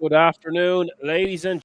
Good afternoon, ladies and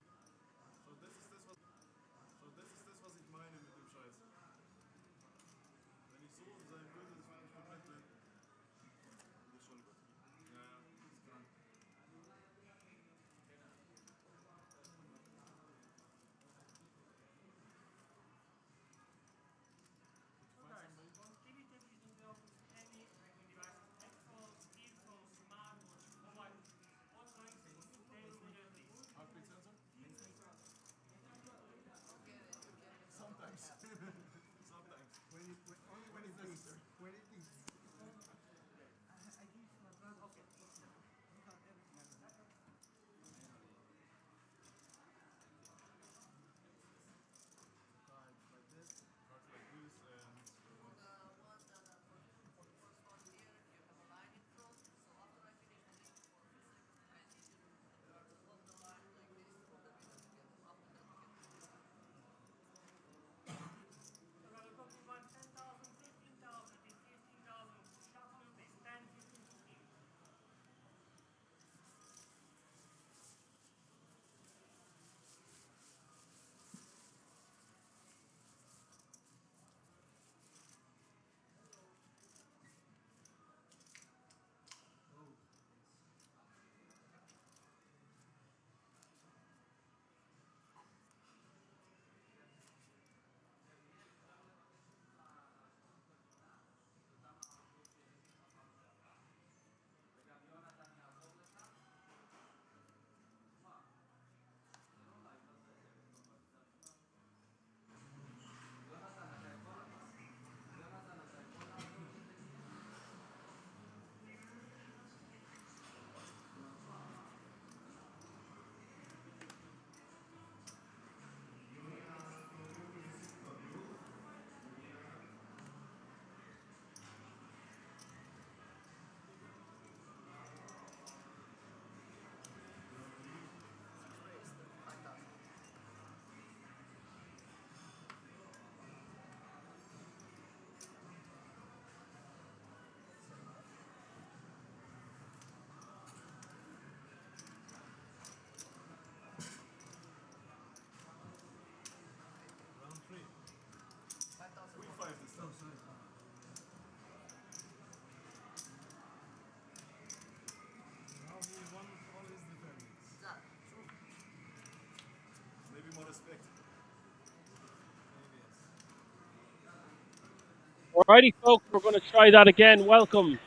alrighty, folks, we're going to try that again. Welcome.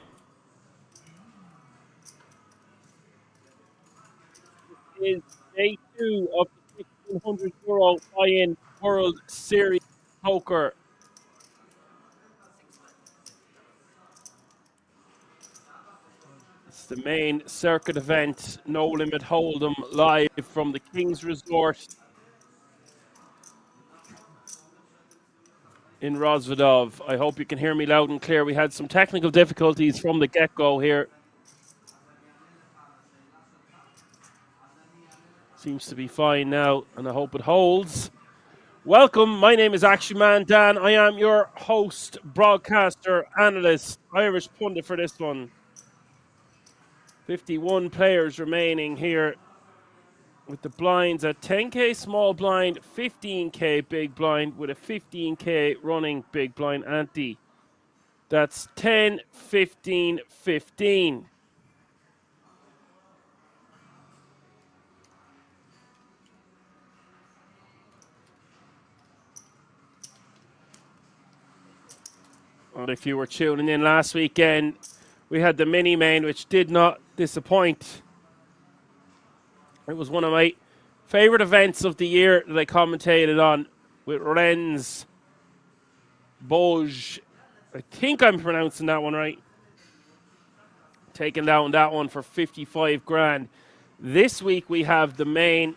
This is day two of the €1,600 buy-in World Series poker. It's the main circuit event, No Limit Hold'em, live from the King's Resort in Rozvadov. I hope you can hear me loud and clear. We had some technical difficulties from the get-go here. Seems to be fine now, and I hope it holds. Welcome. My name is Action Man Dan. I am your host, broadcaster, analyst, Irish pundit for this one. 51 players remaining here with the blinds at 10k small blind, 15k big blind with a 15k running big blind ante. That's 10, 15, 15. And if you were tuning in last weekend, we had the mini main, which did not disappoint. It was one of my favorite events of the year that I commentated on with Rennes Boj. I think I'm pronouncing that one right. Taking down that one for 55 grand. This week we have the main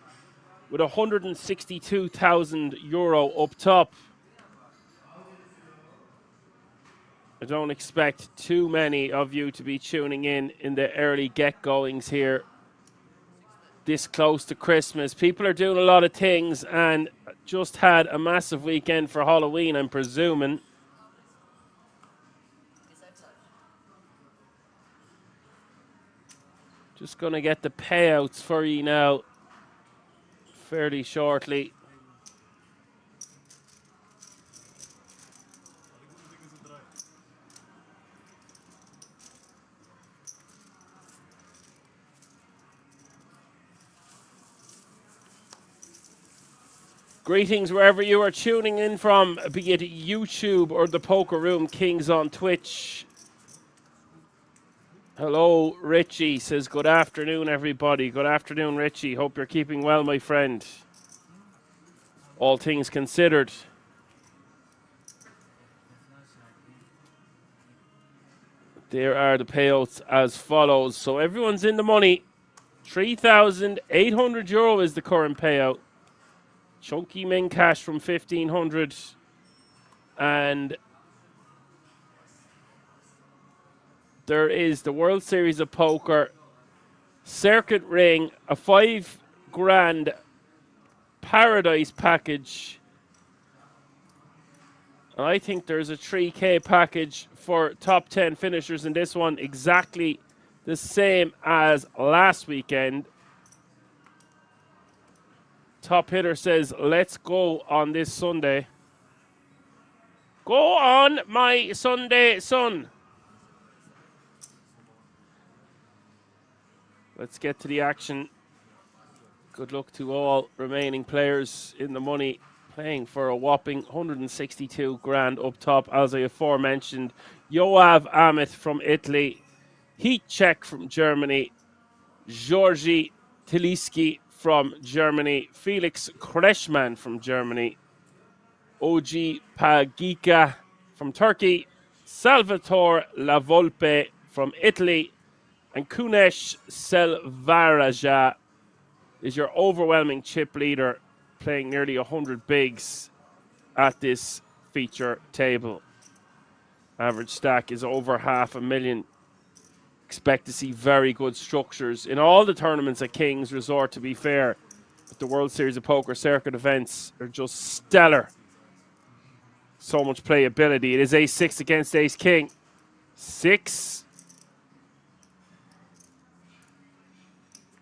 with €162,000 up top. I don't expect too many of you to be tuning in the early get-goings here this close to Christmas. People are doing a lot of things and just had a massive weekend for Halloween, I'm presuming. Just going to get the payouts for you now fairly shortly. Greetings wherever you are tuning in from, be it YouTube or the Poker Room Kings on Twitch. Hello, Richie says, good afternoon, everybody. Good afternoon, Richie. Hope you're keeping well, my friend. All things considered. There are the payouts as follows. So everyone's in the money. €3,800 is the current payout. Chunky min cash from 1,500. And there is the World Series of Poker Circuit Ring, a $5,000 Paradise package. And I think there's a $3,000 package for top 10 finishers in this one, exactly the same as last weekend. Top hitter says, let's go on this Sunday. Go on, my Sunday son. Let's get to the action. Good luck to all remaining players in the money, playing for a whopping 162 grand up top. As I aforementioned, Yoav Amit from Italy, Heat Check from Germany, Georgi Tiliski from Germany, Felix Kreschmann from Germany, OG Pagika from Turkey, Salvatore Lavolpe from Italy, and Kunesh Selvaraja is your overwhelming chip leader, playing nearly 100 bigs at this feature table. Average stack is over $500,000. Expect to see very good structures in all the tournaments at King's Resort, to be fair. But the World Series of Poker circuit events are just stellar. So much playability. It is ace-6 against ace-king. 6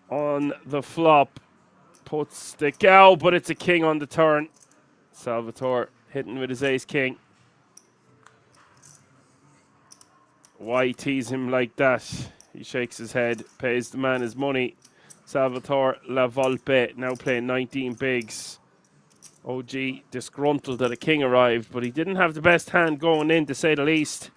on the flop. Puts the cow, but it's a king on the turn. Salvatore hitting with his ace-king. Why tease him like that? He shakes his head, pays the man his money. Salvatore Lavolpe now playing 19 bigs. OG disgruntled that a king arrived, but he didn't have the best hand going in, to say the least.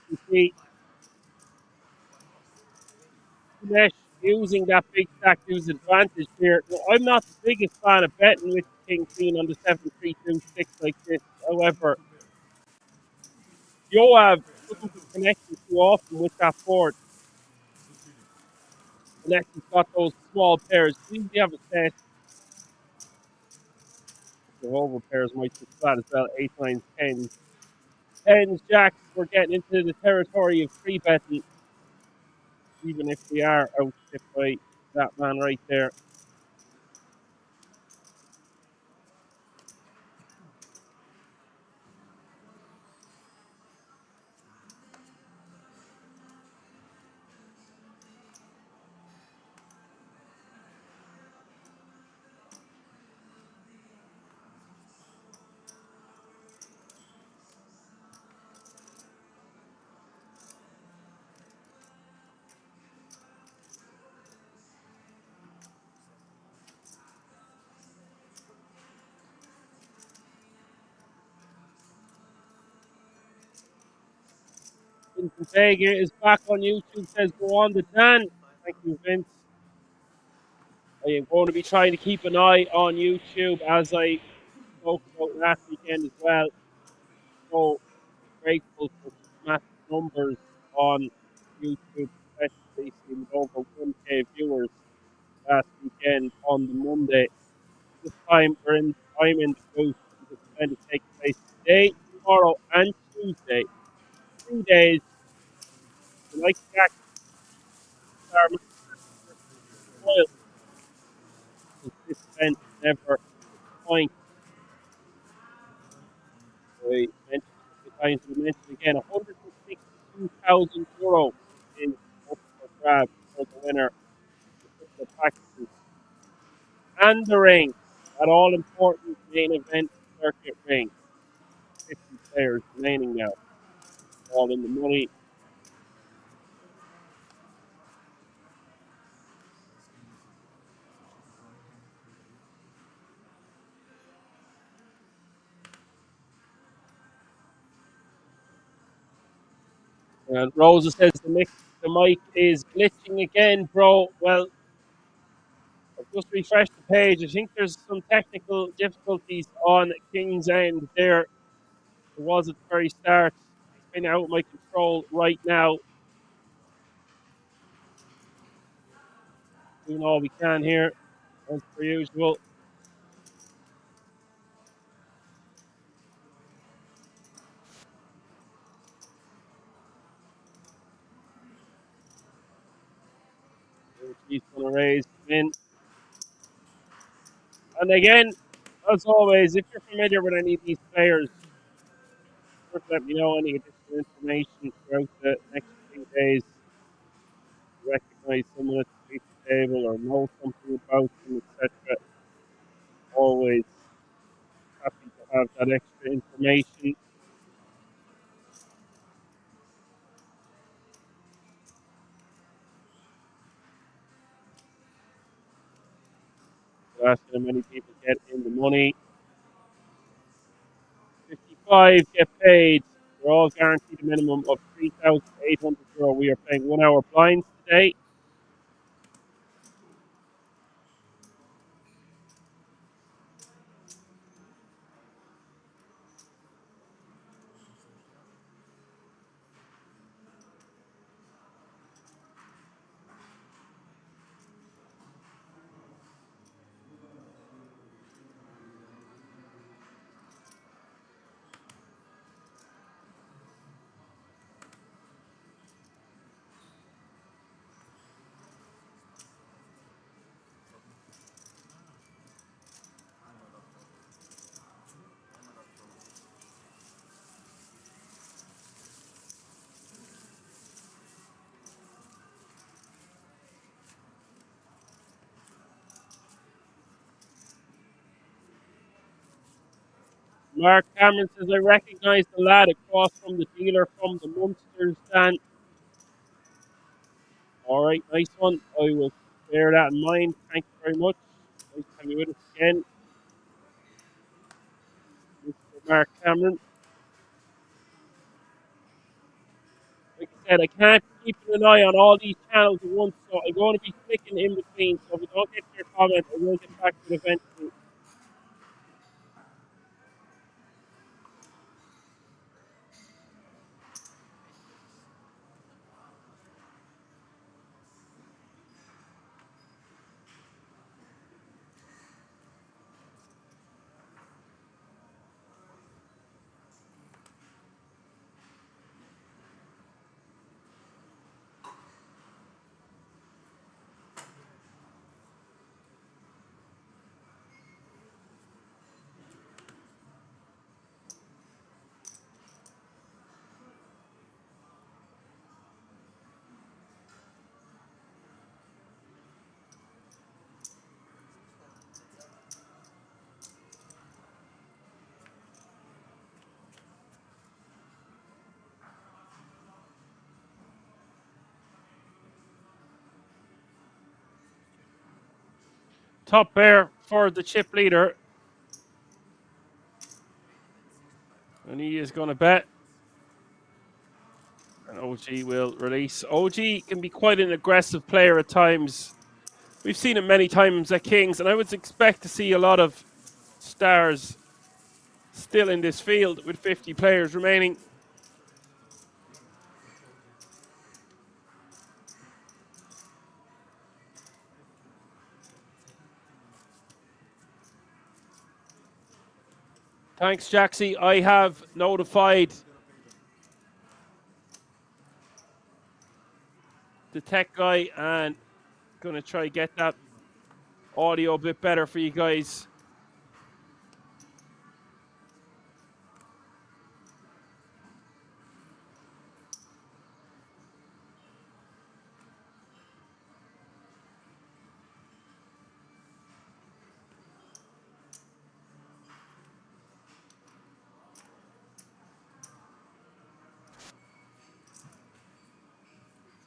You see Mesh using that big stack to his advantage here. Now, I'm not the biggest fan of betting with King Queen on the 7-3-2-6 like this. However, Joab shouldn't be connecting too often with that board unless he's got those small pairs. We usually have a set. The over pairs might be flat as well. 8, 9, 10. 10s, jacks, we're getting into the territory of free betting, even if we are outshit by that man right there. Vincent Vega is back on YouTube, says go on the Dan. Thank you, Vince. I am going to be trying to keep an eye on YouTube as I spoke about last weekend as well. So grateful for massive numbers on YouTube, especially seeing over 1K viewers last weekend on the Monday. This time I'm in the booth. This event is taking place today, tomorrow, and Tuesday. 3 days. The like Jack Star spoiled this event is never point. I mentioned it a few times, we mentioned again, €162,000 is up for grabs for the winner. The packages and the ring, that all important main event circuit ring. 50 players remaining now, all in the money. And Rosa says the mic is glitching again, bro. Well, I've just refreshed the page. I think there's some technical difficulties on King's End there. There was at the very start. It's been out of my control right now. Doing all we can here, as per usual. She's going to raise in. And again, as always, if you're familiar with any of these players, first let me know any additional information throughout the next few days. Recognize someone at the table or know something about them, etc. Always happy to have that extra information. Asking how many people get in the money. 55 get paid. They're all guaranteed a minimum of €3,800. We are playing 1 hour blinds today. Mark Cameron says, I recognise the lad across from the dealer from the Munsters, Dan. All right, nice one. I will bear that in mind. Thank you very much. Nice to have you with us again, Mr. Mark Cameron. said, I can't keep an eye on all these channels at once, so I'm going to be clicking in between. So if we don't get to your comment, I will get back to it eventually. Top pair for the chip leader. And he is going to bet. And OG will release. OG can be quite an aggressive player at times. We've seen it many times at Kings, and I would expect to see a lot of stars still in this field with 50 players remaining. Thanks, Jaxie. I have notified the tech guy and going to try get that audio a bit better for you guys.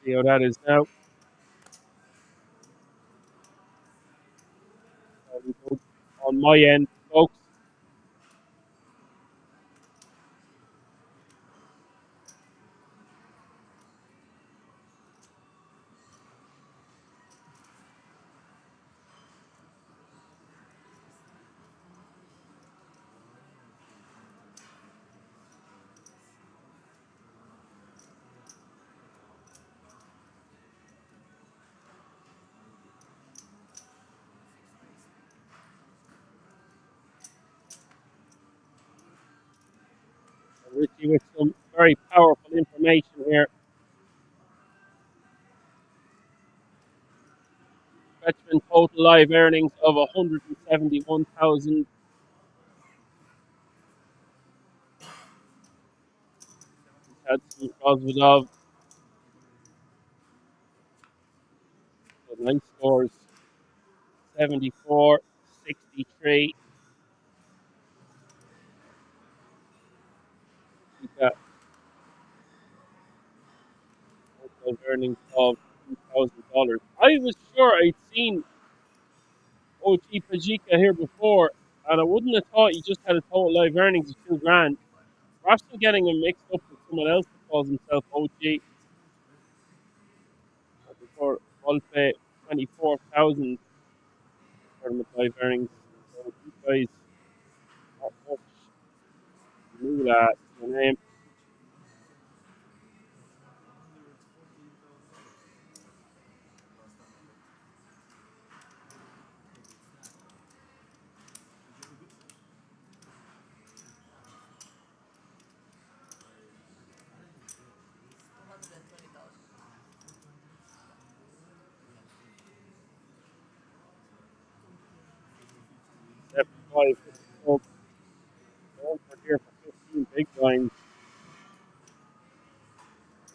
See how that is now. On my end, folks. Richie with some very powerful information here. Veteran total live earnings of 171,000. Had some Kozlov. Nice scores. 74, 63. He got total earnings of $2,000. I was sure I'd seen OG Pajika here before, and I wouldn't have thought he just had a total live earnings of $2,000. Perhaps I'm getting him mixed up with someone else that calls himself OG. Before Volpe 24,000 tournament live earnings. So you guys not much knew that the name. Going for here for 15 big blinds.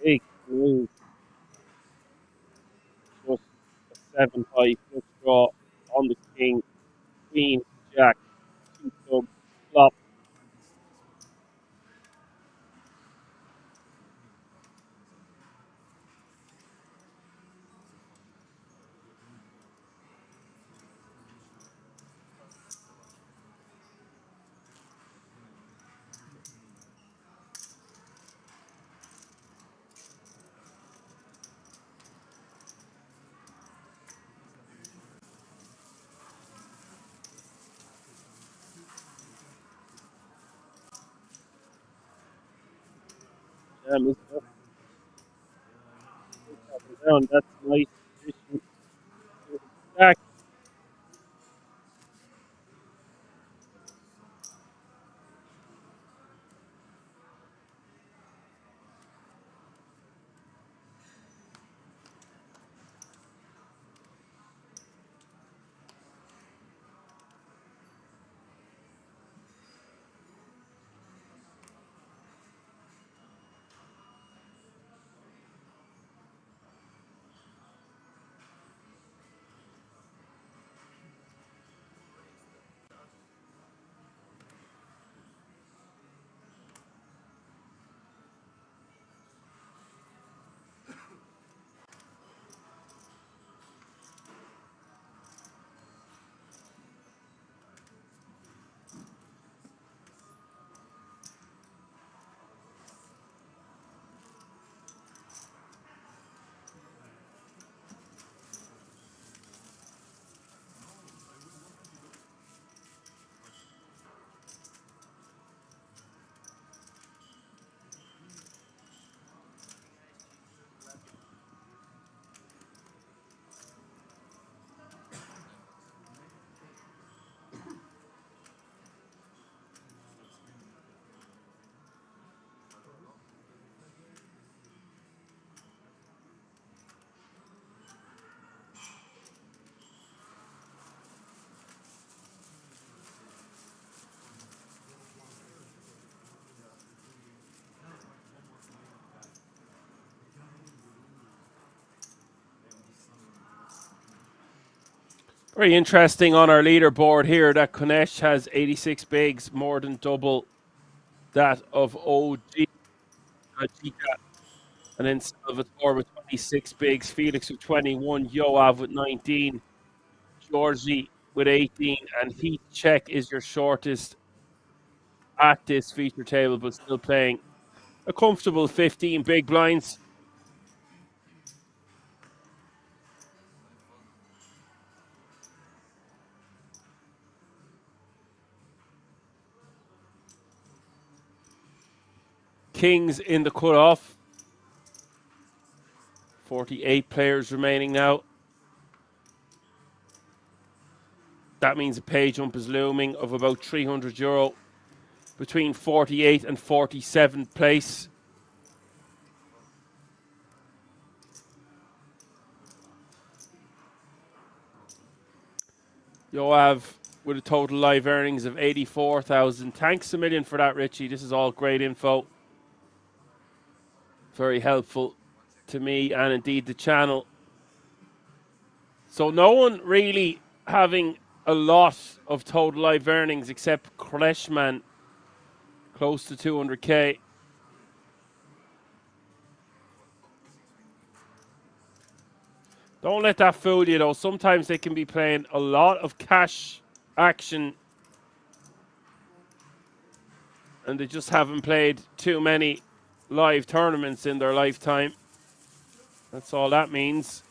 Big move. Just a 7-high flush draw on the king. Queen, jack, 2 sub, flop. He's up and down. That's nice position. Back. Very interesting on our leaderboard here that Konesh has 86 bigs, more than double that of OG Chica. And then Salvatore with 26 bigs, Felix with 21, Yoav with 19, Georgie with 18, and Heat Check is your shortest at this feature table, but still playing a comfortable 15 big blinds. Kings in the cutoff. 48 players remaining now. That means a pay jump is looming of about €300 between 48 and 47th place. Yoav with a total live earnings of 84,000. Thanks a million for that, Richie. This is all great info. Very helpful to me and indeed the channel. So no one really having a lot of total live earnings except Kreshman, close to 200k. Don't let that fool you though. Sometimes they can be playing a lot of cash action and they just haven't played too many live tournaments in their lifetime. That's all that means.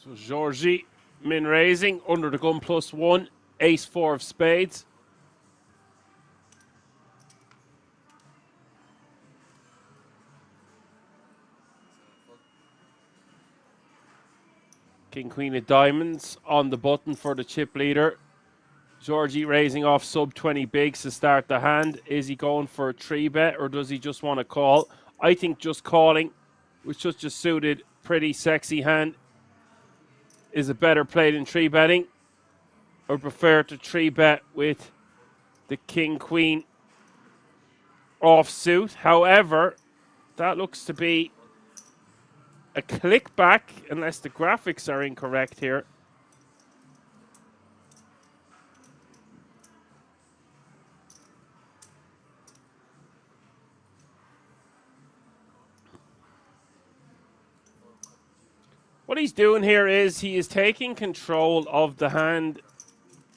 So Georgie min raising under the gun +1, ace-4 of spades. King Queen of diamonds on the button for the chip leader. Georgie raising off sub 20 bigs to start the hand. Is he going for a 3-bet or does he just want to call? I think just calling with such a suited, pretty sexy hand is a better play than 3-betting. I prefer to 3-bet with the King Queen offsuit. However, that looks to be a click back unless the graphics are incorrect here. What he's doing here is he is taking control of the hand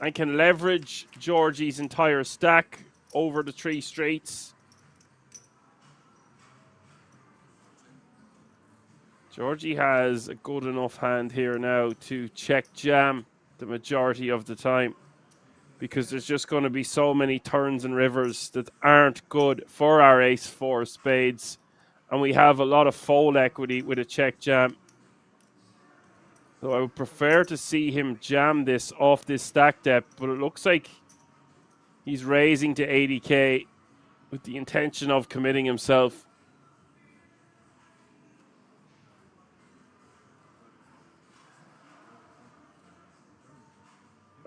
and can leverage Georgie's entire stack over the 3 streets. Georgie has a good enough hand here now to check jam the majority of the time because there's just going to be so many turns and rivers that aren't good for our ace-4 spades, and we have a lot of fold equity with a check jam. So I would prefer to see him jam this off this stack depth, but it looks like he's raising to 80k with the intention of committing himself.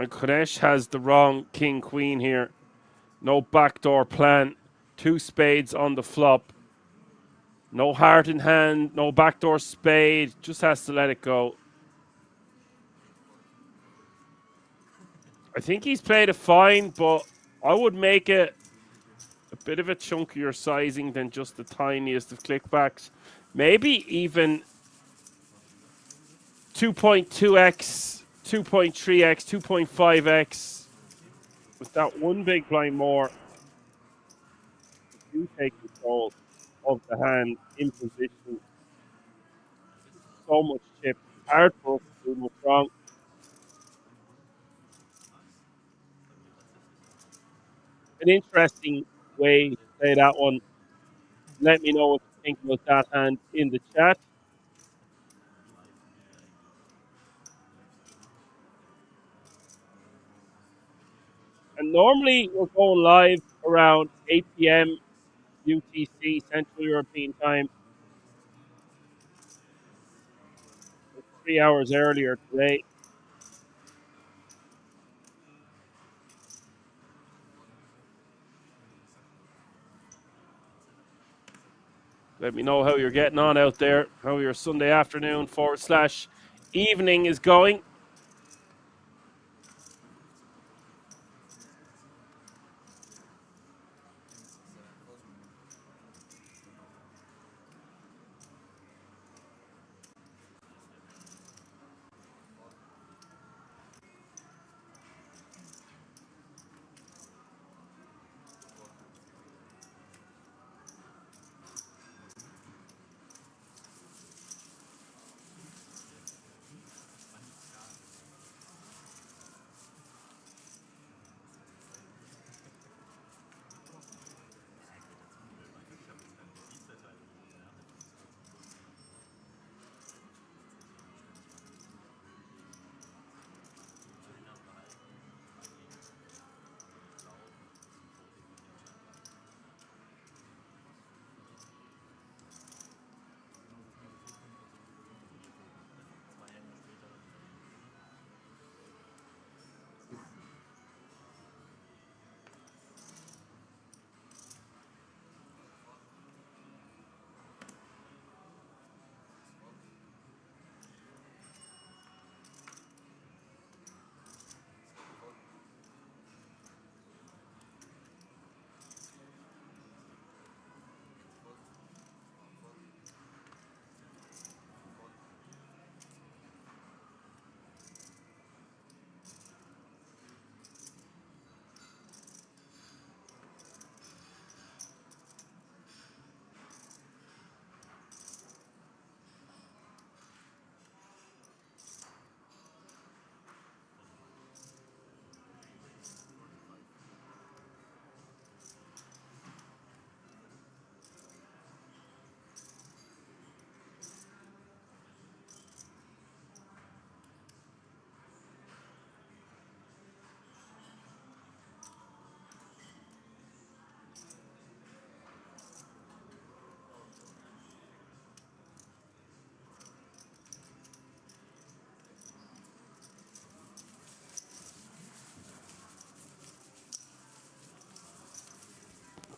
And Konesh has the wrong king queen here. No backdoor plan. 2 spades on the flop. No heart in hand, no backdoor spade. Just has to let it go. I think he's played it fine, but I would make it a bit of a chunkier sizing than just the tiniest of clickbacks. Maybe even 2.2x, 2.3x, 2.5x. With that one big blind more, you take control of the hand in position. So much chip. Hard for us to do much wrong. An interesting way to play that one. Let me know what you think about that hand in the chat. And normally we're going live around 8 p.m. UTC, Central European Time. It's 3 hours earlier today. Let me know how you're getting on out there, how your Sunday afternoon / evening is going.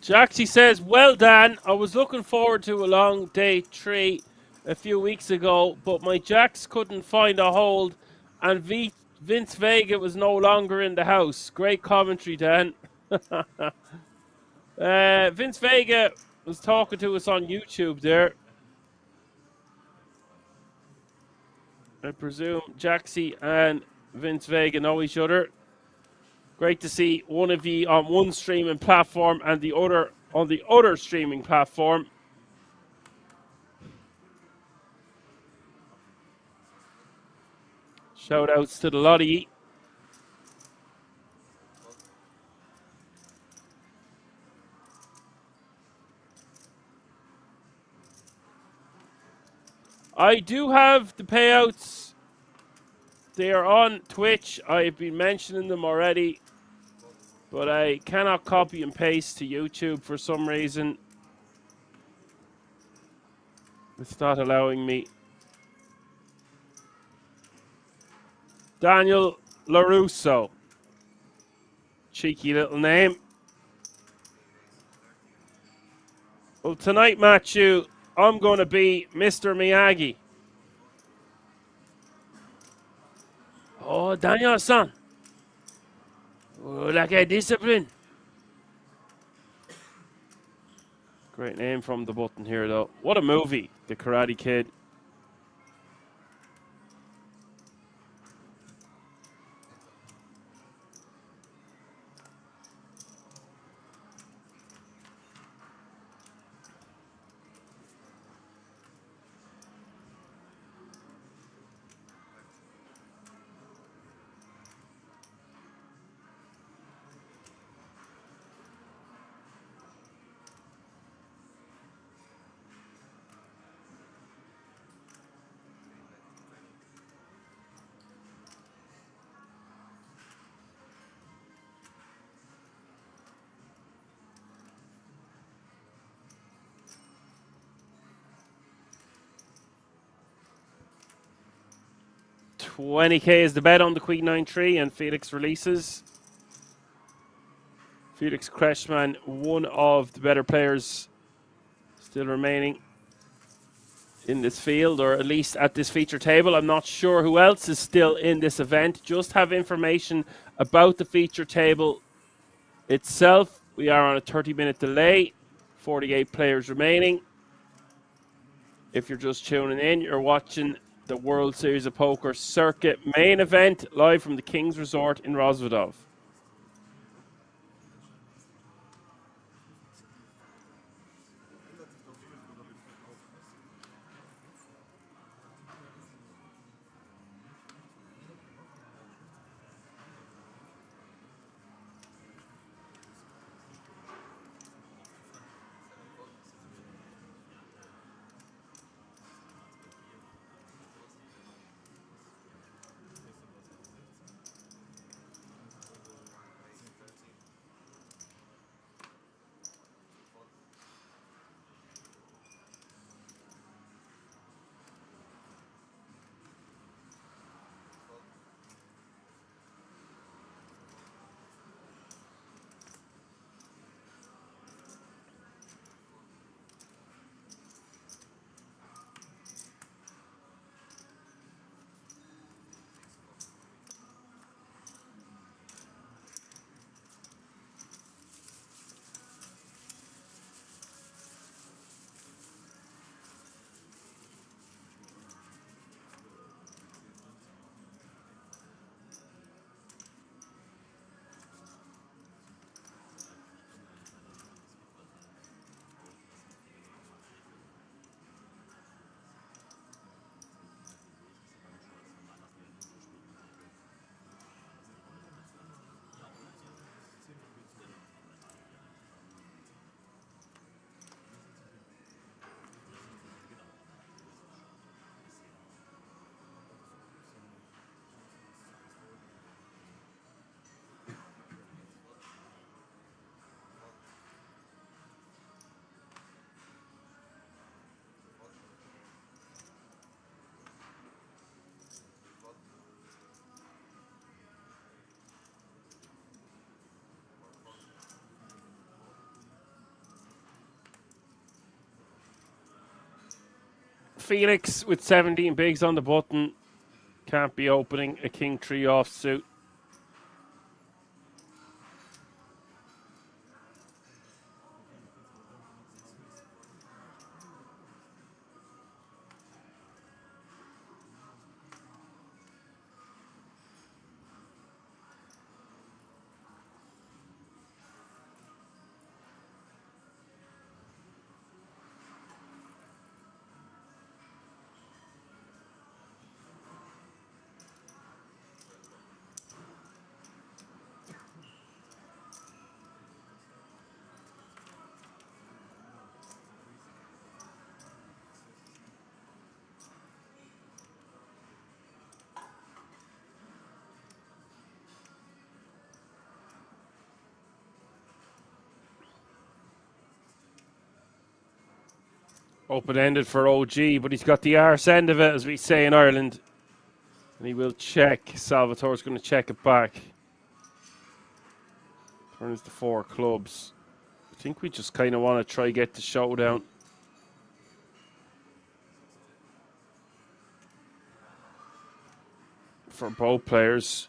Jaxie says, well, Dan, I was looking forward to a long day 3 a few weeks ago, but my Jacks couldn't find a hold, and Vince Vega was no longer in the house. Great commentary, Dan. Vince Vega was talking to us on YouTube there. I presume Jaxie and Vince Vega know each other. Great to see one of you on one streaming platform and the other on the other streaming platform. Shout outs to the lot of you. I do have the payouts. They are on Twitch. I've been mentioning them already, but I cannot copy and paste to YouTube for some reason. It's not allowing me. Daniel LaRusso. Cheeky little name. Well, tonight, Matthew, I'm going to be Mr. Miyagi. Oh, Daniel-san. Oh, like a discipline. Great name from the button here, though. What a movie, The Karate Kid. $20K is the bet on the Queen 9-3 and Felix releases. Felix Kreshman, one of the better players still remaining in this field, or at least at this feature table. I'm not sure who else is still in this event. Just have information about the feature table itself. We are on a 30-minute delay. 48 players remaining. If you're just tuning in, you're watching the World Series of Poker Circuit main event live from the King's Resort in Rozvadov. Felix with 17 bigs on the button. Can't be opening a king 3 offsuit. Open-ended for OG, but he's got the arse end of it, as we say in Ireland. And he will check. Salvatore's going to check it back. Turns the 4 clubs. I think we just kind of want to try get the showdown. For both players.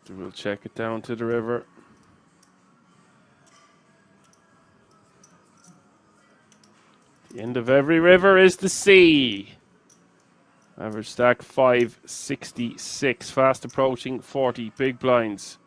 So we'll check it down to the river. The end of every river is the sea. Average stack 566. Fast approaching 40 big blinds.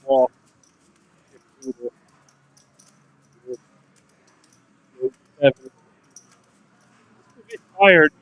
Walk. A bit tired.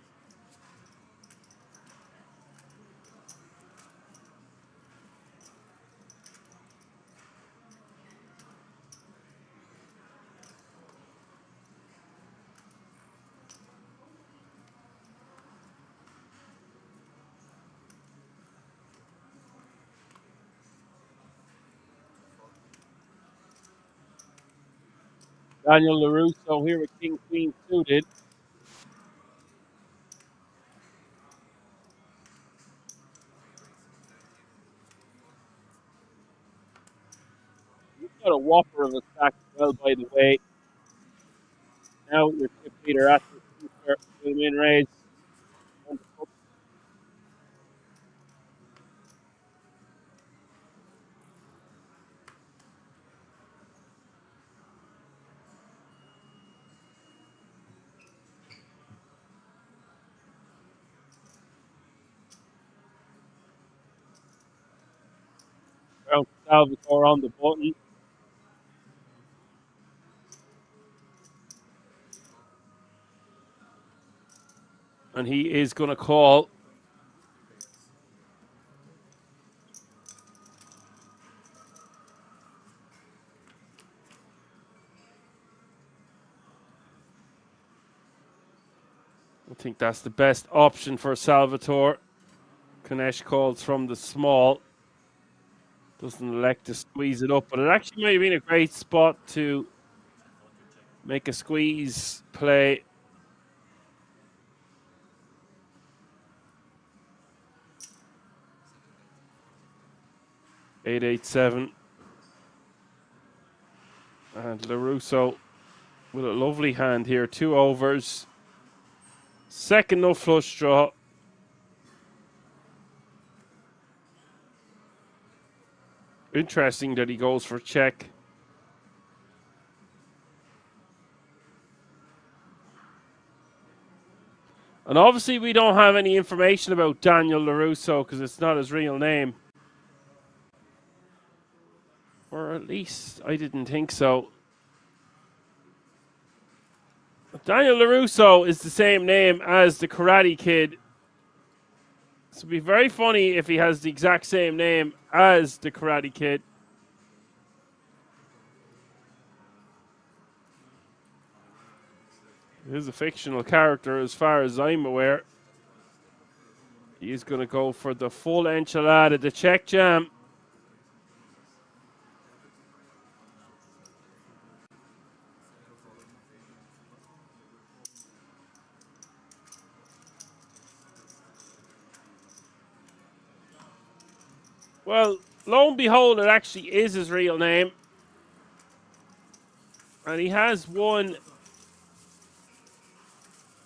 Daniel LaRusso here with King Queen suited. You've got a whopper of a stack as well, by the way. Now your chip leader at the in raise. Round Salvatore on the button. And he is going to call. think that's the best option for Salvatore. Kanesh calls from the small. Doesn't elect to squeeze it up, but it actually might have been a great spot to make a squeeze play. Eight, 8-7. And LaRusso with a lovely hand here. 2 overs. Second no flush draw. Interesting that he goes for check. And obviously we don't have any information about Daniel LaRusso because it's not his real name. Or at least I didn't think so. Daniel LaRusso is the same name as the Karate Kid. So it'd be very funny if he has the exact same name as the Karate Kid. He is a fictional character as far as I'm aware. He's going to go for the full enchilada, the check jam. Well, lo and behold, it actually is his real name. And he has won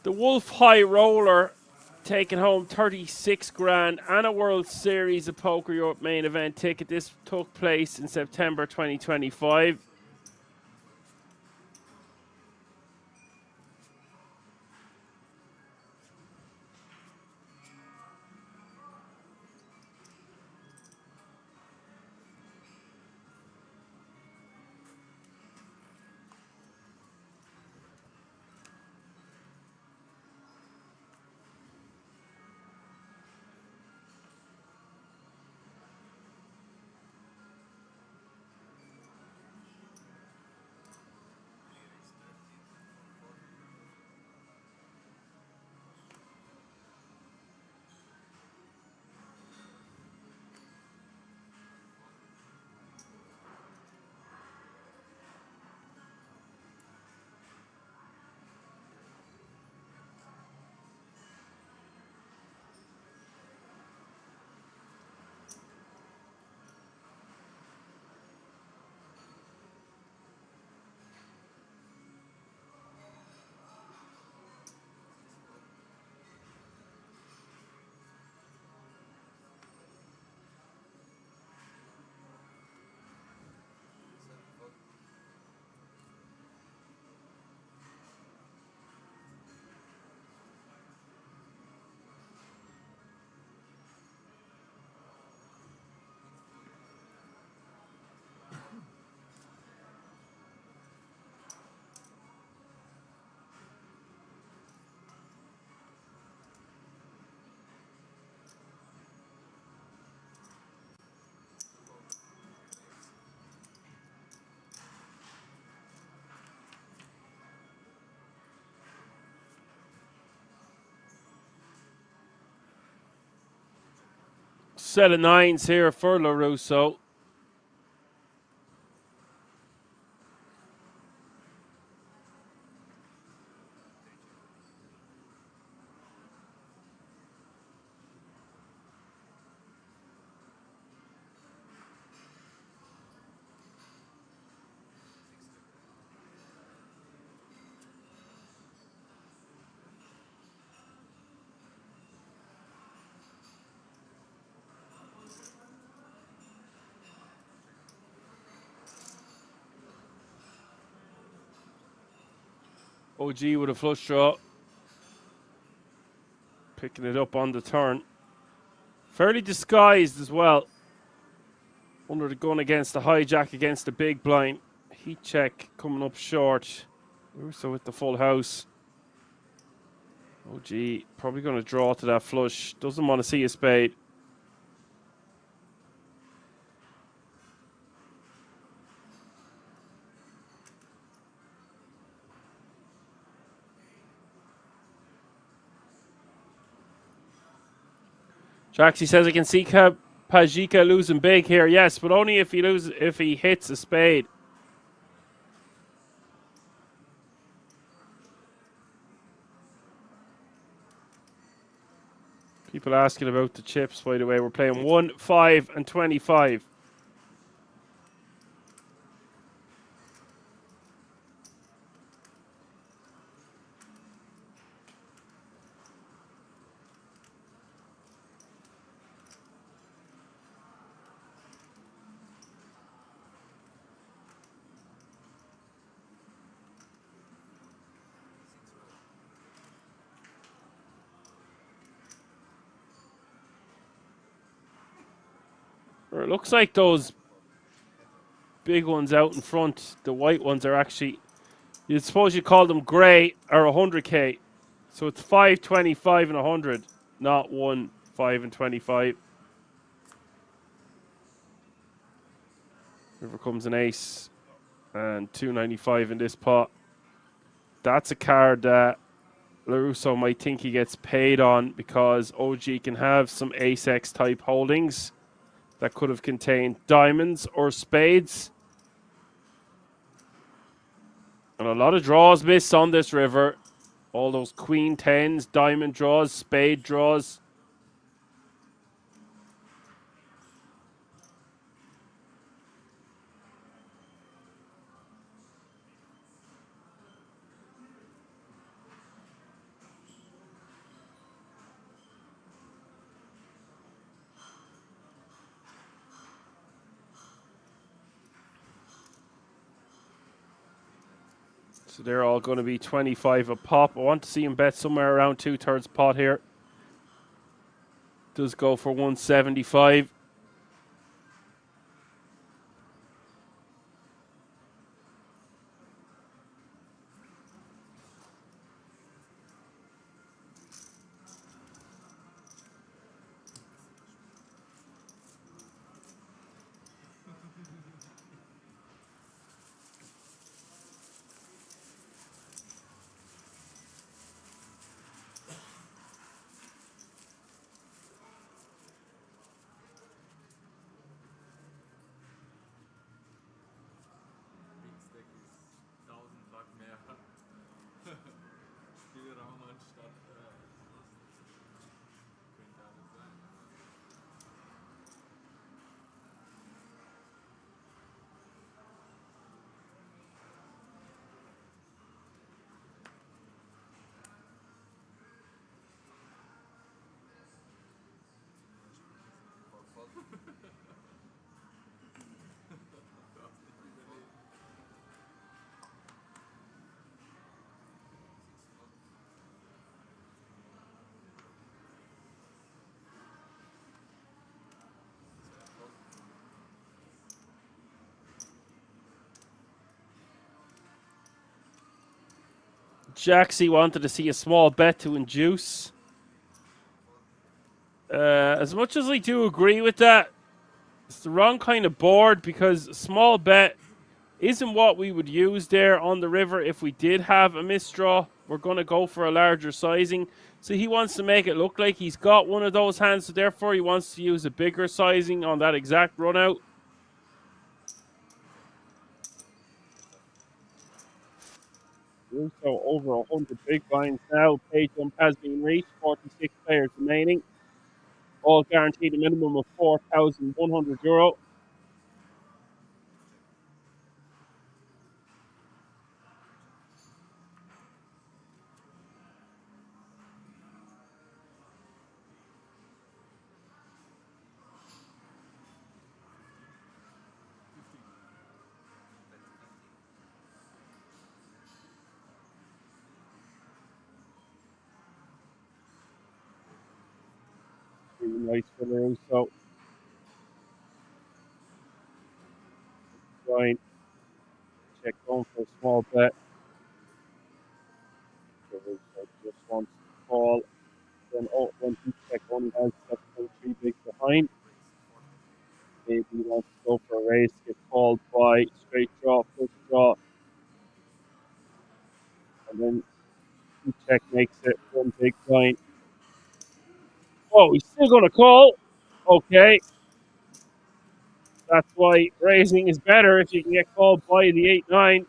the Wolf High Roller, taking home 36 grand and a World Series of Poker Europe main event ticket. This took place in September 2025. Set of 9s here for LaRusso. OG with a flush draw. Picking it up on the turn. Fairly disguised as well. Under the gun against the hijack against the big blind. Heat check coming up short. Russo with the full house. OG probably going to draw to that flush. Doesn't want to see a spade. Jaxie says I can see Pajika losing big here. Yes, but only if he hits a spade. People asking about the chips, by the way. We're playing 1, 5, and 25. Or it looks like those big ones out in front, the white ones are actually, you'd suppose you call them grey or 100k. So it's 5, 25, and 100, not 1, 5, and 25. River comes an ace and 295 in this pot. That's a card that LaRusso might think he gets paid on because OG can have some ace-x type holdings that could have contained diamonds or spades. And a lot of draws missed on this river. All those queen tens, diamond draws, spade draws. So they're all going to be 25 a pop. I want to see him bet somewhere around 2/3 pot here. Does go for 175. Jaxie wanted to see a small bet to induce. As much as I do agree with that, it's the wrong kind of board because a small bet isn't what we would use there on the river if we did have a misdraw. We're going to go for a larger sizing. So he wants to make it look like he's got one of those hands, so therefore he wants to use a bigger sizing on that exact run out. So over 100 big blinds now. Pay jump has been reached. 46 players remaining. All guaranteed a minimum of €4,100. Really nice for Russo. Ryan, check going for a small bet. Russo just wants to call. Then when he check only has 7.3 bigs behind. Maybe he wants to go for a raise, get called by straight draw, flush draw. And then he check makes it one big blind. Oh, he's still going to call. Okay. That's why raising is better if you can get called by the 8-9.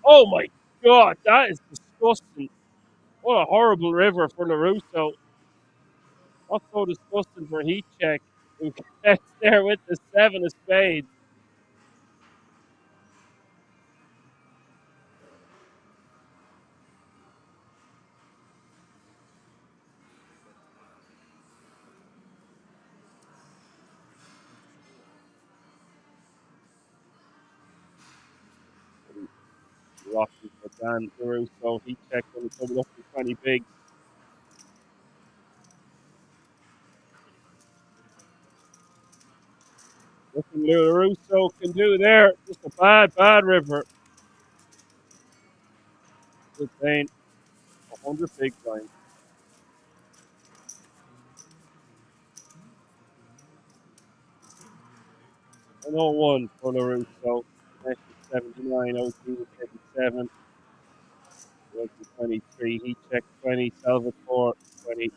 Oh my God, that is disgusting. What a horrible river for LaRusso. Not so disgusting for Heat Check, who gets there with the 7 of spades. Rocky for Dan LaRusso. Heat Check when he's coming up to 20 big. Nothing LaRusso can do there. Just a bad river. Good pain. 100 big time. 101 for LaRusso. Next is 79. OT was 37. Was 23. Heat Check 20. Salvatore 20.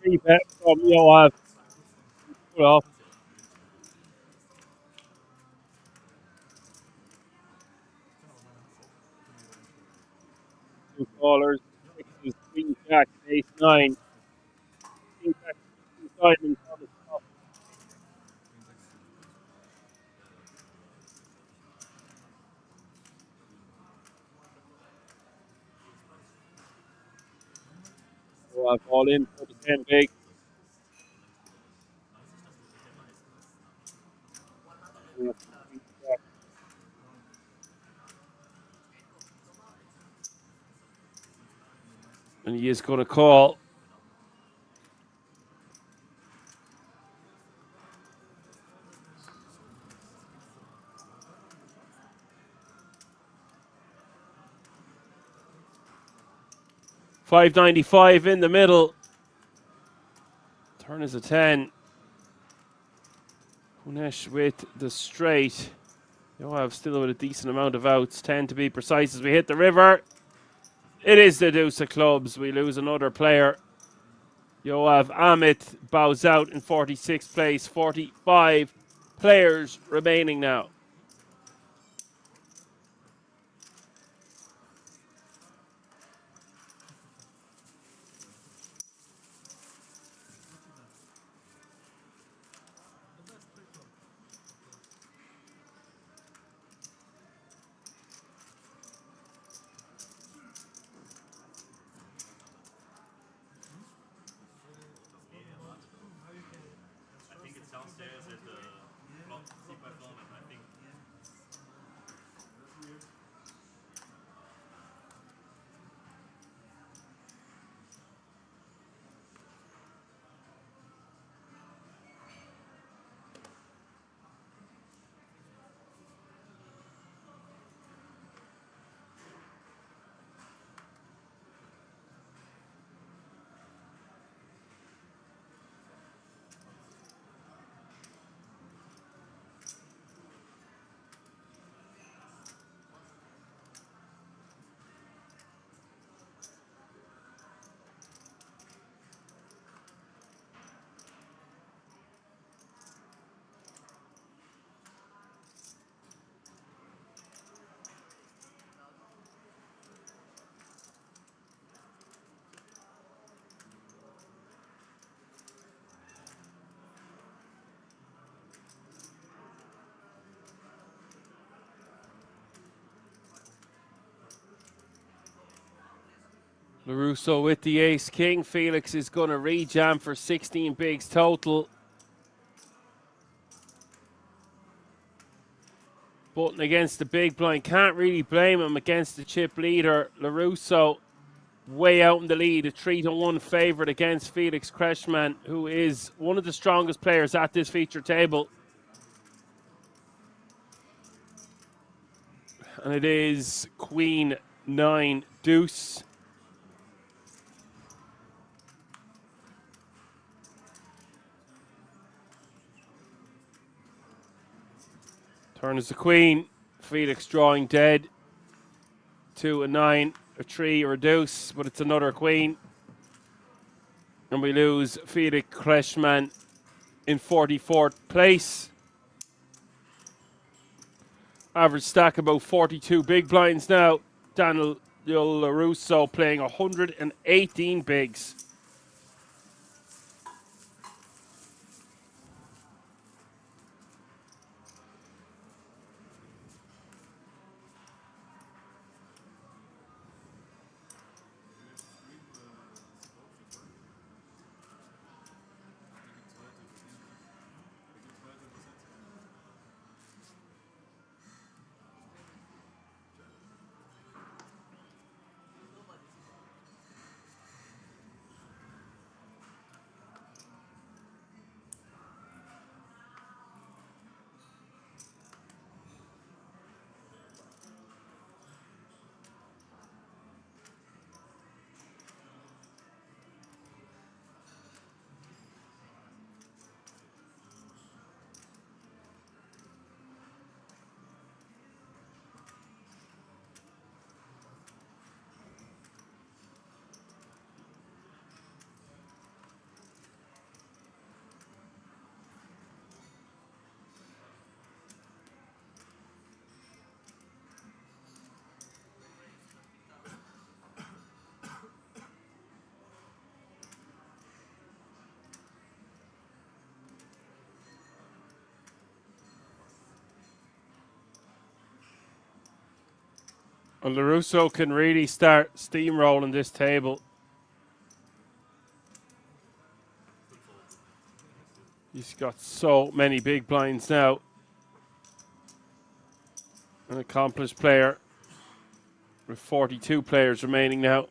Three bet from Joab. Put off. Two callers. Sixes, queen, jack, ace, 9. King, jack, two diamonds on the top. Joab all in for the 10 big. And he is going to call. $5.95 in the middle. Turn is a 10. Punesh with the straight. Joab still with a decent amount of outs. 10 to be precise as we hit the river. It is the deuce of clubs. We lose another player. Yoav Amit bows out in 46th place. 45 players remaining now. LaRusso with the ace-king. Felix is going to re-jam for 16 bigs total. Button against the big blind. Can't really blame him against the chip leader. LaRusso way out in the lead. A 3-1 favourite against Felix Kreshman, who is one of the strongest players at this feature table. And it is Queen 9 deuce. Turn is the queen. Felix drawing dead. 2 and 9, a 3 or a deuce, but it's another queen. And we lose Felix Kreshman in 44th place. Average stack about 42 big blinds now. Daniel LaRusso playing 118 bigs. And LaRusso can really start steamrolling this table. He's got so many big blinds now. An accomplished player with 42 players remaining now.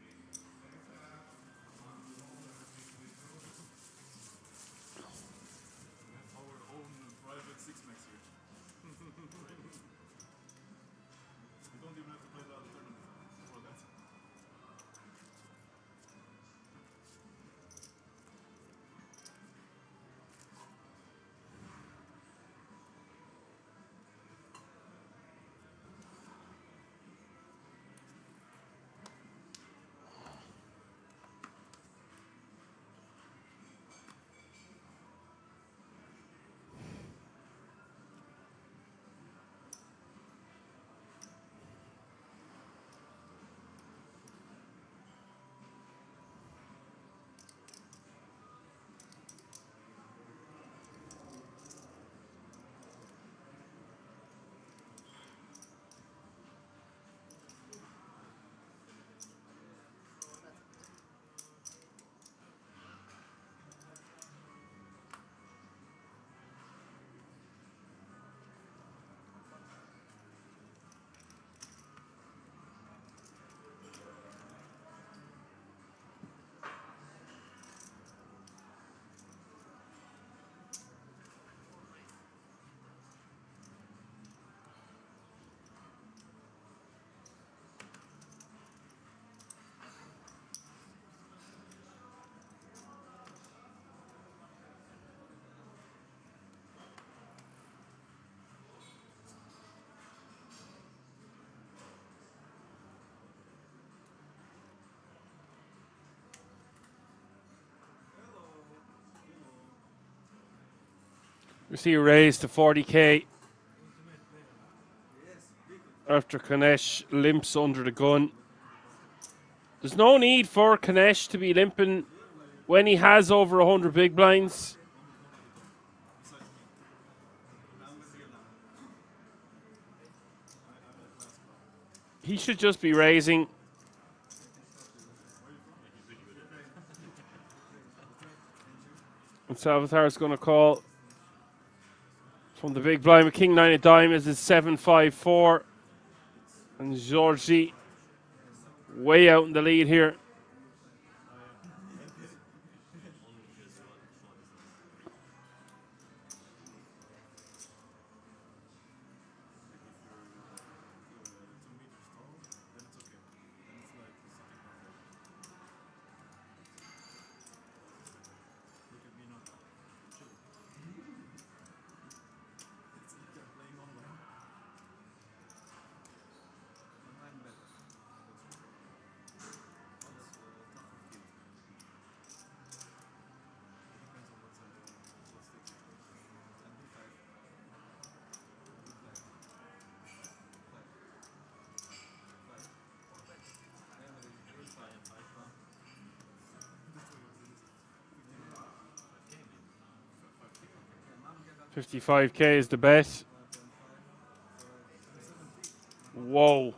We see a raise to 40k after Kanesh limps under the gun. There's no need for Kanesh to be limping when he has over 100 big blinds. He should just be raising. And Salvatore is going to call from the big blind with King 9 of diamonds is 7-5-4. And Georgie way out in the lead here. $55K is the bet. Whoa.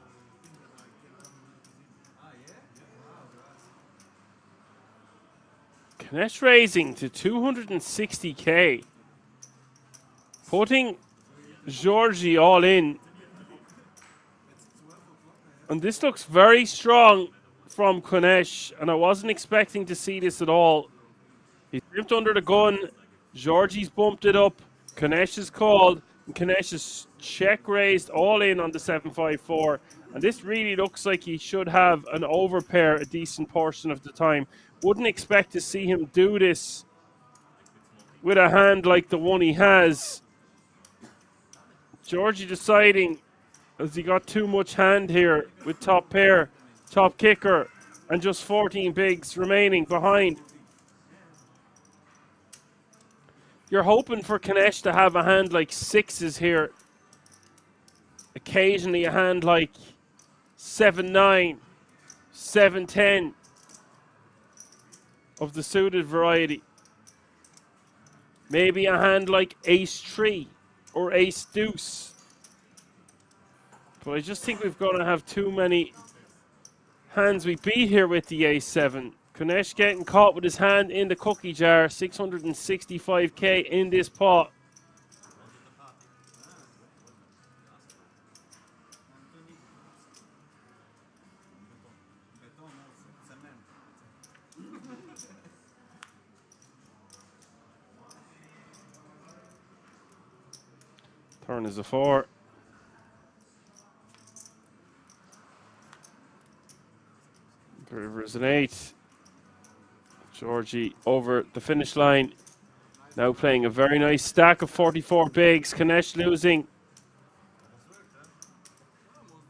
Canesh raising to 260K. Putting Georgie all in. And this looks very strong from Canesh, and I wasn't expecting to see this at all. He's ripped under the gun. Georgie's bumped it up. Canesh is called. And Canesh is check raised all in on the 7-5-4. And this really looks like he should have an overpair a decent portion of the time. Wouldn't expect to see him do this with a hand like the one he has. Georgie deciding, has he got too much hand here with top pair, top kicker, and just 14 bigs remaining behind. You're hoping for Canesh to have a hand like sixes here. Occasionally a hand like 7-9, 7-10 of the suited variety. Maybe a hand like ace-3 or ace-deuce. But I just think we're going to have too many hands we beat here with the ace-7. Canesh getting caught with his hand in the cookie jar. 665K in this pot. Turn is a 4. The river is an 8. Georgie over the finish line. Now playing a very nice stack of 44 bigs. Canesh losing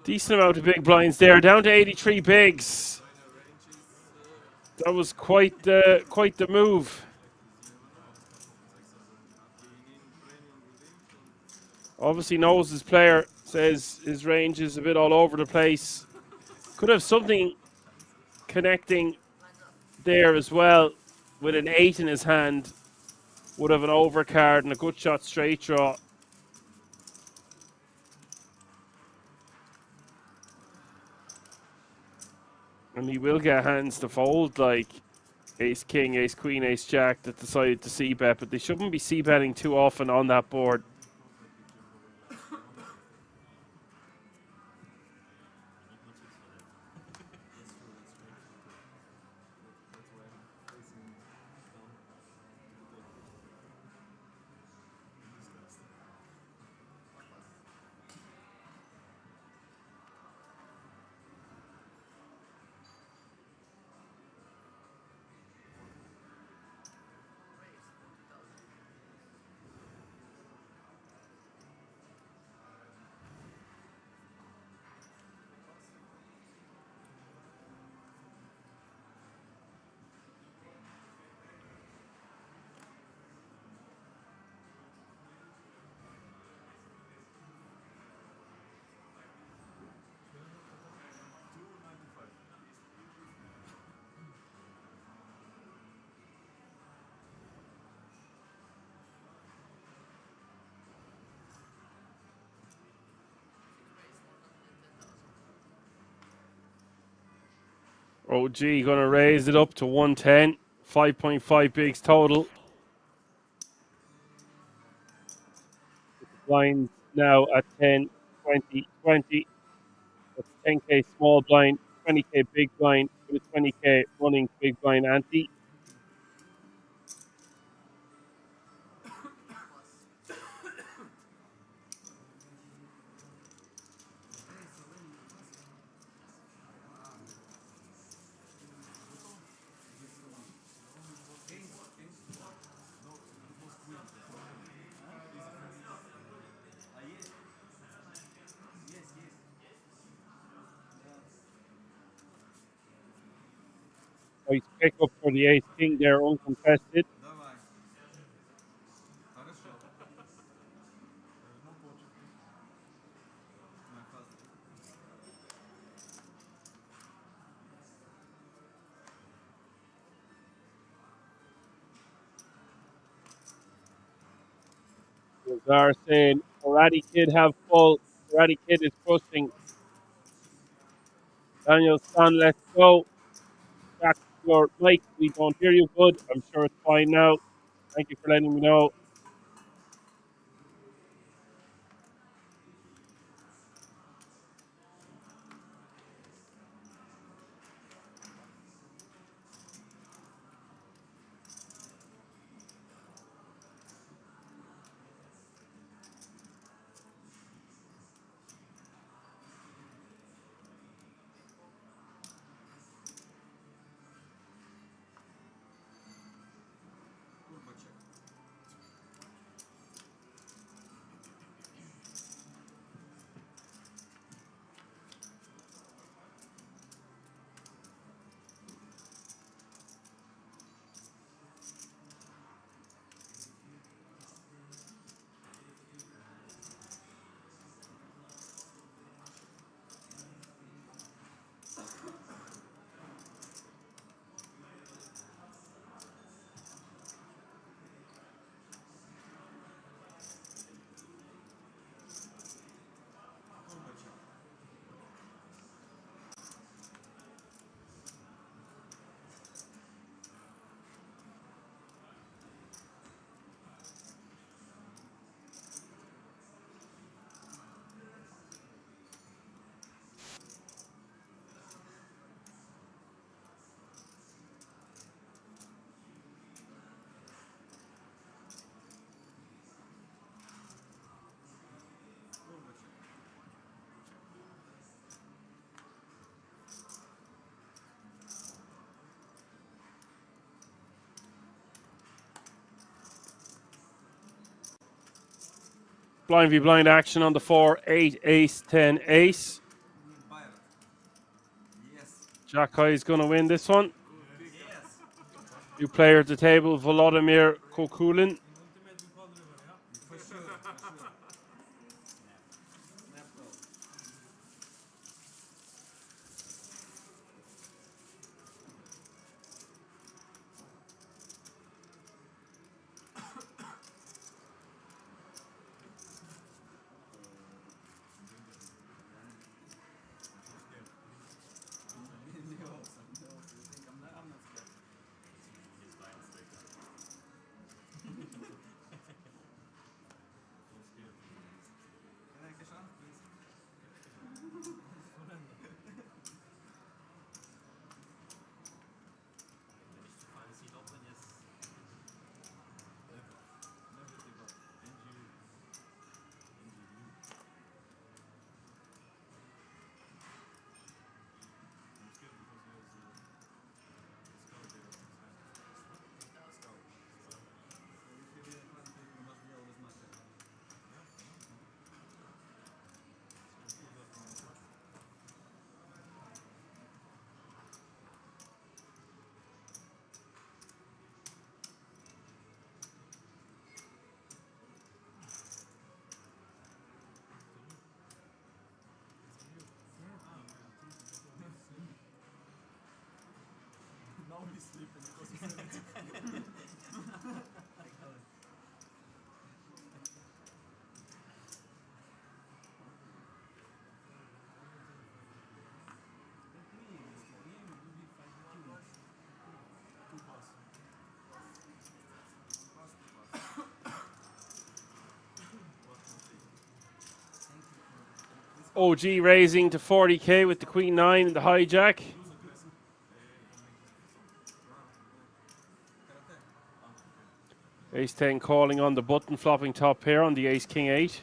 decent amount of big blinds there. Down to 83 bigs. That was quite the move. Obviously knows his player, says his range is a bit all over the place. Could have something connecting there as well with an 8 in his hand. Would have an overcard and a good shot straight draw. And he will get hands to fold like ace king, ace queen, ace jack that decided to c-bet, but they shouldn't be c-betting too often on that board. OG going to raise it up to 110. 5.5 bigs total. blinds now at 10, 20, 20. That's 10k small blind, 20k big blind with a 20k running big blind ante. Nice pick up for the ace king there, uncontested. Lazar saying, Karate Kid have full. Karate Kid is pushing. Daniel San, let's go. Back to your mic. We don't hear you good. I'm sure it's fine now. Thank you for letting me know. Blind v blind action on the 4, 8, ace, 10, ace. Jack High is going to win this one. New player at the table, Volodymyr Kokulin. OG raising to 40k with the Queen 9 and the hijack. Ace 10 calling on the button, flopping top pair on the Ace King 8.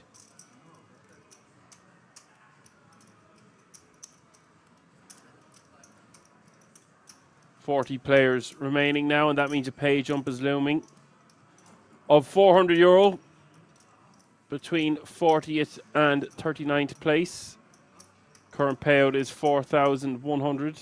€40 players remaining now, and that means a pay jump is looming of €400 between 40th and 39th place. Current payout is 4,100.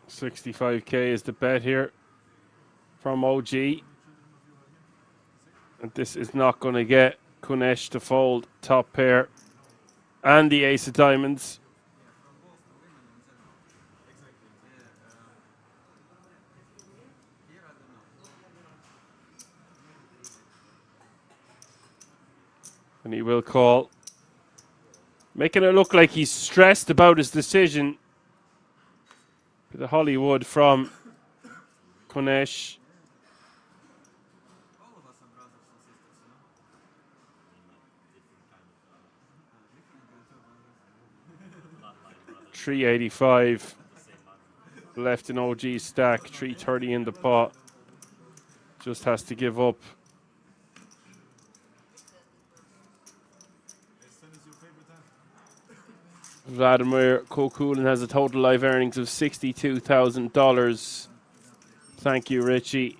$65k is the bet here from OG. And this is not going to get Kunesh to fold top pair and the ace of diamonds. And he will call, making it look like he's stressed about his decision. The Hollywood from Kunesh. $385 left in OG's stack, $330 in the pot. Just has to give up. Vladimir Kokulin has a total live earnings of $62,000. Thank you, Richie.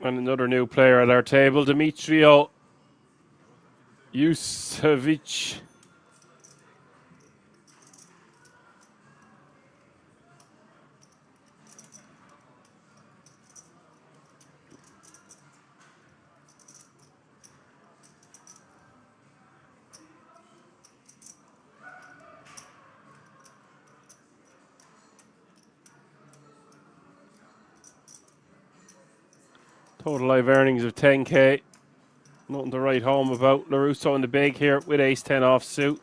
And another new player at our table, Dmitrio Yusevic. Total live earnings of 10k. Nothing to write home about. LaRusso in the big here with ace 10 offsuit.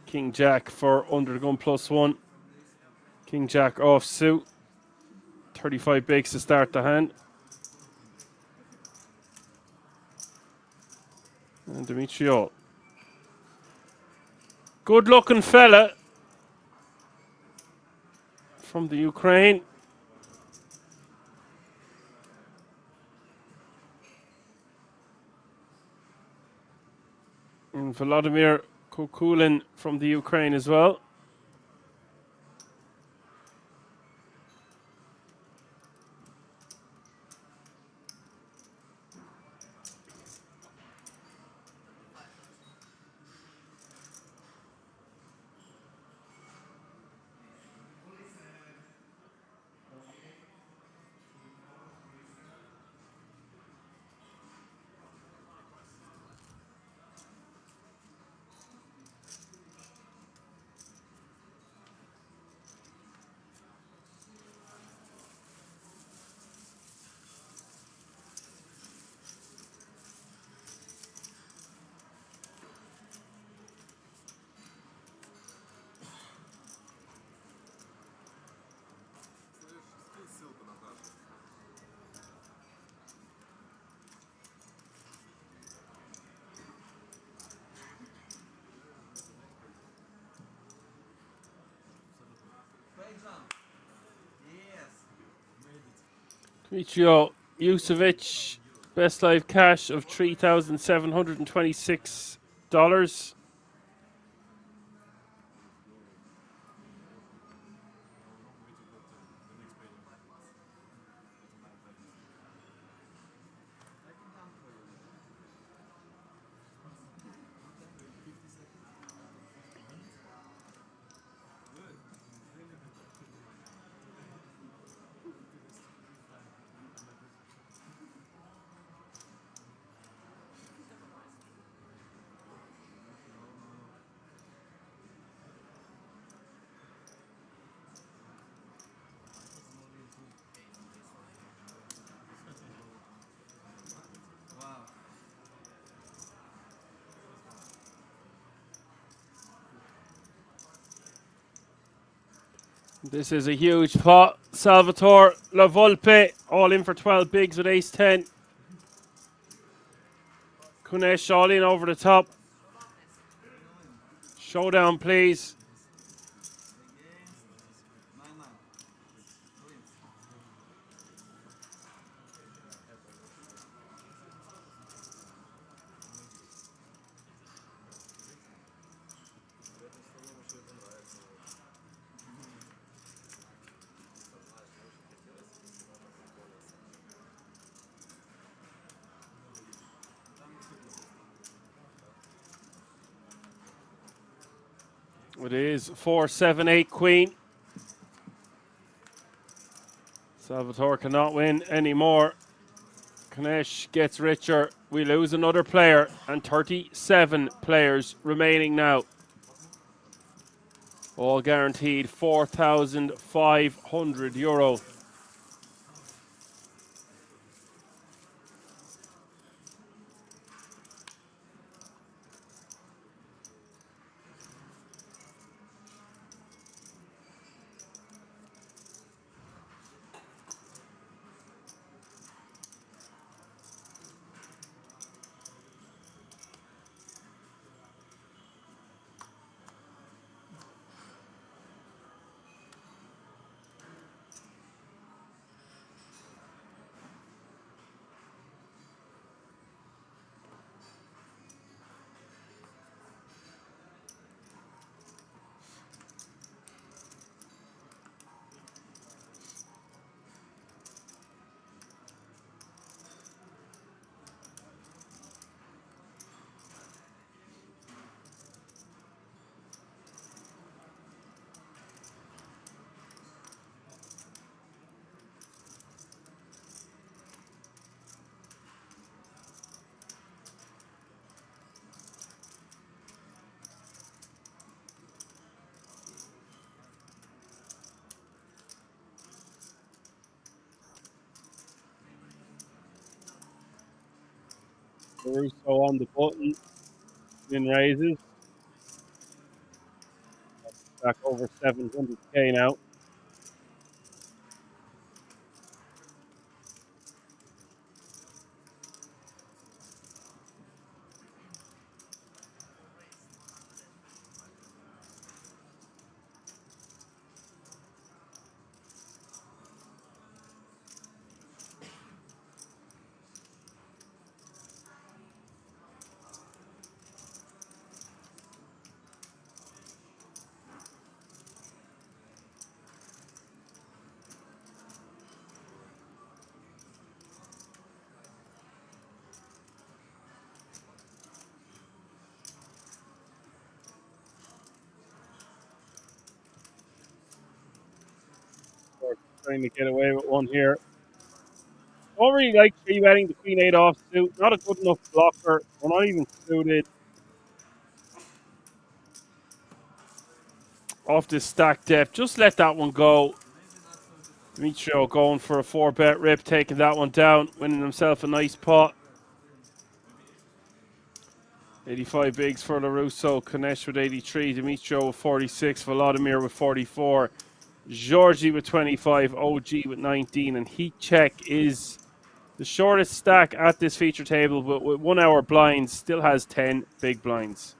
King Jack for under the gun +1. King Jack offsuit. 35 bigs to start the hand. And Dmitrio. Good looking fella from the Ukraine. And Vladimir Kokulin from the Ukraine as well. Dmitrio Yusevic, best live cash of $3,726. This is a huge pot. Salvatore La Volpe, all in for 12 bigs with ace 10. Kunesh all in over the top. Showdown, please. It is 4-7-8 queen. Salvatore cannot win anymore. Kanesh gets richer. We lose another player, and 37 players remaining now. All guaranteed €4,500. Caruso on the button. In raises. Back over 700k now. Trying to get away with one here. Don't really like three betting the queen 8 offsuit. Not a good enough blocker. We're not even suited. Off this stack depth. Just let that one go. Demetrio going for a 4-bet rip, taking that one down, winning himself a nice pot. 85 bigs for LaRusso, Kanesh with 83, Demetrio with 46, Volodymyr with 44, Georgi with 25, OG with 19, and Heat Check is the shortest stack at this feature table, but with 1 hour blinds, still has 10 big blinds.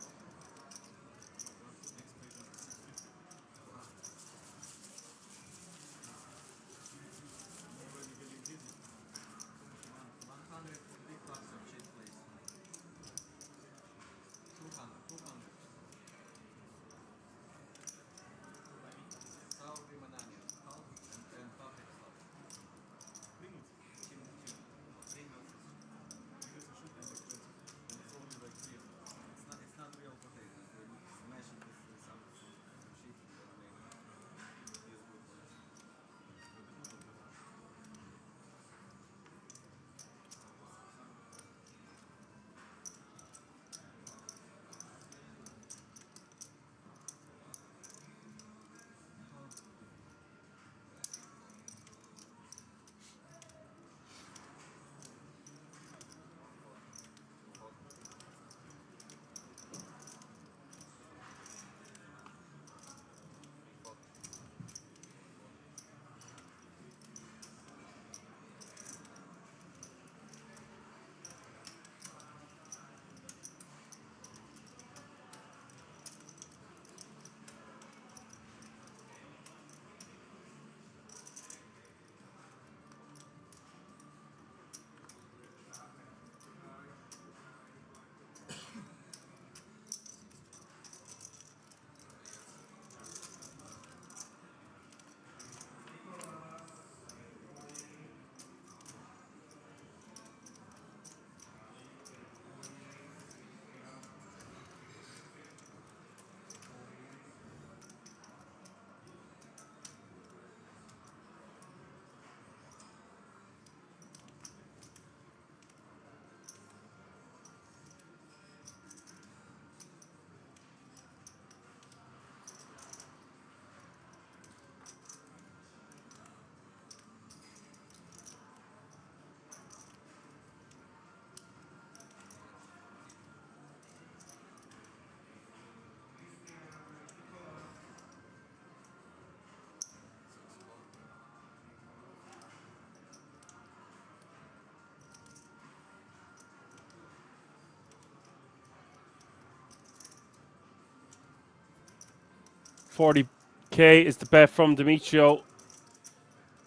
40k is the bet from Demetrio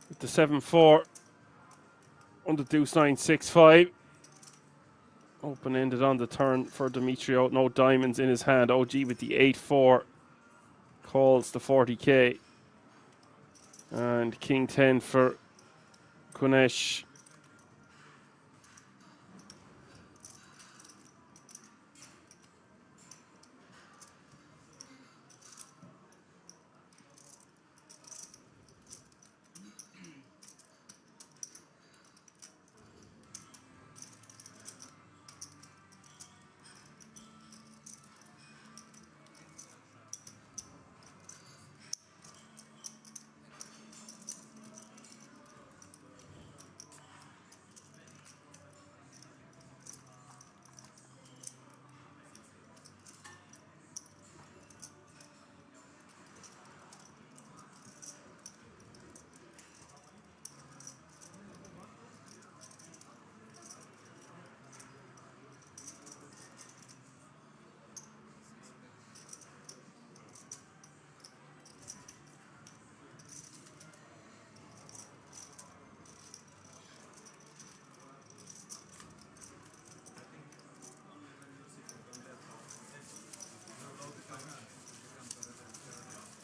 with the 7-4 on the deuce 9-6-5. Open-ended on the turn for Demetrio. No diamonds in his hand. OG with the 8-4 calls the 40k. And King 10 for Kunesh.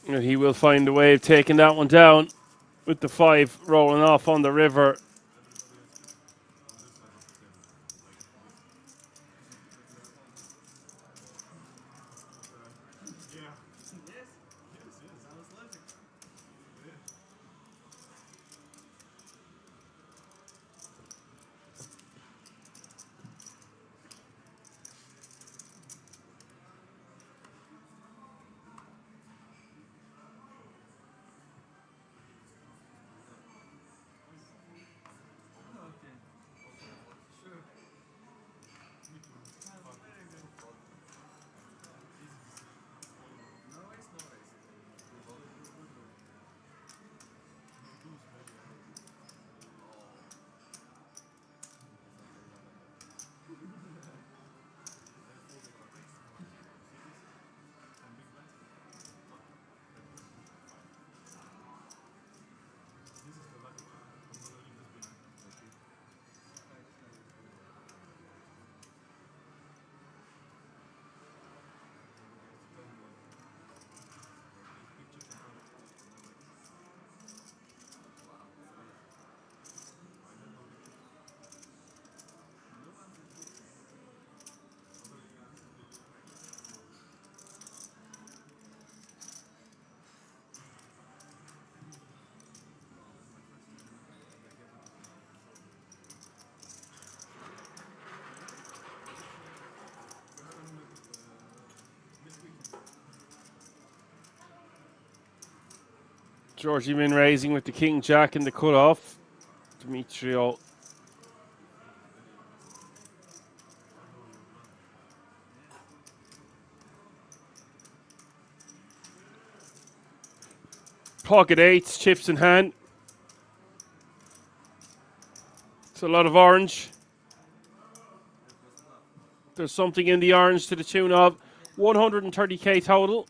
And he will find a way of taking that one down with the 5 rolling off on the river. Georgie Min raising with the King Jack in the cutoff. Demetrio pocket 8s, chips in hand. It's a lot of orange. There's something in the orange to the tune of 130k total.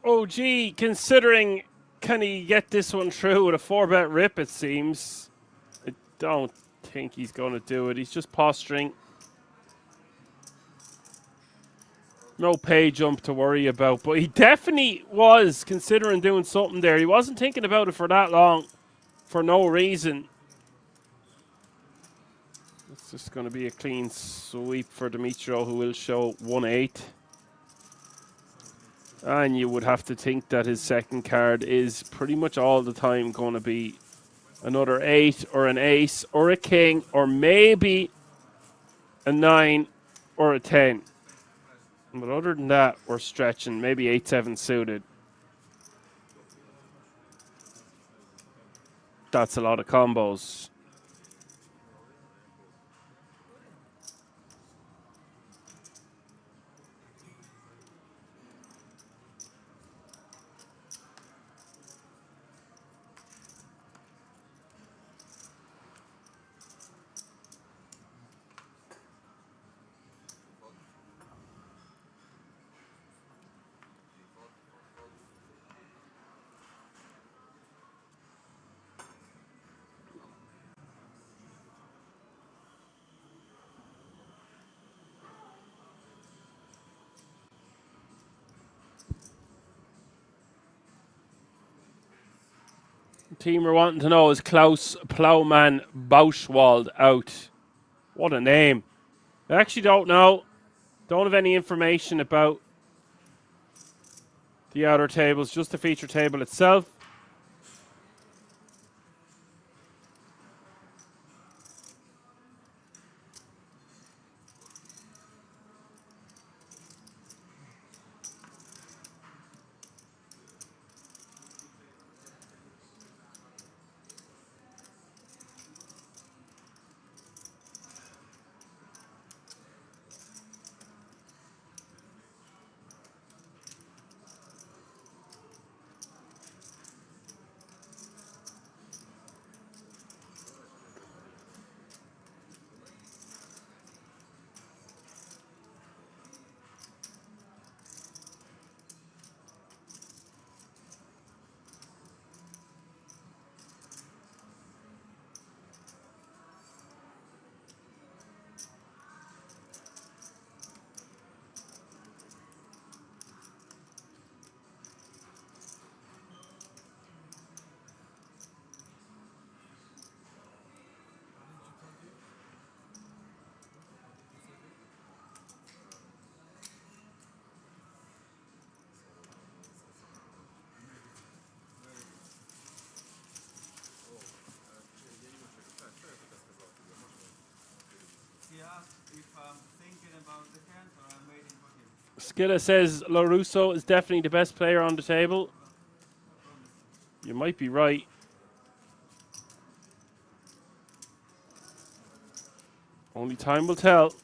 Oh, gee, considering can he get this one through with a 4-bet rip, it seems. I don't think he's going to do it. He's just posturing. No pay jump to worry about, but he definitely was considering doing something there. He wasn't thinking about it for that long for no reason. It's just going to be a clean sweep for Dimitro, who will show 1-8. And you would have to think that his second card is pretty much all the time going to be another 8 or an ace or a king or maybe a 9 or a 10. But other than that, we're stretching. Maybe 8-7 suited. That's a lot of combos. Team we're wanting to know is Klaus Plowman Bauschwald out. What a name. I actually don't know. Don't have any information about the outer tables, just the feature table itself. Skilla says LaRusso is definitely the best player on the table. You might be right. Only time will tell.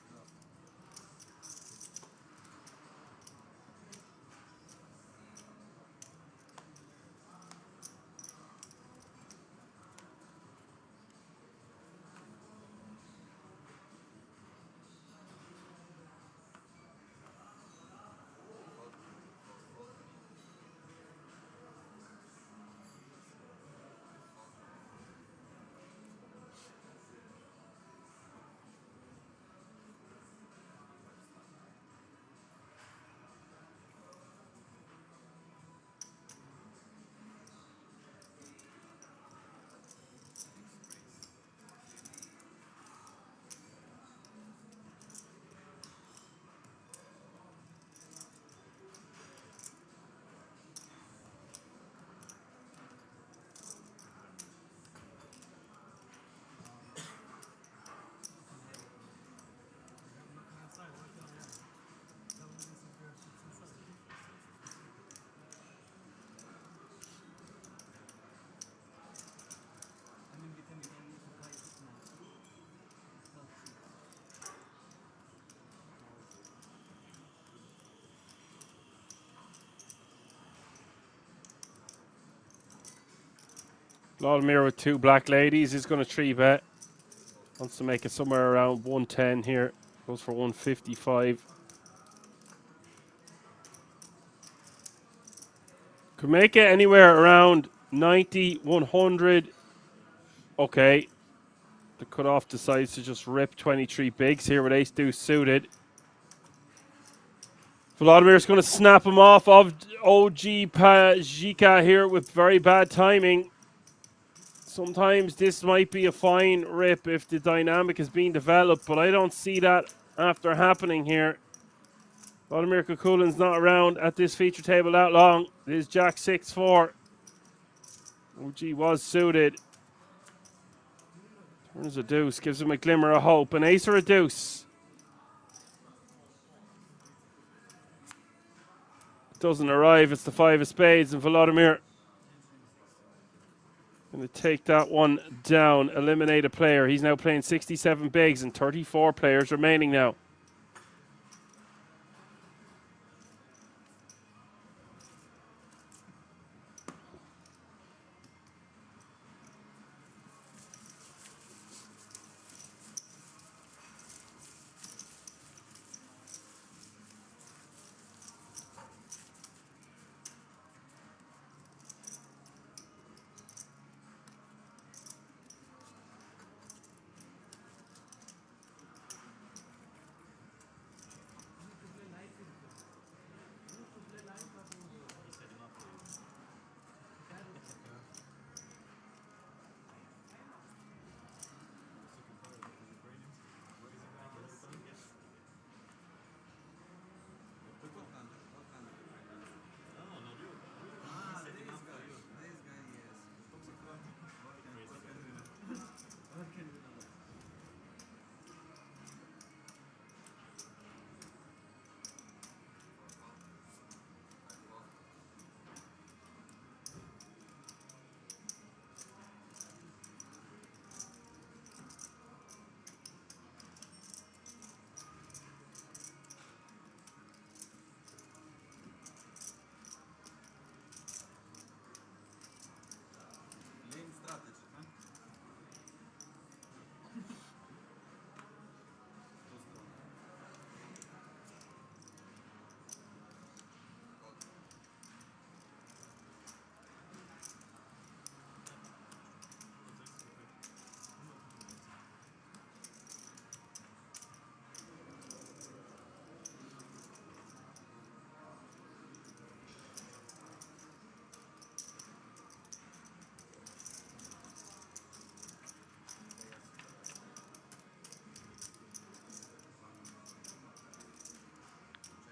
Vladimir with 2 black ladies is going to 3-bet. Wants to make it somewhere around 110 here. Goes for 155. Could make it anywhere around 90, 100. Okay. The cutoff decides to just rip 23 bigs here with ace deuce suited. Vladimir's going to snap him off of OG Pajika here with very bad timing. Sometimes this might be a fine rip if the dynamic is being developed, but I don't see that after happening here. Vladimir Kukulin's not around at this feature table that long. It is Jack 6-4. OG was suited. Turns a deuce, gives him a glimmer of hope. An ace or a deuce. Doesn't arrive, it's the 5 of spades, and Vladimir going to take that one down, eliminate a player. He's now playing 67 bigs and 34 players remaining now.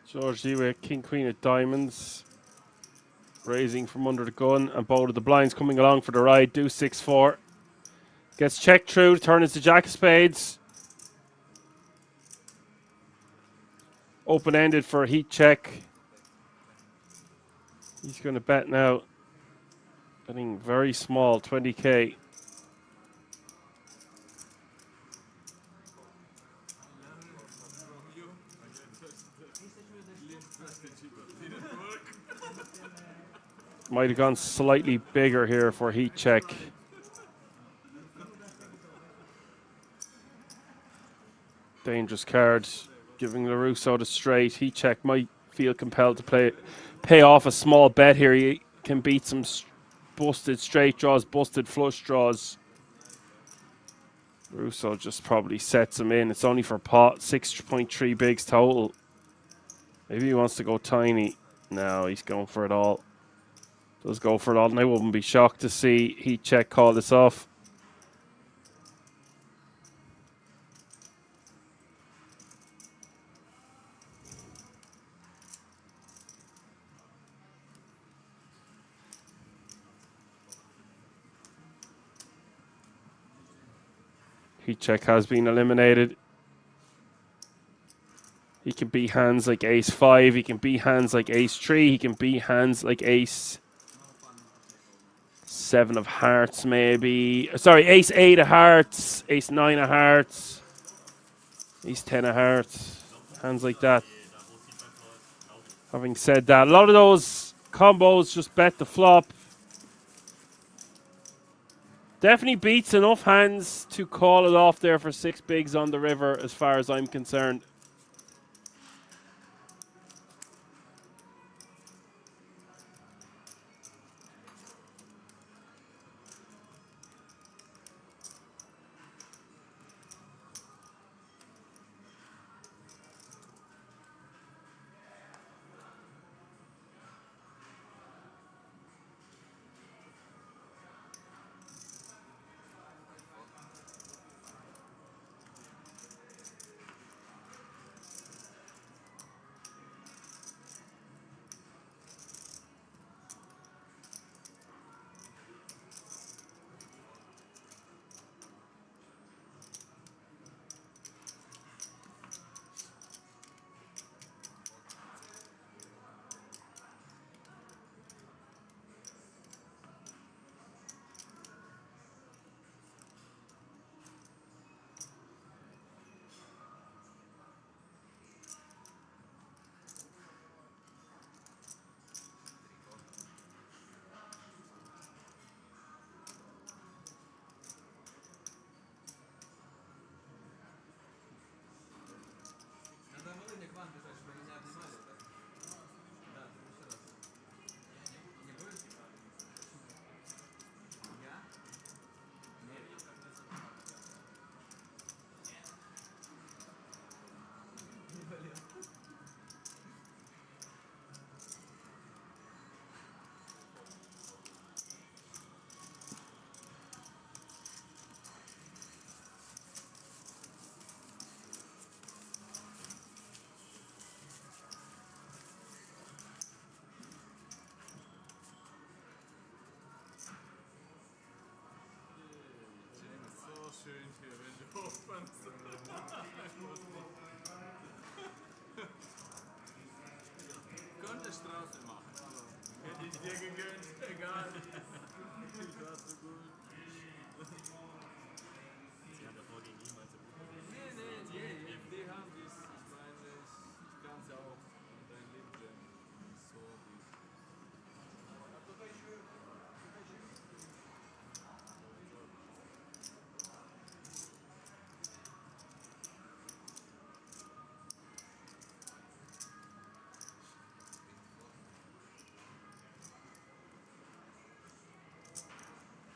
George with king, queen of diamonds. Raising from under the gun, and both of the blinds coming along for the ride. Deuce 6-4. Gets checked through, turn is the jack of spades. Open-ended for a heat check. He's going to bet now. Betting very small, 20k. Might have gone slightly bigger here for heat check. Dangerous card, giving LaRusso the straight. Heat check might feel compelled to pay off a small bet here. He can beat some busted straight draws, busted flush draws. LaRusso just probably sets him in. It's only for pot, 6.3 bigs total. Maybe he wants to go tiny. No, he's going for it all. Does go for it all, and I wouldn't be shocked to see heat check call this off. Heat check has been eliminated. He can beat hands like ace 5, he can beat hands like ace 3, he can beat hands like ace 7 of hearts, maybe. Sorry, ace 8 of hearts, ace 9 of hearts, ace 10 of hearts, hands like that. Having said that, a lot of those combos just bet the flop. Definitely beats enough hands to call it off there for 6 bigs on the river, as far as I'm concerned.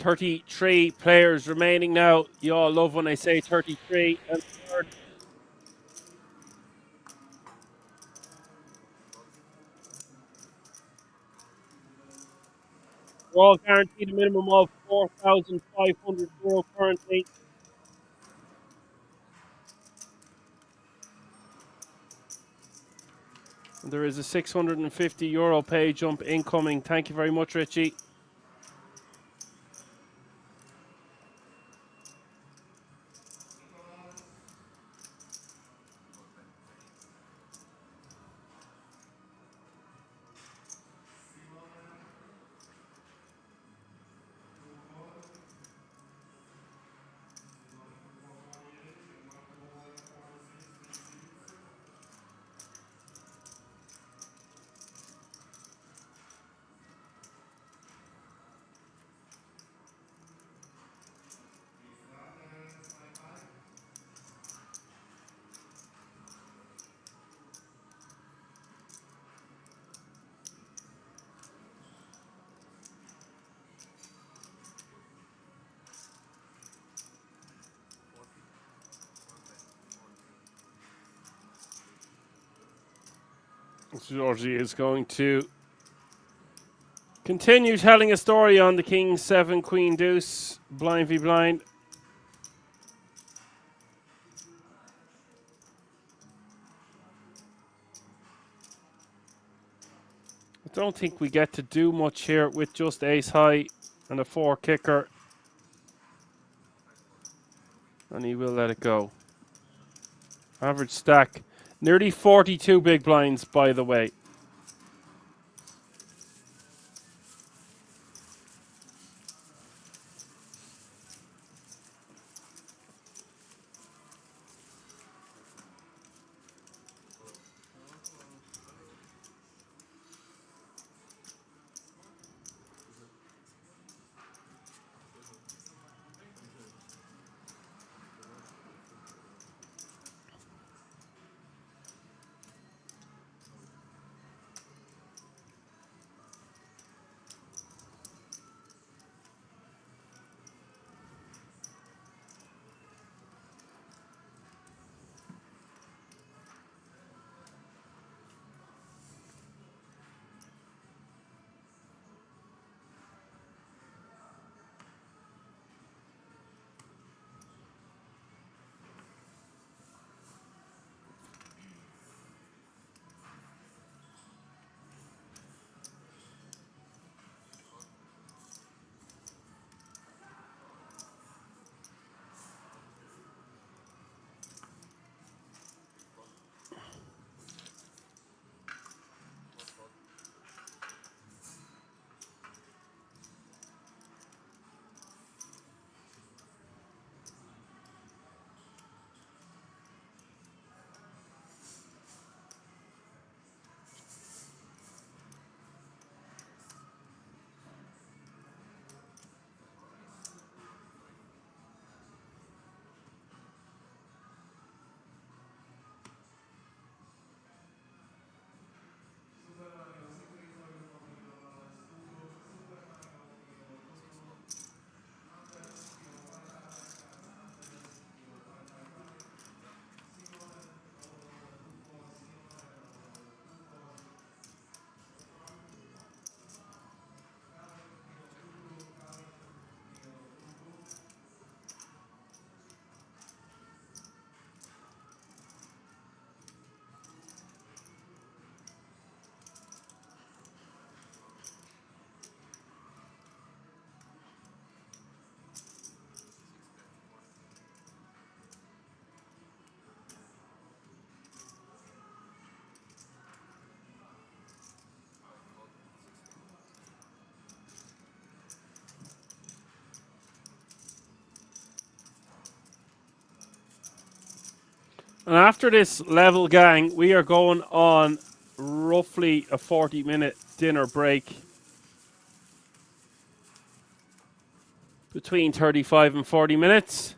33 players remaining now. You all love when I say 33. And third. We're all guaranteed a minimum of €4,500 currently. And there is a €650 pay jump incoming. Thank you very much, Richie. Georgie is going to continue telling a story on the King 7 Queen Deuce, blind v blind. I don't think we get to do much here with just ace high and a 4 kicker. And he will let it go. Average stack. Nearly 42 big blinds, by the way. And after this level, gang, we are going on roughly a 40-minute dinner break. Between 35 and 40 minutes.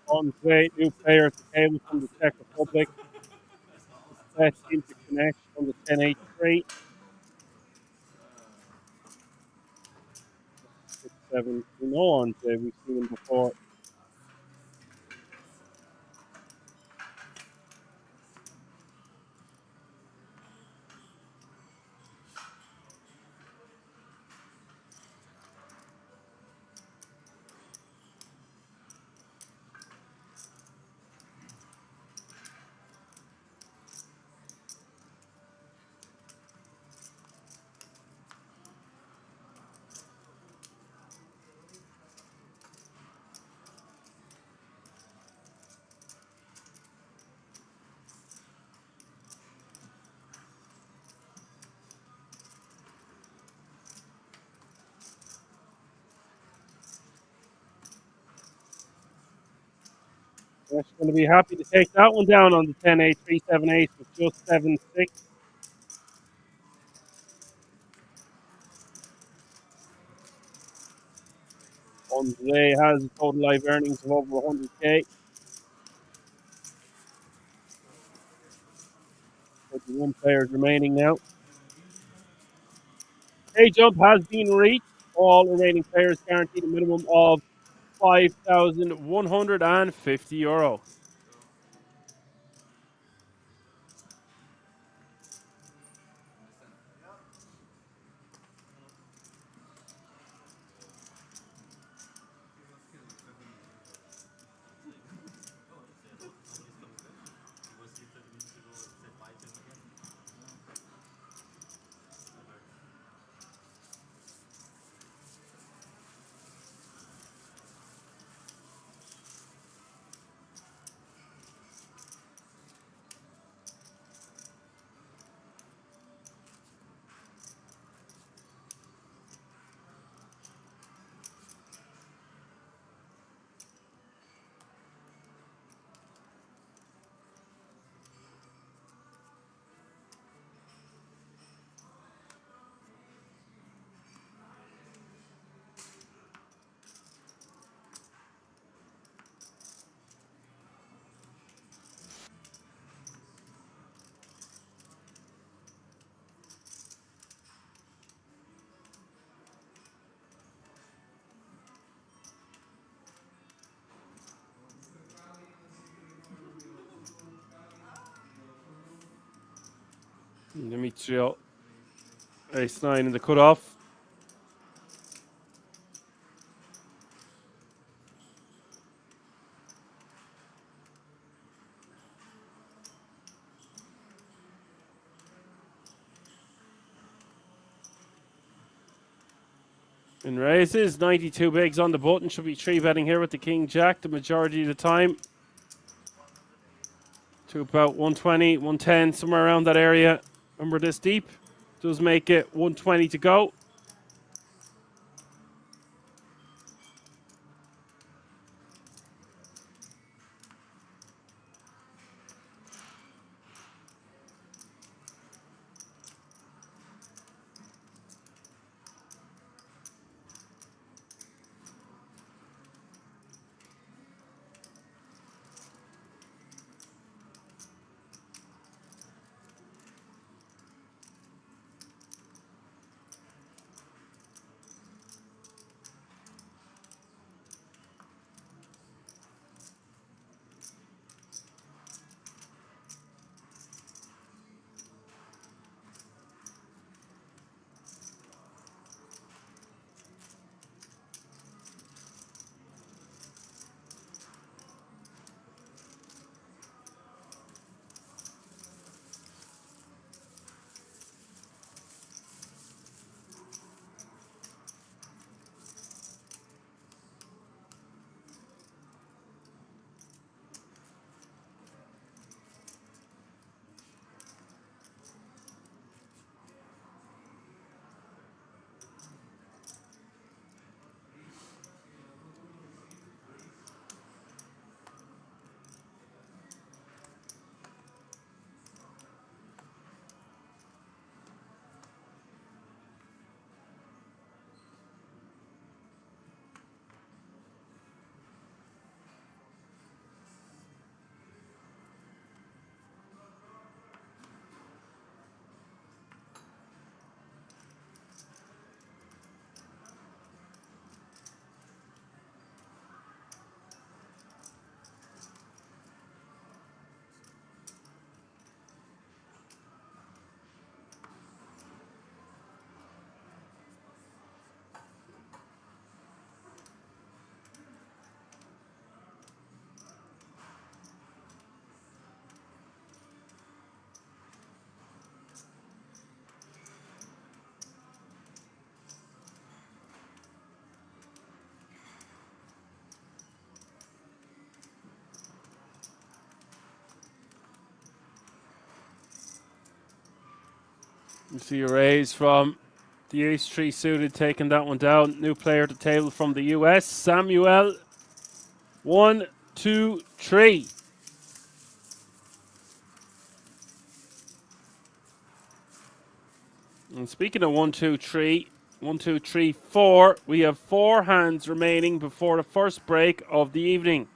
On the way, new player to cable from the Czech Republic. Set into connect on the 1083. 6-7. We know on we've seen him before. We're going to be happy to take that one down on the 10-8-3-7-8 with just 7-6. On today has a total live earnings of over 100k. 21 players remaining now. A jump has been reached. All remaining players guaranteed a minimum of €5,150. Demetrio, ace-9 in the cutoff. In raises, 92 bigs on the button. Should be 3-betting here with the King Jack the majority of the time. to about 120, 110, somewhere around that area. And we're this deep. Does make it 120 to go. You see a raise from the ace-3 suited, taking that one down. New player at the table from the US, Samuel. 1, 2, 3. And speaking of 1, 2, 3, 1, 2, 3, 4, we have 4 hands remaining before the first break of the evening.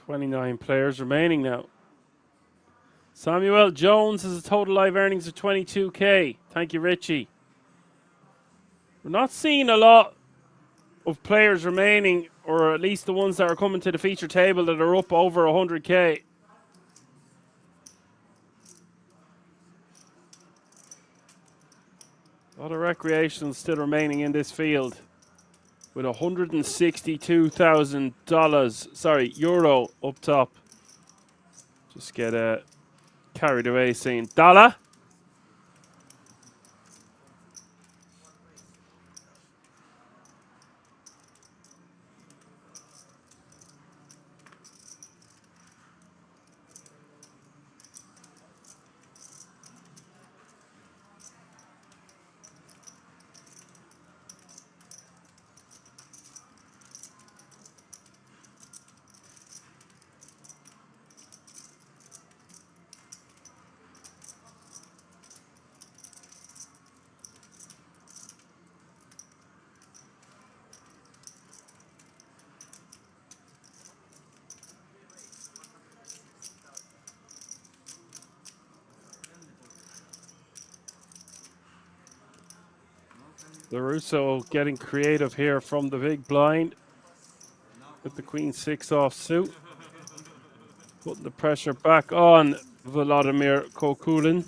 $29 players remaining now. Samuel Jones has a total live earnings of $22K. Thank you, Richie. We're not seeing a lot of players remaining, or at least the ones that are coming to the feature table that are up over 100K. A lot of recreationals still remaining in this field with $162,000, sorry, euro up top. Just get carried away saying dollar. LaRusso getting creative here from the big blind with the Queen 6 off suit. Putting the pressure back on Volodymyr Kokulin.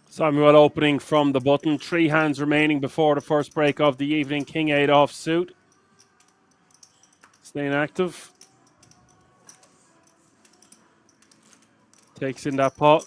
Samuel opening from the button. 3 hands remaining before the first break of the evening. King 8 off suit. Staying active. Takes in that pot.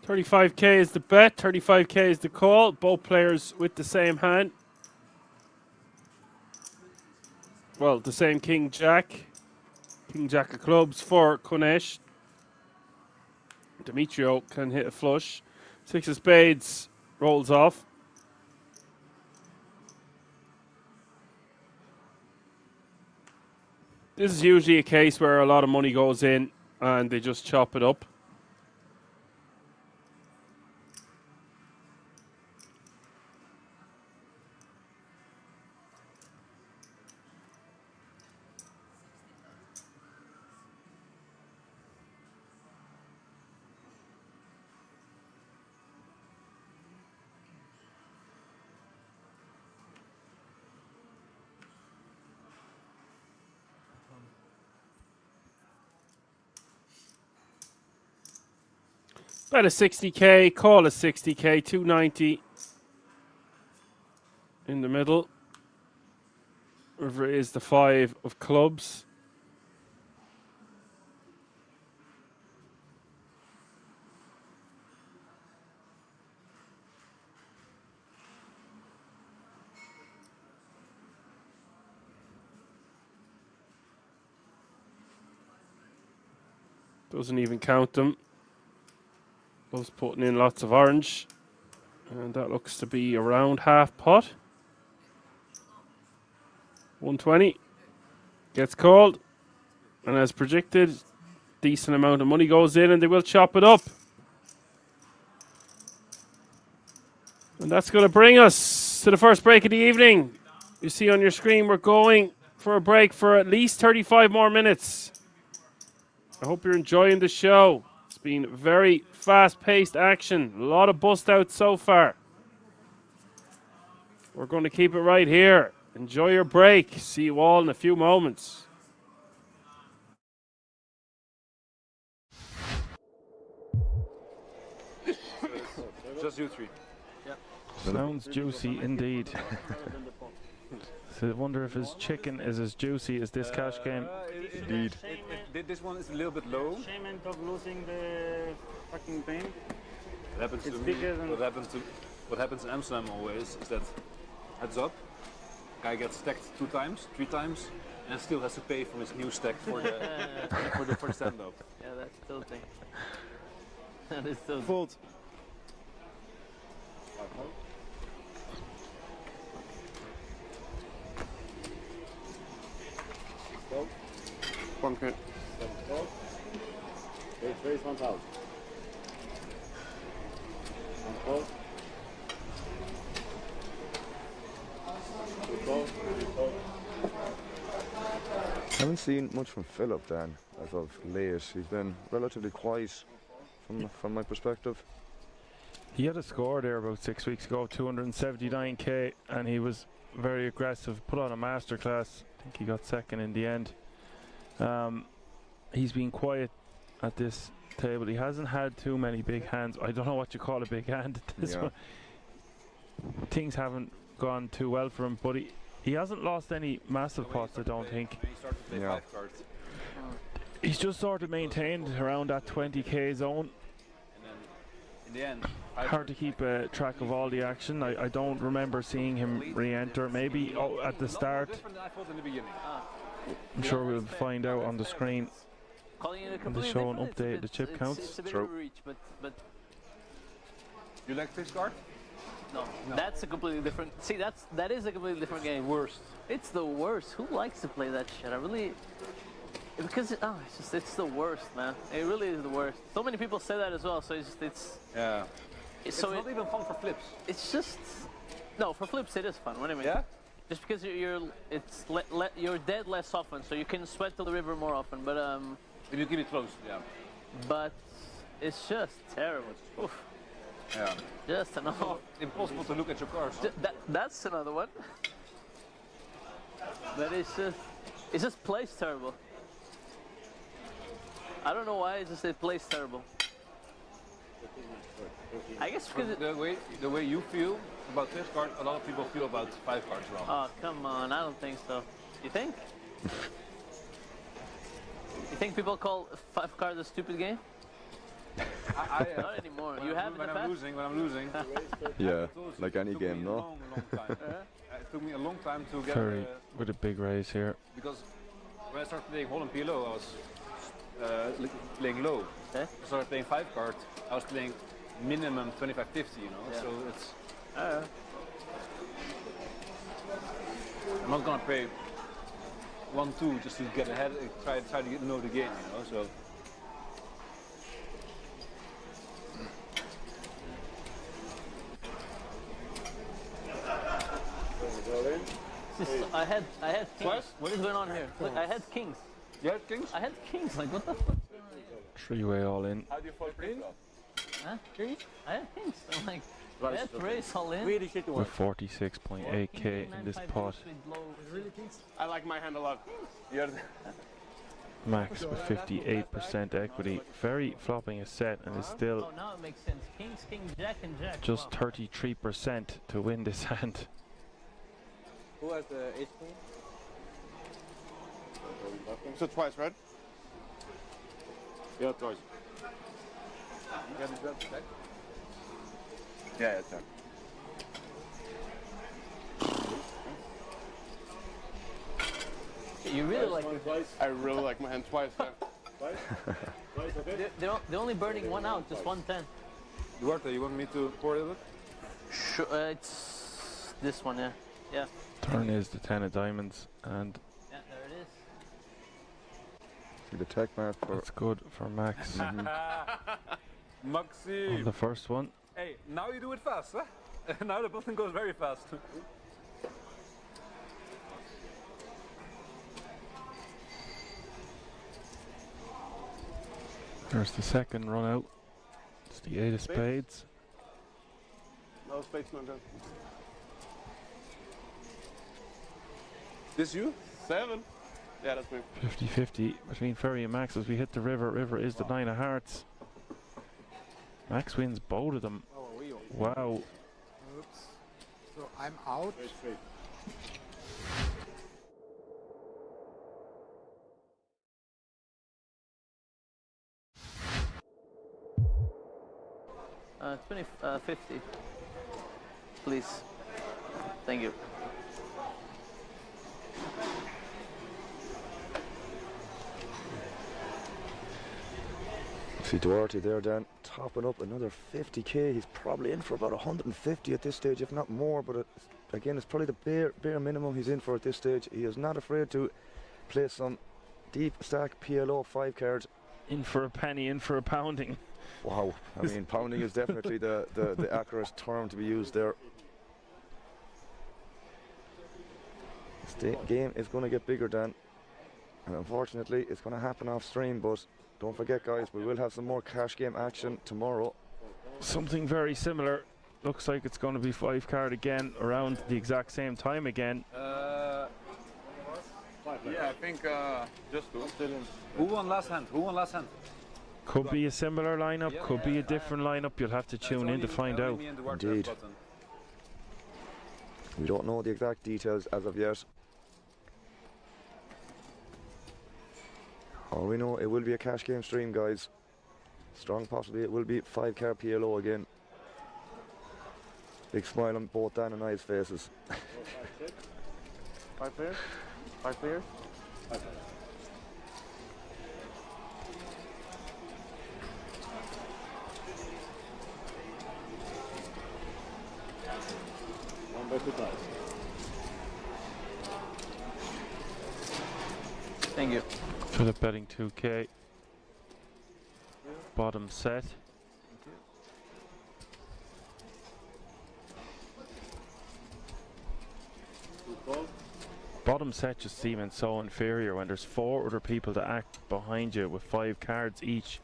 $35K is the bet, $35K is the call. Both players with the same hand. Well, the same King Jack. King Jack of clubs for Kunesh. Demetrio can hit a flush. 6 of spades rolls off. This is usually a case where a lot of money goes in and they just chop it up. Bet a 60k, call a 60k, 290 in the middle. River is the 5 of clubs. Doesn't even count them. Loves putting in lots of orange. And that looks to be around half pot. 120. Gets called. And as predicted, decent amount of money goes in and they will chop it up. And that's going to bring us to the first break of the evening. You see on your screen, we're going for a break for at least 35 more minutes. I hope you're enjoying the show. It's been very fast-paced action. A lot of bust-outs so far. We're going to keep it right here. Enjoy your break. See you all in a few moments. Just you three. Yep. Sounds juicy indeed. So I wonder if his chicken is as juicy as this cash game. Indeed. This one is a little bit low. Shame of losing the fucking thing. What happens It's to bigger me? than- What happens in Amsterdam always is that heads up, guy gets stacked 2 times, 3 times, and still has to pay for his new stack for the for stand up. Yeah, that's tilting. That is tilting. Fold. Bunker. Raise 1,000. Haven't seen much from Philip then as of late. He's been relatively quiet from my perspective. He had a score there about 6 weeks ago, 279k, and he was very aggressive. Put on a masterclass. I think he got second in the end. He's been quiet at this table. He hasn't had too many big hands. I don't know what you call a big hand at this one. Things haven't gone too well for him, but he hasn't lost any massive pots, I don't think. When he started to play 5 cards, He's just sort of maintained around that 20k zone. and then in the end, Hard to keep track of all the action. I don't remember seeing him re-enter. Maybe at the start. different than I thought in the beginning. I'm sure we'll find out on the screen. Calling it a And completely show and different- update it's a the chip bit- counts. It's a bit True. of a reach, but You like this card? no, that's a completely different. See, that is a completely different game. Worst. It's the worst. Who likes to play that shit? I really, because it's the worst, man. It really is the worst. So many people say that as well. So Yeah. it's So it's not even fun for flips. it's just no, for flips it is fun. What do you mean? Yeah? Just because you're dead less often, so you can sweat to the river more often. But If you keep it close, yeah. but it's just terrible. Oof, Yeah. just another. Impossible to look at your cards. That's another one. But it just plays terrible. I don't know why. It plays terrible. I guess because The way you feel about this card, a lot of people feel about 5 cards wrong. oh come on, I don't think so. You think? You think people call 5 cards a stupid game? Not anymore. You have in the when past. I'm losing. Yeah, I told you, like it any took me game, a no? long time. It took me a long time to get Curry with a big raise here. because when I started playing Holland PLO, I was playing low. Okay. I started playing 5 cards. I was playing minimum 25-50, you know. Yeah. So it's I'm not gonna pay 1-2 just to get ahead. Try to know the game, you know. So. I had kings. What? What is going on here? Look, I had kings. You had kings? I had kings. Like what the fuck? 3-way all in. How do you fold kings? Huh? I had kings. I'm like, I had race all in. Really shit to With work. 46.8k in this pot. I like my hand a lot. You're Max with 58% equity. Very flopping a set and is still Oh, now it makes sense. Kings, king, jack, and jack. just 33% to win this hand. Who has the ace queen? So twice, right? Yeah, twice. You got to grab the deck? Yeah, it's done. You really like I really like my hand twice. Yeah. they're only burning one out, just 110. Duarte, you want me to pour it? Sure, it's this one, yeah. Yeah. Turn is the 10 of diamonds, and Yeah, there it is. See the tech mark for it's good for Max on Maxime! the first one. Hey, now you do it fast, huh? Now the button goes very fast. There's the second run out. It's the 8 of spades. No spades, not done. This you? 7. Yeah, that's me. 50-50 between Ferry and Max as we hit the river. River is the 9 of hearts. Max wins both of them. Wow. Oops. So I'm out. Uh, 50. Please. Thank you. See Duarte there, Dan, topping up another 50k. He's probably in for about 150 at this stage, if not more. But again, it's probably the bare minimum he's in for at this stage. He is not afraid to play some deep stack PLO 5 cards. In for a penny, in for a pounding. Wow, I mean, pounding is definitely the accurate term to be used there. This game is going to get bigger, Dan, and unfortunately it's going to happen off stream, but don't forget, guys, we will have some more cash game action tomorrow. Something very similar. Looks like it's going to be 5 card again around the exact same time again. Yeah, I think just two. Who won last hand? Who won last hand? Could be a similar lineup, could be a different lineup. You'll have to tune in to find out. Indeed. We don't know the exact details as of yet. All we know, it will be a cash game stream, guys. Strong possibly it will be 5 card PLO again. Big smile on both Dan and I's faces. 5 players? 5 players? One by 2 dice. Thank you. Philip betting 2k. Bottom set. Bottom set just seeming so inferior when there's 4 other people to act behind you with 5 cards each.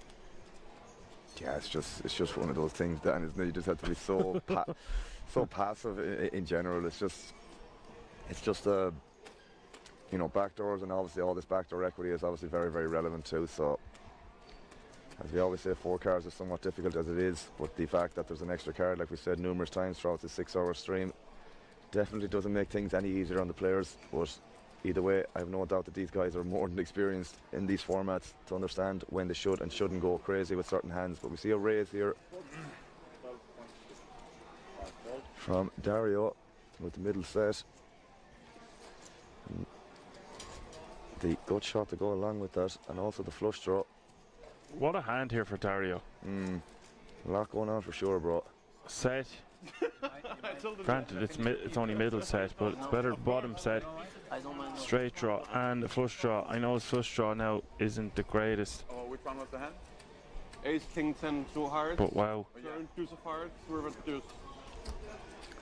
Yeah, it's just one of those things, Dan, isn't it? You just have to be so so passive in general. It's just you know, backdoors, and obviously all this backdoor equity is obviously very, very relevant too. So as we always say, 4 cards is somewhat difficult as it is, but the fact that there's an extra card, like we said numerous times throughout the 6-hour stream, definitely doesn't make things any easier on the players. But either way, I have no doubt that these guys are more than experienced in these formats to understand when they should and shouldn't go crazy with certain hands. But we see a raise here from Dario with the middle set. And the gut shot to go along with that, and also the flush draw. What a hand here for Dario. A lot going on for sure, bro. Set. Granted, it's only middle set, but it's better bottom set. I don't mind. Straight draw and a flush draw. I know his flush draw now isn't the greatest, Oh, which one was the hand? Ace, king, 10, 2 hearts. but wow. Turn, deuce of hearts, river, deuce.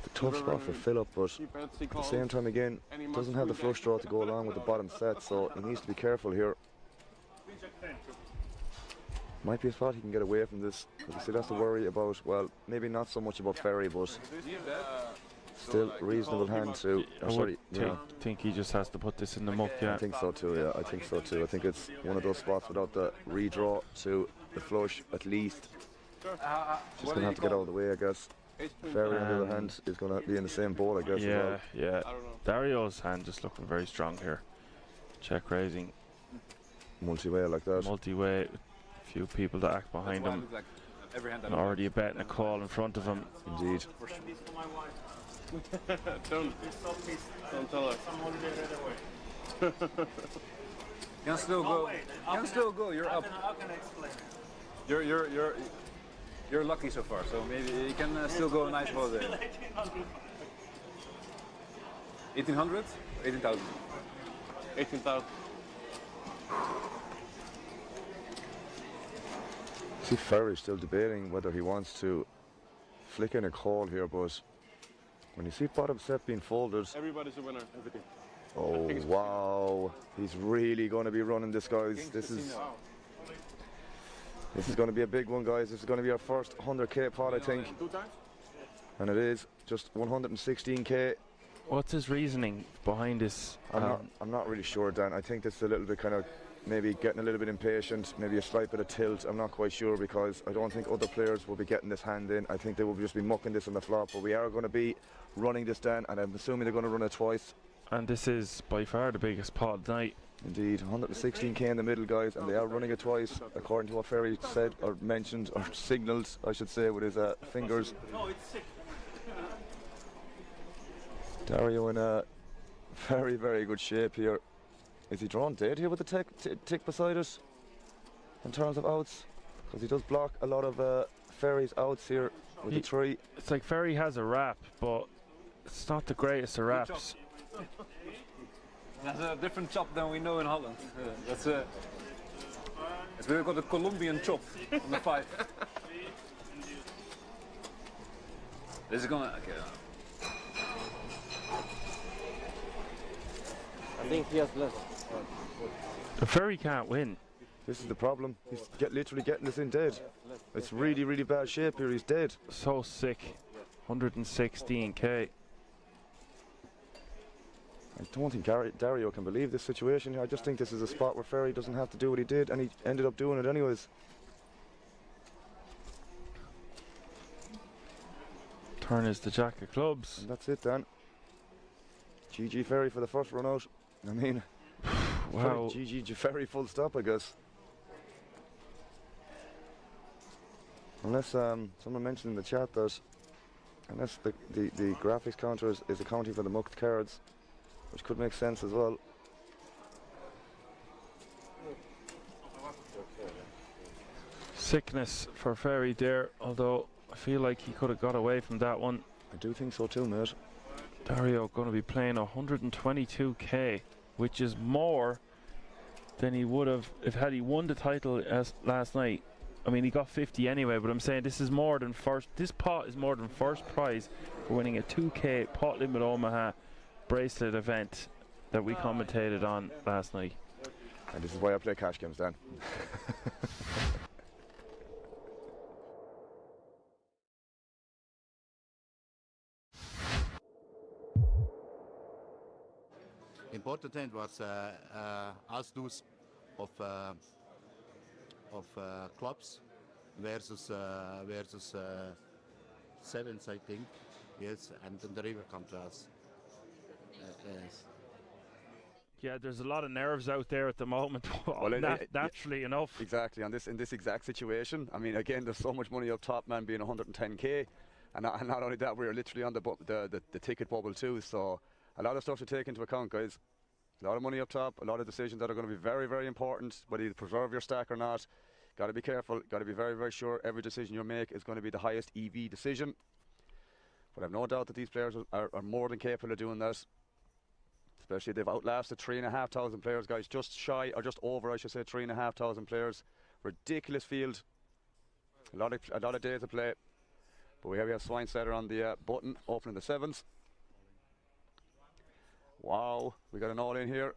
The tough spot for Philip, but He bets, he at the calls. same time again, Any doesn't have the must-win flush deck. draw to go along with the bottom set, so he needs to be careful here. Might be a spot he can get away from this, because he still has to worry about, well, maybe not so much about Ferry, but Still reasonable hand too. I would think he just has to put this in the muck, yeah. I think so too, yeah. I think so too. I think it's one of those spots without the redraw to the flush at least. Just going to have to get out of the way, I guess. Ferry, on the other hand, is going to be in the same boat, I guess. Yeah, as well. yeah. Dario's hand just looking very strong here. Check raising. Multi-way like that. Multi-way. A few people to act behind him. Like every hand And already a bet and a call in front of him. Indeed. Don't tell her. Can still go. Can still go. You're up. How can I explain it? You're lucky so far. So maybe you can still go a nice holiday. 1800? 18,000. 18,000. See, Ferry's still debating whether he wants to flick in a call here, but when you see bottom set being folded, Everybody's a winner. Everything. oh wow, he's really going to be running this, guys. This is going to be a big one, guys. This is going to be our first 100k pot, I think, 2 times? and it is just 116k. What's his reasoning behind this? I'm not really sure, Dan. I think this is a little bit kind of maybe getting a little bit impatient, maybe a slight bit of tilt. I'm not quite sure, because I don't think other players will be getting this hand in. I think they will just be mucking this on the flop, but we are going to be running this, Dan, and I'm assuming they're going to run it twice. And this is by far the biggest pot of the night. Indeed, 116k in the middle, guys, and they are running it twice, according to what Ferry said, or mentioned, or signalled, I should say, with his fingers. Dario in a very, very good shape here. Is he drawn dead here with the tick beside it, in terms of outs? Because he does block a lot of Ferry's outs here with the 3. It's like Ferry has a wrap, but it's not the greatest of wraps. That's a different chop than we know in Holland. That's a. It's really got a Colombian chop on the 5. This is gonna. Okay. I think he has less. The Ferry can't win. This is the problem. He's literally getting this in dead. It's really, really bad shape here. He's dead. So sick. 116k. I don't think Dario can believe this situation. I just think this is a spot where Ferry doesn't have to do what he did, and he ended up doing it anyways. Turn is the jack of clubs. And that's it, Dan. GG Ferry for the first run out. I mean, Wow. GG Ferry full stop, I guess. Unless someone mentioned in the chat that unless the graphics counter is accounting for the mucked cards, which could make sense as well. Sickness for Ferry there, although I feel like he could have got away from that one. I do think so too, mate. Dario going to be playing 122k, which is more than he would have if had he won the title last night. I mean, he got 50 anyway, but I'm saying this is more than first. This pot is more than first prize for winning a 2k Pot Limit Omaha bracelet event that we commentated on last night. And this is why I play cash games, Dan. Important hand was Ausdus of clubs versus sevens, I think. Yes, and then the river come to us. Yes. Yeah, there's a lot of nerves out there at the moment. Well, naturally enough. Exactly, in this exact situation. I mean, again, there's so much money up top, man, being 110k, and not only that, we're literally on the ticket bubble too. So a lot of stuff to take into account, guys. A lot of money up top, a lot of decisions that are going to be very, very important, whether you preserve your stack or not. Got to be careful, got to be very, very sure every decision you make is going to be the highest EV decision. But I've no doubt that these players are more than capable of doing that. Especially they've outlasted 3,500 players, guys. Just shy, or just over, I should say, 3,500 players. Ridiculous field. A lot of days to play. But we have Swinesetter on the button, opening the sevens. Wow, we got an all in here.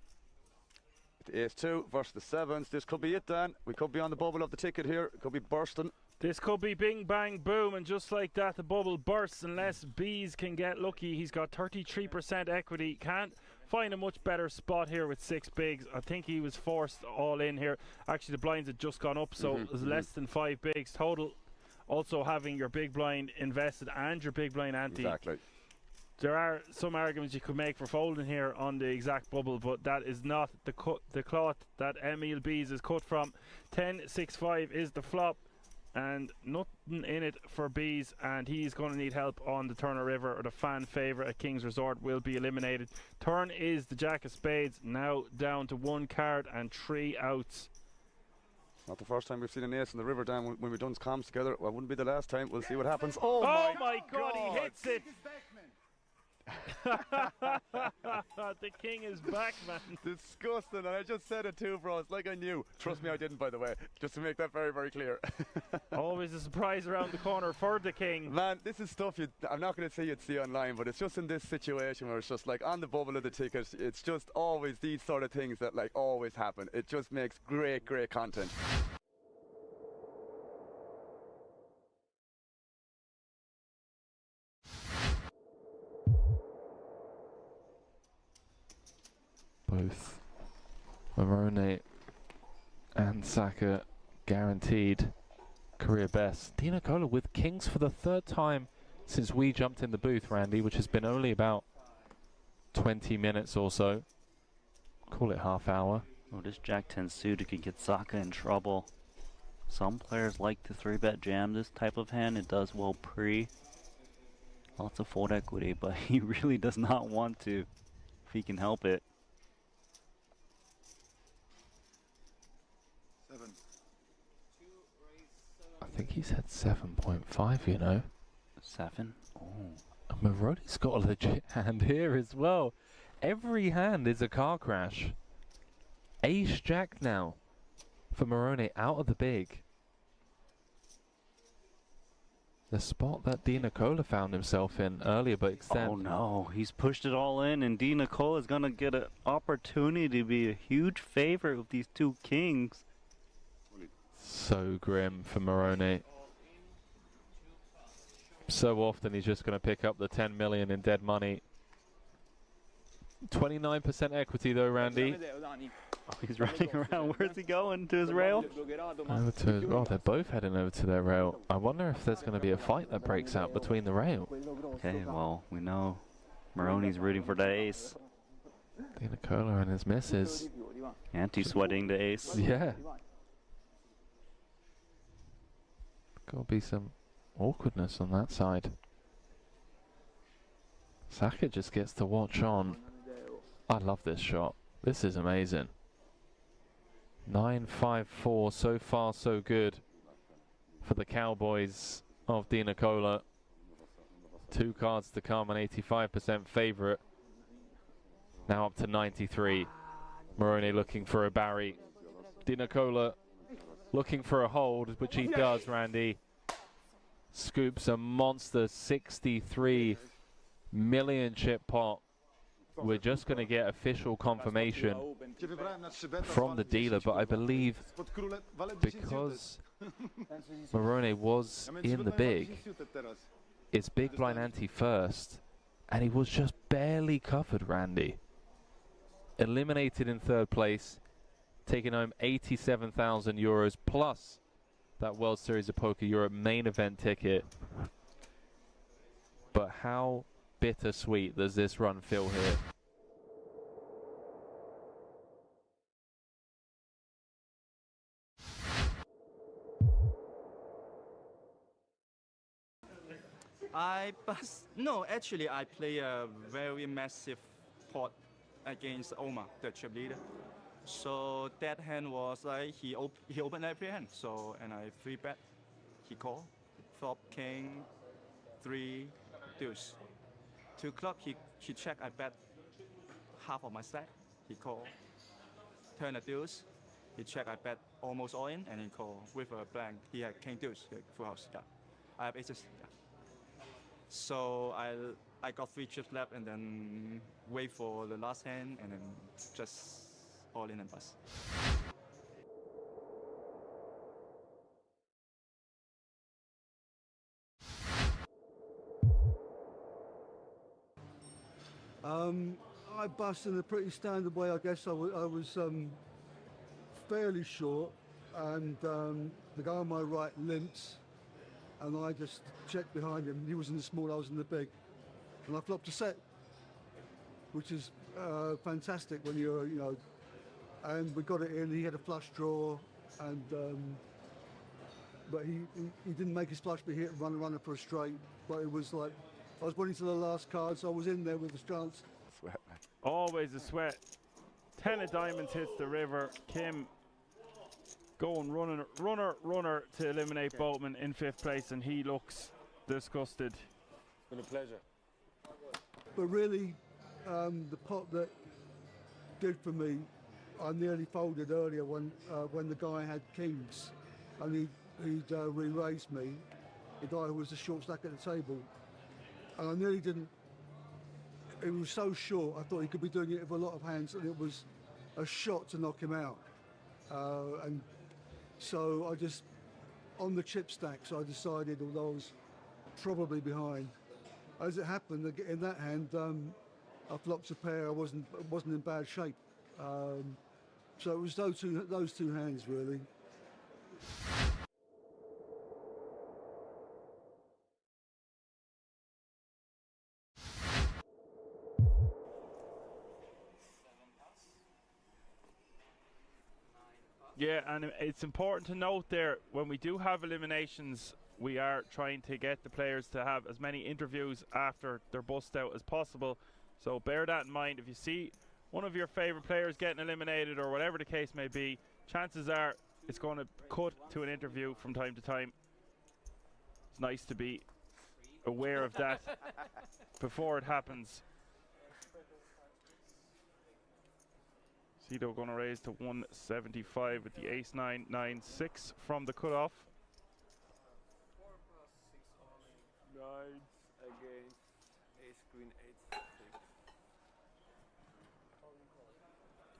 The ace-2 versus the sevens. This could be it, Dan. We could be on the bubble of the ticket here. It could be bursting. This could be bing, bang, boom, and just like that, the bubble bursts unless Bees can get lucky. He's got 33% equity. Can't find a much better spot here with 6 bigs. I think he was forced all in here. Actually, the blinds had just gone up, so it was less than 5 bigs total. Also having your big blind invested and your big blind ante. Exactly. There are some arguments you could make for folding here on the exact bubble, but that is not the cloth that Emil Bees is cut from. 10-6-5 is the flop, and nothing in it for Bees, and he's going to need help on the Turner River, or the fan favourite at King's Resort will be eliminated. Turn is the Jack of Spades, now down to 1 card and 3 outs. Not the first time we've seen an ace in the river, Dan, when we've done comms together. Well, wouldn't be the last time. We'll see what happens. Oh my God, he hits it! The king is back, man. Disgusting, and I just said it too, bro. It's like I knew. Trust me, I didn't, by the way. Just to make that very, very clear. Always a surprise around the corner for the king. Man, this is stuff I'm not going to say you'd see online, but it's just in this situation where it's just like on the bubble of the ticket. It's just always these sort of things that like always happen. It just makes great, great content. Both Morone and Saka guaranteed career best. Dina Cola with kings for the 3rd time since we jumped in the booth, Randy, which has been only about 20 minutes or so. Call it half hour. Oh, this Jack 10 suited can get Saka in trouble. Some players like to 3-bet jam this type of hand. It does well pre. Lots of fold equity, but he really does not want to if he can help it. I think he said 7.5, you know. 7? Oh. And Marone's got a legit hand here as well. Every hand is a car crash. Ace Jack now for Morone out of the big. The spot that Di Nicola found himself in earlier, but extend. Oh no, he's pushed it all in, and Di Nicola is going to get an opportunity to be a huge favorite with these 2 kings. So grim for Morone. So often he's just going to pick up the 10 million in dead money. 29% equity though, Randy. Oh, he's running around. Where's he going? To his rail? Over to, oh, they're both heading over to their rail. I wonder if there's going to be a fight that breaks out between the rail. Okay, well, we know Marone's rooting for the ace. Di Nicola and his missus. Anti-sweating the ace. Yeah. Got to be some awkwardness on that side. Saka just gets to watch on. I love this shot. This is amazing. 9-5-4, so far so good for the Cowboys of Di Nicola. 2 cards to come, an 85% favourite. Now up to 93. Morone looking for a Barry. Di Nicola looking for a hold, which he does, Randy. Scoops a monster 63 million chip pot. We're just going to get official confirmation from the dealer, but I believe because Morone was in the big, it's big blind ante first, and he was just barely covered, Randy. Eliminated in 3rd place, taking home 87,000 euros plus that World Series of Poker Europe main event ticket. But how bittersweet does this run feel here? No, actually I play a very massive pot against Omar, the chip leader. So that hand was like he opened every hand. So and I 3-bet. He called. Flop king, 3 deuce. 2 o'clock he checked. I bet half of my stack. He called. Turn a deuce. He checked. I bet almost all in, and he called with a blank. He had king deuce, full house. Yeah, I have aces. Yeah. So I got 3 chips left, and then wait for the last hand, and then just all in and bust. I bust in a pretty standard way. I guess I was fairly short, and the guy on my right limped, and I just checked behind him. He was in the small, I was in the big, and I flopped a set, which is fantastic when you're, you know. And we got it in. He had a flush draw, and but he didn't make his flush, but he hit runner for a straight. But it was like I was winning to the last card, so I was in there with a chance. Sweat, man. Always a sweat. 10 of diamonds hits the river. Kim going runner to eliminate Boatman in 5th place, and he looks disgusted. It's been a pleasure. But really, the pot that did for me, I nearly folded earlier when the guy had kings, and he'd re-raised me, the guy who was the short stack at the table, and I nearly didn't. It was so short, I thought he could be doing it with a lot of hands, and it was a shot to knock him out. And so I just, on the chip stacks, I decided, although I was probably behind, as it happened, in that hand, I flopped a pair. I wasn't in bad shape. So it was those two hands really. Yeah, and it's important to note there, when we do have eliminations, we are trying to get the players to have as many interviews after their bust out as possible. So bear that in mind. If you see one of your favourite players getting eliminated or whatever the case may be, chances are it's going to cut to an interview from time to time. It's nice to be aware of that before it happens. Cito going to raise to 175 with the ace 9, 9, 6 from the cutoff. 9 against ace queen 8.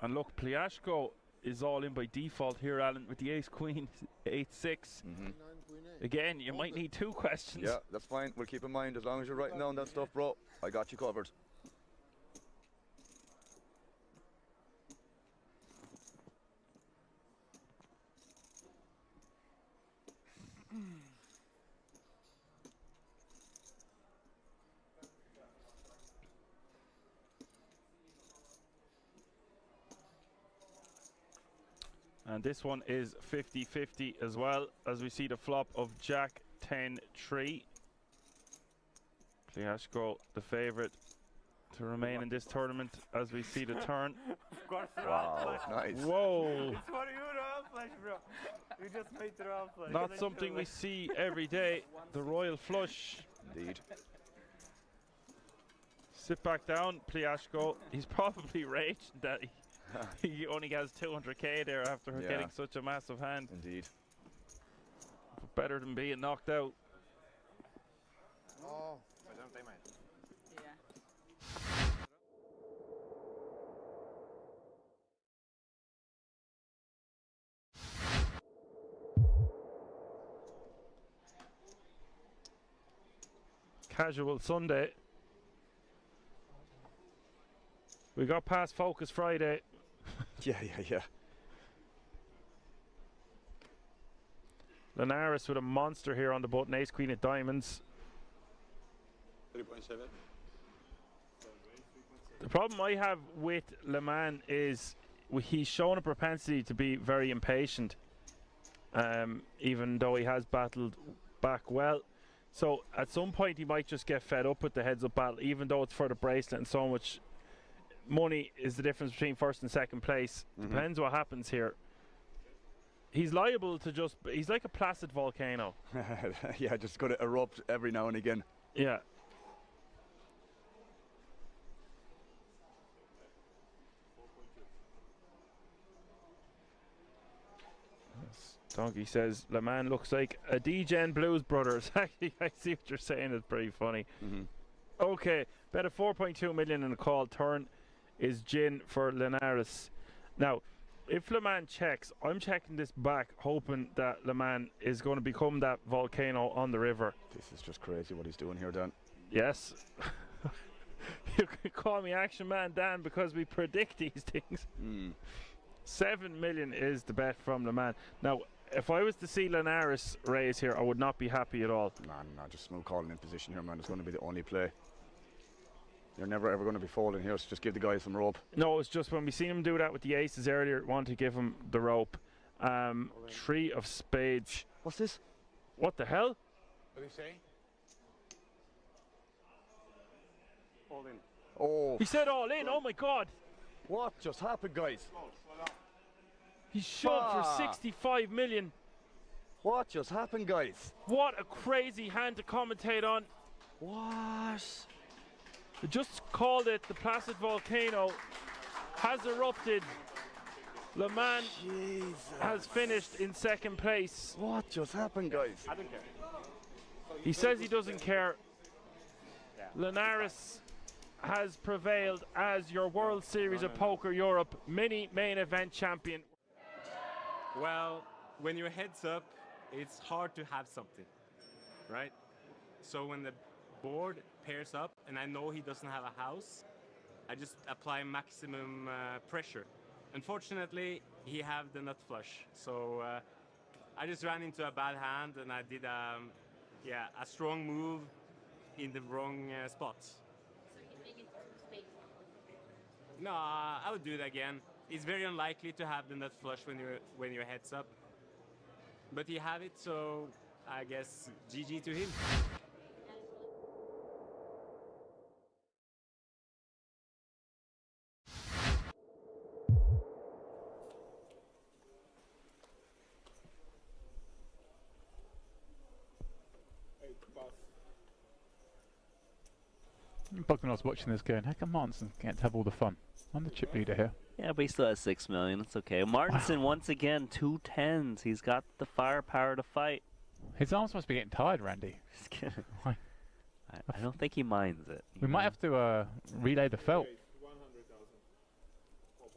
And look, Pliashko is all in by default here, Alan, with the ace queen 8, 6. Again, you might need 2 questions. Yeah, that's fine. We'll keep in mind, as long as you're writing down that stuff, bro, I got you covered. And this one is 50-50 as well, as we see the flop of Jack 10-3. Pliashko, the favourite to remain in this tournament, as we see the turn. Of course, wow, nice. Whoa. It's for you, royal flush, bro. You just made the royal flush. Not something we see every day, the royal flush. Indeed. Sit back down, Pliashko. He's probably raged that he only has 200k there after getting such a massive hand. Indeed. Better than being knocked out. Oh. Casual Sunday. We got past Focus Friday. Yeah. Linares with a monster here on the button, ace queen of diamonds. 3.7. The problem I have with Le Mans is he's shown a propensity to be very impatient, even though he has battled back well. So at some point he might just get fed up with the heads up battle, even though it's for the bracelet and so much money is the difference between first and second place. Depends what happens here. He's liable to just, he's like a placid volcano. Yeah, just going to erupt every now and again. Yeah. Donkey says Le Mans looks like a D-Gen Blues Brothers. Actually, I see what you're saying. It's pretty funny. Okay, bet a 4.2 million in a call. Turn is gin for Linares. Now, if Le Mans checks, I'm checking this back, hoping that Le Mans is going to become that volcano on the river. This is just crazy what he's doing here, Dan. Yes. You can call me Action Man Dan because we predict these things. 7 million is the bet from Le Mans. Now, if I was to see Linares raise here, I would not be happy at all. No, just smooth calling in position here, man. It's going to be the only play. You're never ever going to be folding here, so just give the guy some rope. No, it's just when we seen him do that with the aces earlier, want to give him the rope. 3 of spades. What's this? What the hell? What do you say? All in. Oh. He said all in, oh my god. What just happened, guys? He shoved for 65 million. What just happened, guys? What a crazy hand to commentate on. What? I just called it. The Placid Volcano has erupted. Le Mans has finished in second place. What just happened, guys? I don't care. He says he doesn't care. Linares has prevailed as your World Series of Poker Europe mini main event champion. Well, when your head's up, it's hard to have something, right? So when the board pairs up and I know he doesn't have a house, I just apply maximum pressure. Unfortunately, he have the nut flush, so I just ran into a bad hand and I did a strong move in the wrong spots. No, I would do it again. It's very unlikely to have the nut flush when your head's up, but he have it, so I guess GG to him. Buckman was watching this going, how come Martinson can't have all the fun? I'm the chip leader here. Yeah, but he still has 6 million. It's okay. Martinson, once again, 2 10s. He's got the firepower to fight. His arms must be getting tired, Randy. Just kidding. I don't think he minds it. We might have to relay the felt.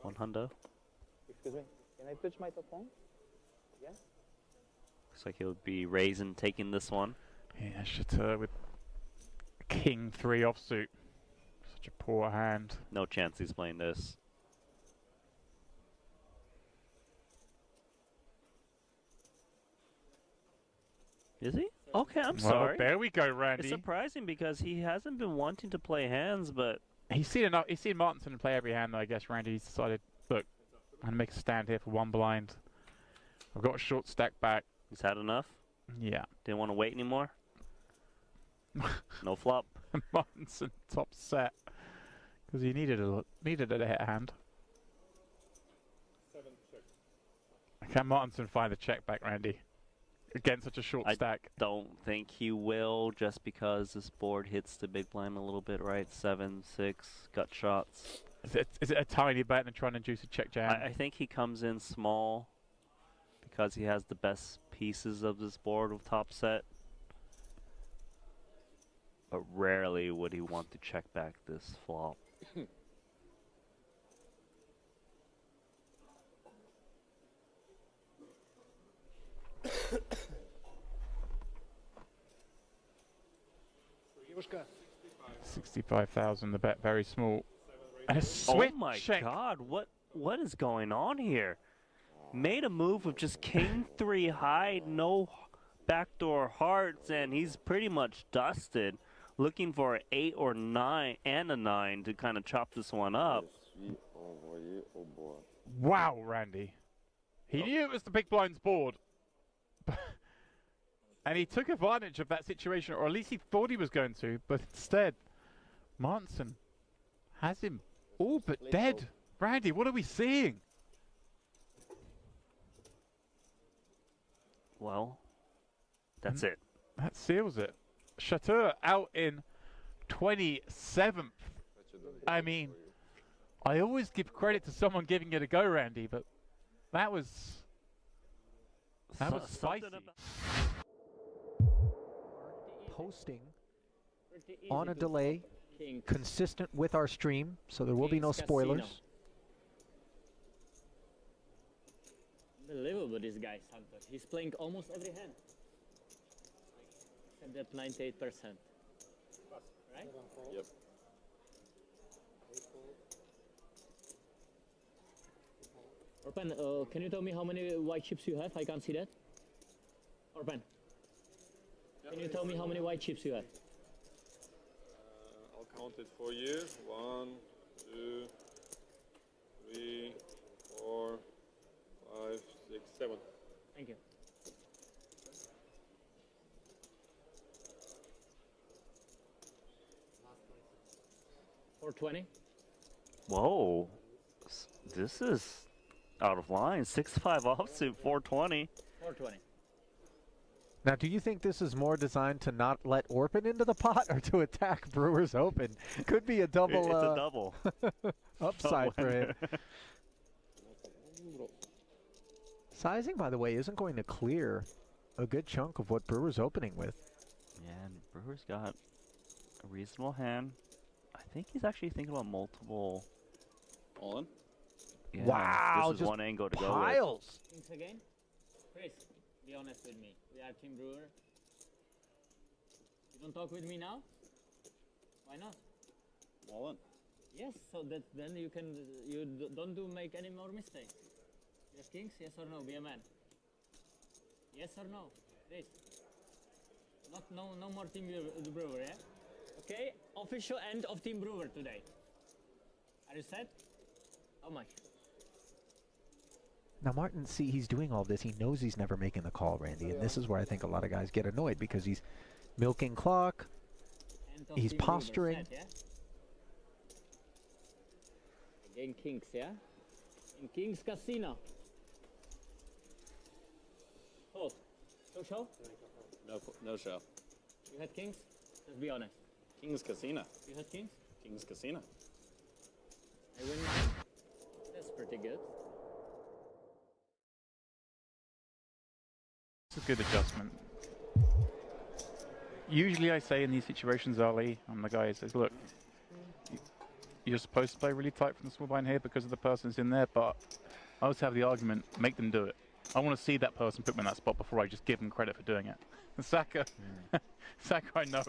100. Excuse me, can I touch my top phone? Yeah? Looks like he'll be raising, taking this one. Yeah, Chateau with King 3 offsuit. Such a poor hand. No chance he's playing this. Is he? Okay, I'm sorry. There we go, Randy. It's surprising because he hasn't been wanting to play hands, but He's seen enough. He's seen Martinson play every hand, though. I guess Randy's decided, look, I'm gonna make a stand here for 1 blind. I've got a short stack back. He's had enough. Yeah. Didn't want to wait anymore. No flop. Martinson top set because he needed a hit hand. 7 check. Can Martinson find the check back, Randy? Again, such a short stack. I don't think he will, just because this board hits the big blind a little bit, right? 7, 6, gut shots. Is it a tiny bet and trying to induce a check jam? I think he comes in small because he has the best pieces of this board with top set. But rarely would he want to check back this flop. $65,000. The bet very small. And a switch Oh my check. God! What is going on here? Made a move with just King 3 high, no backdoor hearts, and he's pretty much dusted. Looking for an 8 or 9 and a 9 to kind of chop this one up. Wow, Randy. He knew it was the big blind's board. And he took advantage of that situation, or at least he thought he was going to, but instead, Martinson has him all but dead. Randy, what are we seeing? Well, that's it. That seals it. Chateau out in 27th. I mean, I always give credit to someone giving it a go, Randy, but that was spicy. Posting on a delay, consistent with our stream, so there will be no spoilers. Unbelievable, this guy, Santos. He's playing almost every hand. Except that 98%. Right? Yep. Orpan, can you tell me how many white chips you have? I can't see that. Orpan, can you tell me how many white chips you have? I'll count it for you. 1, 2, 3, 4, 5, 6, 7. Thank you. $420. Whoa. This is out of line. 6-5 offsuit, 420. 420. Now, do you think this is more designed to not let Orpin into the pot or to attack Brewers Open? Could be a double. It's a double. Upside for him. Sizing, by the way, isn't going to clear a good chunk of what Brewers opening with. Yeah, and Brewers got a reasonable hand. I think he's actually thinking about multiple. All in? Yeah, Wow, this is just one angle to piles. Things again? Chris, be honest with me. We are Team Brewer. You don't talk with me now? Why not? All in. Yes, so that then you can don't make any more mistakes. You have kings? Yes or no? Be a man. Yes or no? Please. No more Team Brewer, yeah? Okay, official end of Team Brewer today. Are you set? How much? Now, Martin, see, he's doing all this. He knows he's never making the call, Randy, and this is where I think a lot of guys get annoyed because he's milking clock, he's posturing. Set, yeah? Again, kings, yeah? In Kings Casino. Hold. No show? No show. You had kings? Let's be honest. Kings Casino. You had kings? Kings Casino. I win mine. That's pretty good. It's a good adjustment. Usually I say in these situations, Ali, I'm the guy who says, look, you're supposed to play really tight from the small blind here because of the person that's in there, but I always have the argument, make them do it. I want to see that person put me in that spot before I just give them credit for doing it. And Saka, Saka I know,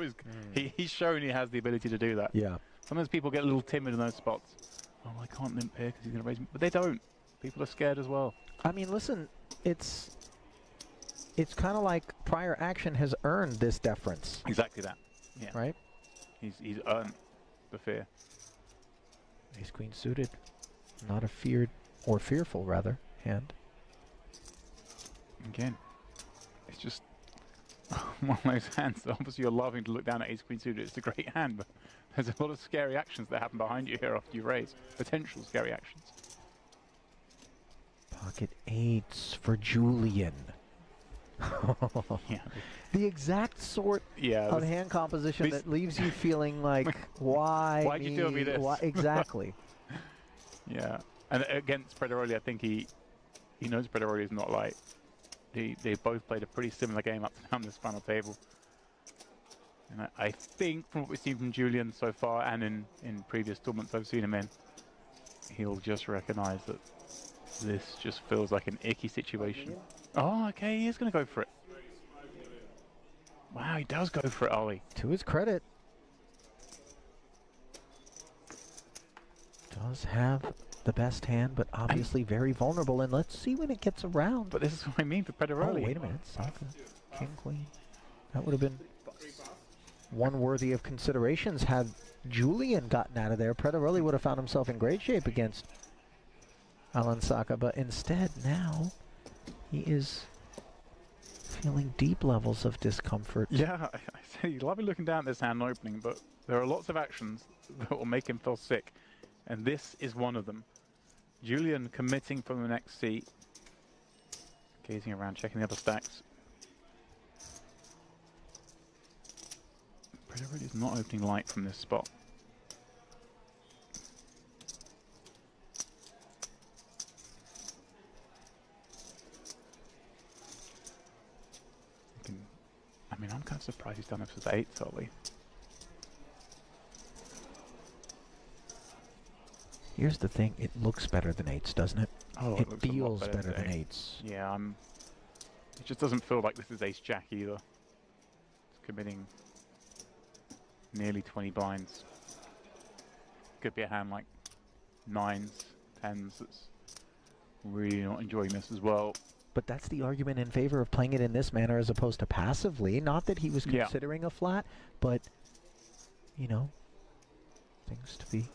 he's shown he has the ability to do that. Yeah. Sometimes people get a little timid in those spots. Oh, I can't limp here because he's going to raise me. But they don't. People are scared as well. I mean, listen, it's kind of like prior action has earned this deference. Exactly that. Yeah. Right? He's earned the fear. Ace Queen suited. Not a feared, or fearful rather, hand. Again, it's just one of those hands that obviously you're loving to look down at Ace Queen suited. It's a great hand, but there's a lot of scary actions that happen behind you here after you raise. Potential scary actions. Pocket eights for Julian. Yeah. The exact sort of hand composition that leaves you feeling like, why'd you do me this? Why, exactly. Yeah. And against Prederoli, I think he knows Prederoli is not light. They both played a pretty similar game up to now on this final table. And I think from what we've seen from Julian so far and in previous tournaments I've seen him in, he'll just recognize that this just feels like an icky situation. Oh, okay, he is going to go for it. Wow, he does go for it, Ollie. To his credit. Does have the best hand, but obviously very vulnerable. And let's see when it gets around. But this is what I mean for Prederoli. Oh, wait a minute. Saka, King, Queen. That would have been one worthy of considerations had Julian gotten out of there. Prederoli would have found himself in great shape against Alan Saka, but instead now he is feeling deep levels of discomfort. Yeah, I said he's lovely looking down at this hand opening, but there are lots of actions that will make him feel sick, and this is one of them. Julian committing from the next seat, gazing around, checking the other stacks. Prederoli is not opening light from this spot. I mean, I'm kind of surprised he's done this with 8, Ollie. Here's the thing, it looks better than 8s, doesn't it? Oh, it looks a lot feels better better than today. eights. Yeah, it just doesn't feel like this is ace-jack either. It's committing nearly 20 blinds. Could be a hand like 9s, 10s that's really not enjoying this as well. But that's the argument in favor of playing it in this manner as opposed to passively. Not that he was Yeah. considering a flat, but, you know, things to be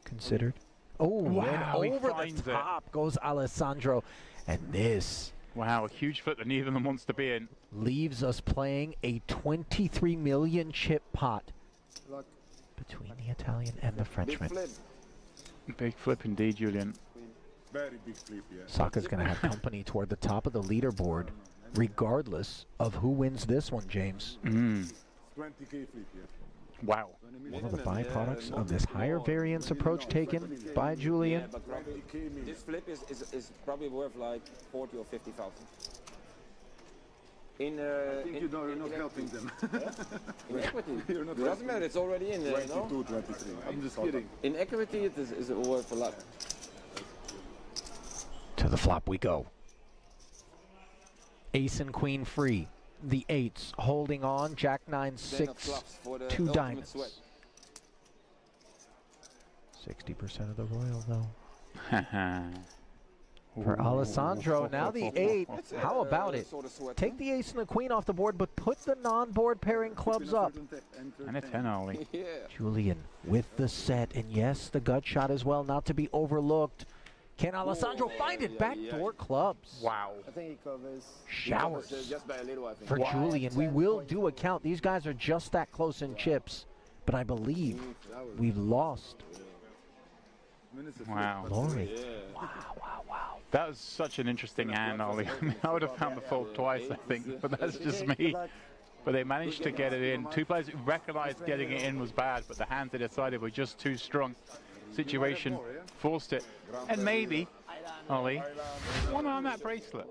considered. Oh, Wow, and he over finds the it. top goes Alessandro. And this... Wow, a huge flip that neither of them wants to be in. Leaves us playing a 23 million chip pot between the Italian and the Frenchman. Big flip indeed, Julian. Very big flip, yeah. Saka's going to have company toward the top of the leaderboard, regardless of who wins this one, James. 20k flip, yeah. Wow. One of the byproducts of this higher variance approach taken by Julian. Yeah, but this flip is probably worth like 40 or 50,000. I think you're not helping them. In equity. You're not It doesn't matter, it's already in there, 22, 23. I'm just kidding. In equity, it is worth a lot. To the flop we go. Ace and queen free. The eights holding on. Jack 9, 6, 2 diamonds. 60% of the royal though. For Alessandro, now the 8. How about it? Take the ace and the queen off the board, but put the non-board pairing clubs up. And a 10, Ollie. Julian with the set, and yes, the gut shot as well, not to be overlooked. Can Alessandro find it? Backdoor clubs. Wow. I think he covers. Showers. Just by a little, I think. For Julian, we will do a count. These guys are just that close in chips, but I believe we've lost. Wow. Lori. That was such an interesting hand, Ollie. I mean, I would have found the fold twice, I think, but that's just me. But they managed to get it in. Two players who recognized getting it in was bad, but the hands they decided were just too strong. Situation forced it. And maybe, Ollie, one on that bracelet.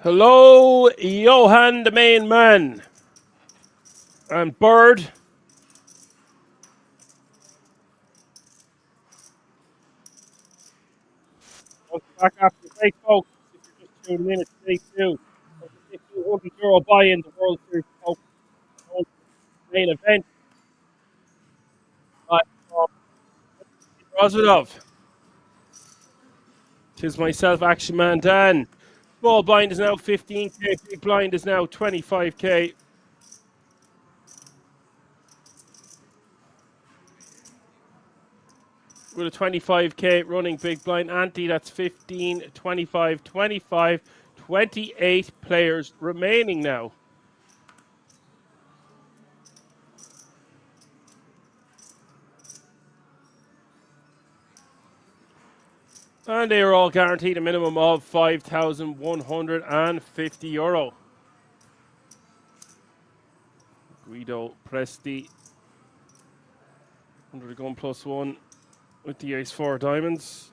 Hello, Johan, the main man. And Bird. Welcome back after the break, folks. If you're just tuning in, it's day two of the €1,500 buy-in the World Series Poker main event. Rozanov. Tis myself, Action Man Dan. Small blind is now 15k, big blind is now 25k. With a 25k running big blind ante, that's 15, 25, 25, 28 players remaining now. And they are all guaranteed a minimum of €5,150. Guido Presti under the gun +1 with the ace-4 diamonds.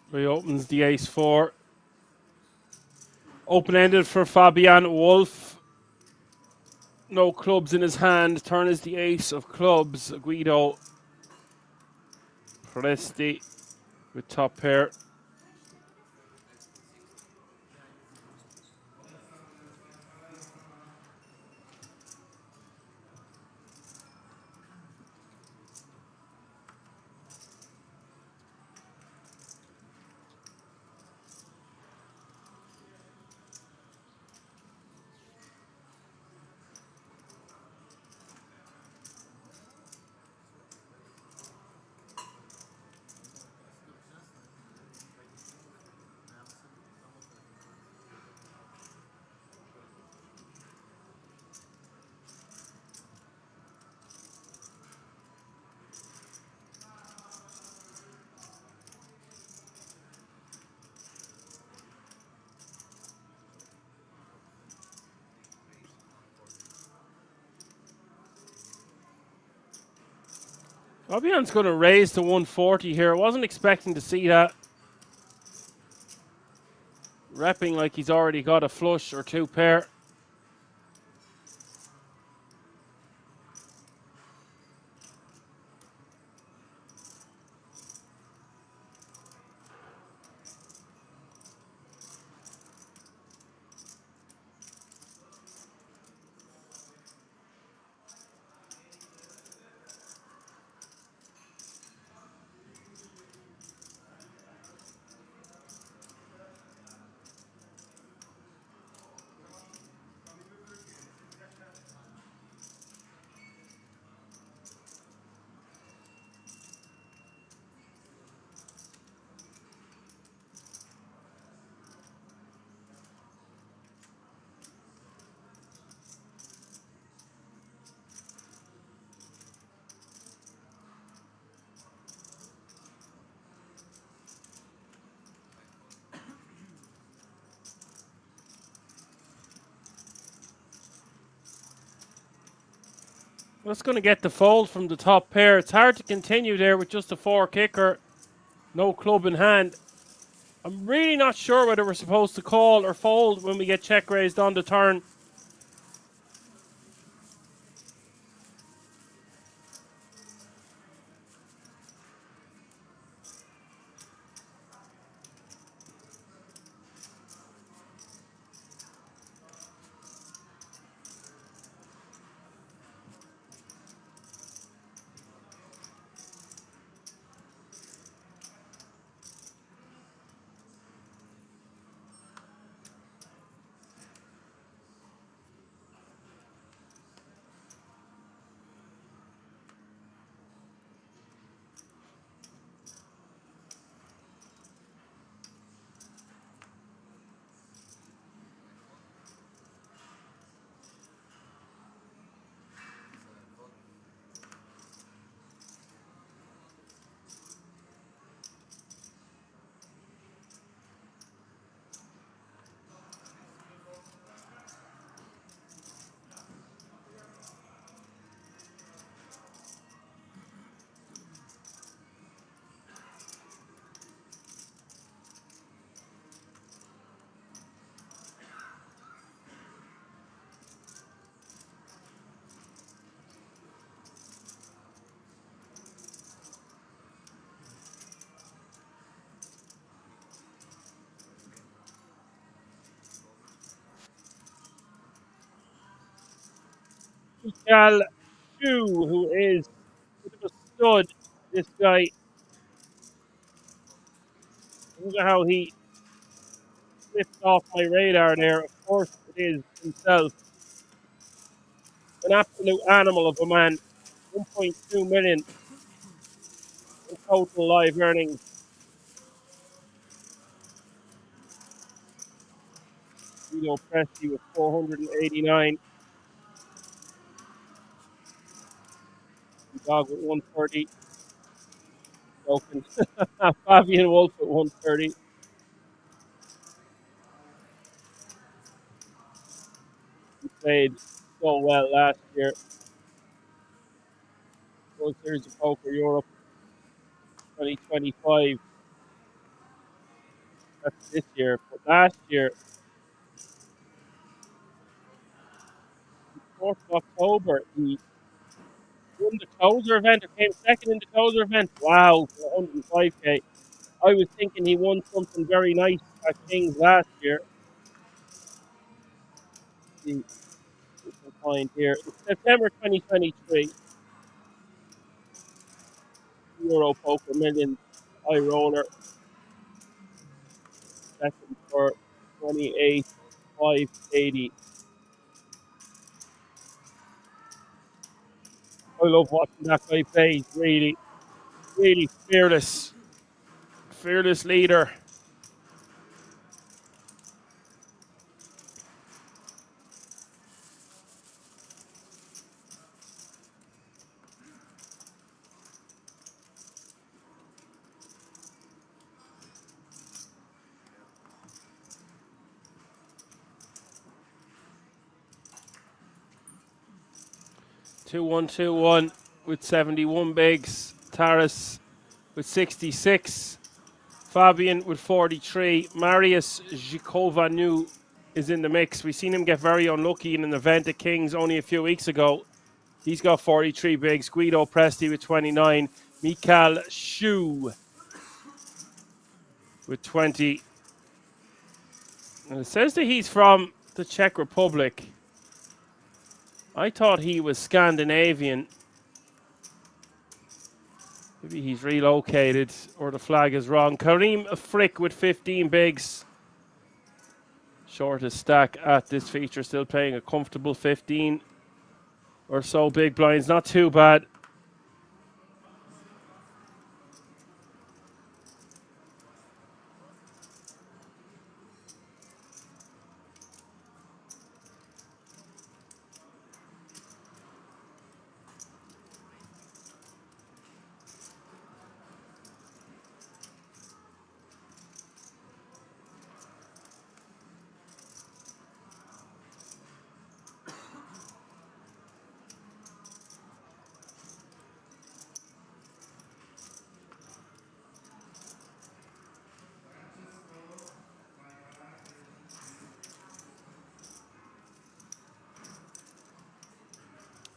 Reopens the ace-4. Open-ended for Fabian Wolf. No clubs in his hand. Turn is the ace of clubs. Guido Presti with top pair. Fabian's going to raise to 140 here. I wasn't expecting to see that. Repping like he's already got a flush or two pair. That's going to get the fold from the top pair. It's hard to continue there with just a 4 kicker. No club in hand. I'm really not sure whether we're supposed to call or fold when we get check raised on the turn. Michael Chu, who is a bit of a stud. This guy, look at how he slipped off my radar there. Of course, it is himself. An absolute animal of a man. 1.2 million in total live earnings. Guido Presti with 489. Dog with 130. Joking. Fabian Wolf at 130. He played so well last year. World Series of Poker Europe 2025. That's this year. But last year, 4th of October, he won the closer event or came second in the closer event. Wow, for 105k. I was thinking he won something very nice at Kings last year. See if we can find here. It's September 2023. Euro Poker Millions High Roller. Second for 28,580. I love watching that guy play. He's really, really fearless. Fearless leader. Two one two one with 71 bigs. Taras with 66. Fabian with 43. Marius Zhikovanu is in the mix. We've seen him get very unlucky in an event at Kings only a few weeks ago. He's got 43 bigs. Guido Presti with 29. Mikhail Shu with 20. And it says that he's from the Czech Republic. I thought he was Scandinavian. Maybe he's relocated or the flag is wrong. Karim Frick with 15 bigs. Shortest stack at this feature, still playing a comfortable 15 or so big blinds. Not too bad.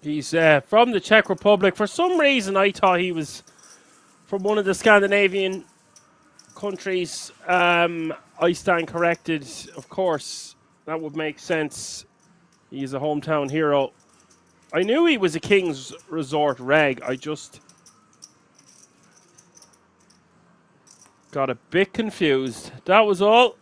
He's from the Czech Republic. For some reason, I thought he was from one of the Scandinavian countries. I stand corrected, of course. That would make sense. He's a hometown hero. I knew he was a King's Resort reg. I just got a bit confused. That was all.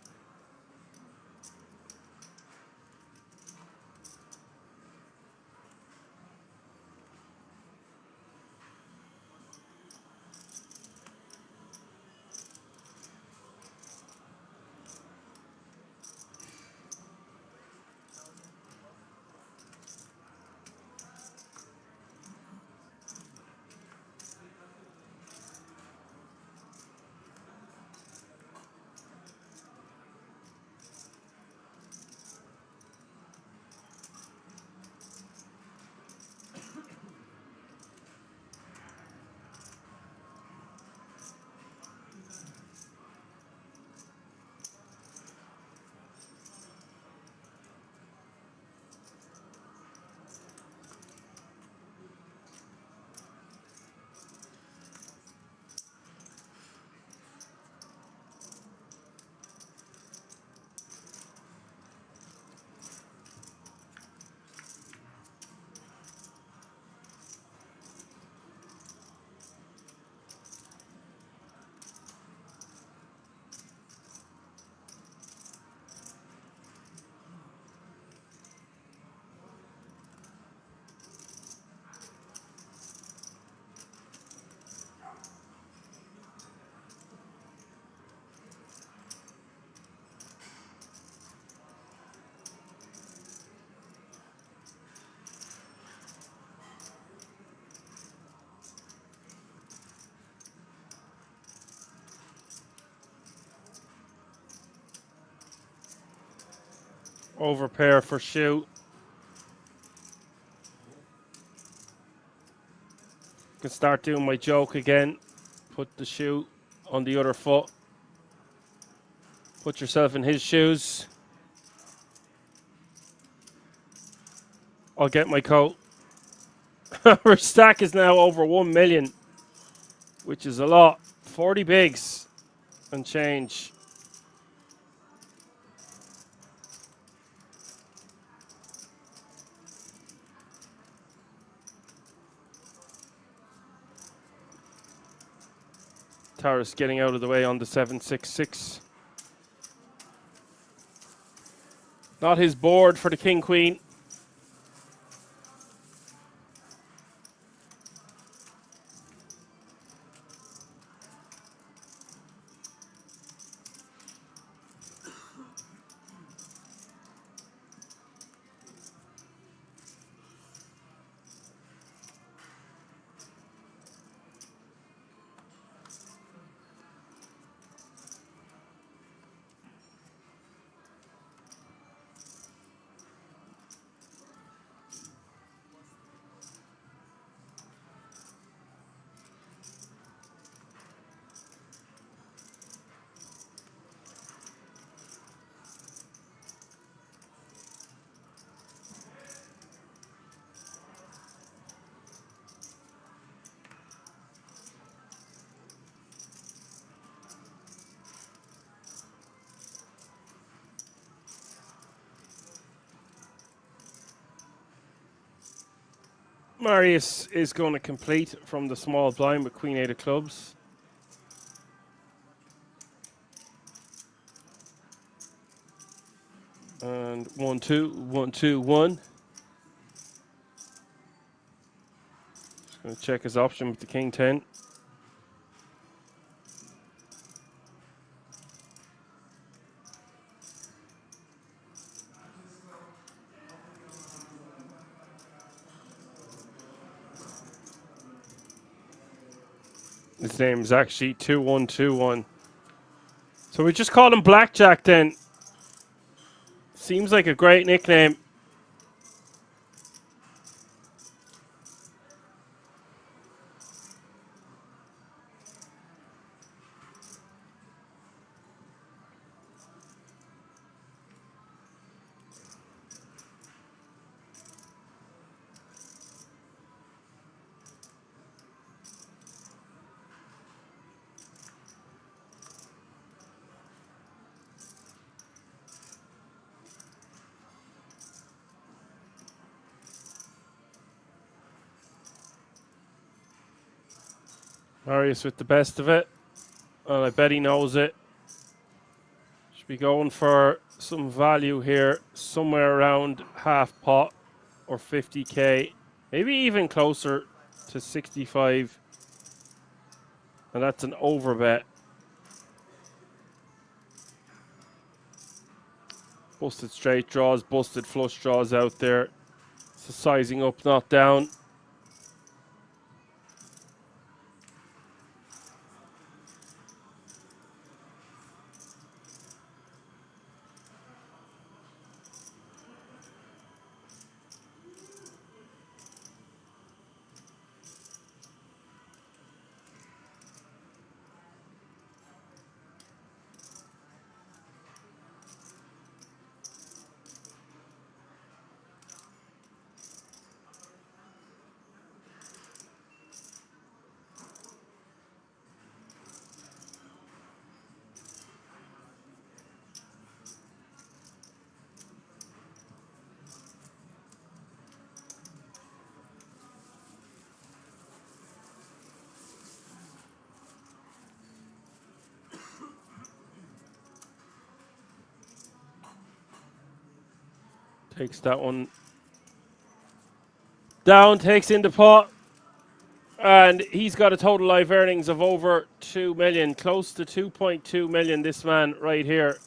Over pair for shoe. Can start doing my joke again. Put the shoe on the other foot. Put yourself in his shoes. I'll get my coat. Our stack is now over 1 million, which is a lot. 40 bigs and change. Taras getting out of the way on the 7-6-6. Not his board for the king queen. Marius is going to complete from the small blind with Queen 8 of clubs. And 1-2, 1-2, 1. Just going to check his option with the king 10. His name is actually 2121. So we just call him Blackjack then. Seems like a great nickname. Marius with the best of it. Well, I bet he knows it. Should be going for some value here, somewhere around half pot or 50k, maybe even closer to 65. And that's an over bet. Busted straight draws, busted flush draws out there. So sizing up, not down. Takes that one down, takes in the pot. And he's got a total live earnings of over 2 million, close to 2.2 million, this man right here.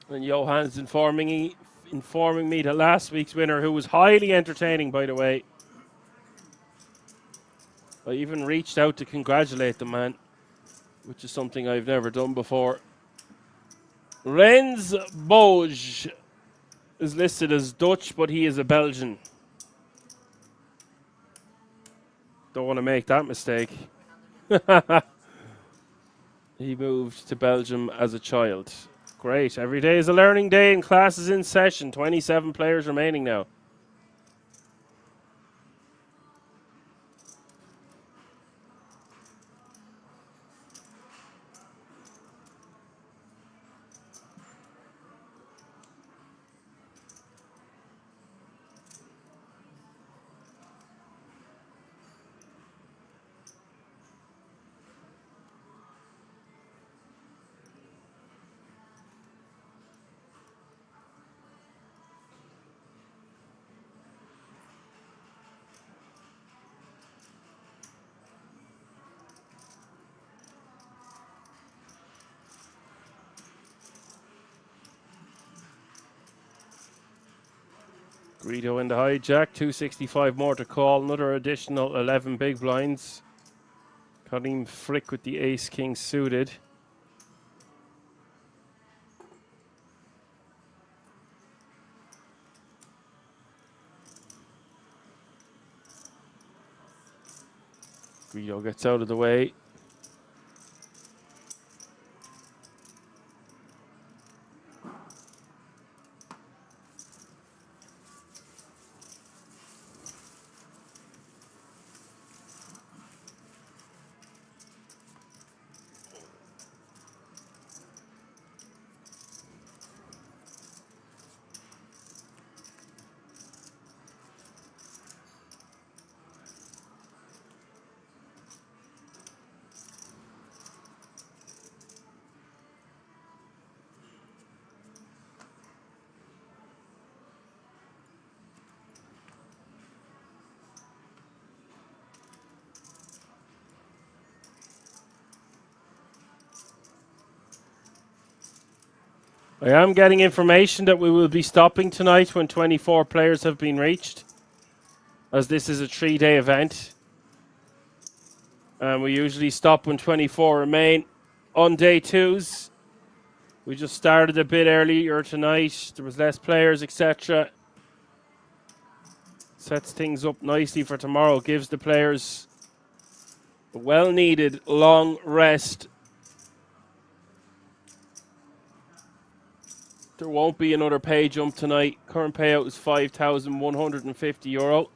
And Johan's informing me that last week's winner, who was highly entertaining, by the way, I even reached out to congratulate the man, which is something I've never done before. Rens Boge is listed as Dutch, but he is a Belgian. Don't want to make that mistake. He moved to Belgium as a child. Great. Every day is a learning day and class is in session. 27 players remaining now. Greedo in the hijack, 265 more to call, another additional 11 big blinds. Karim Frick with the ace-king suited. Greedo gets out of the way. I am getting information that we will be stopping tonight when 24 players have been reached, as this is a 3-day event. And we usually stop when 24 remain on day 2s. We just started a bit earlier tonight. There was less players, etc. Sets things up nicely for tomorrow. Gives the players a well-needed long rest. There won't be another pay jump tonight. Current payout is €5,150.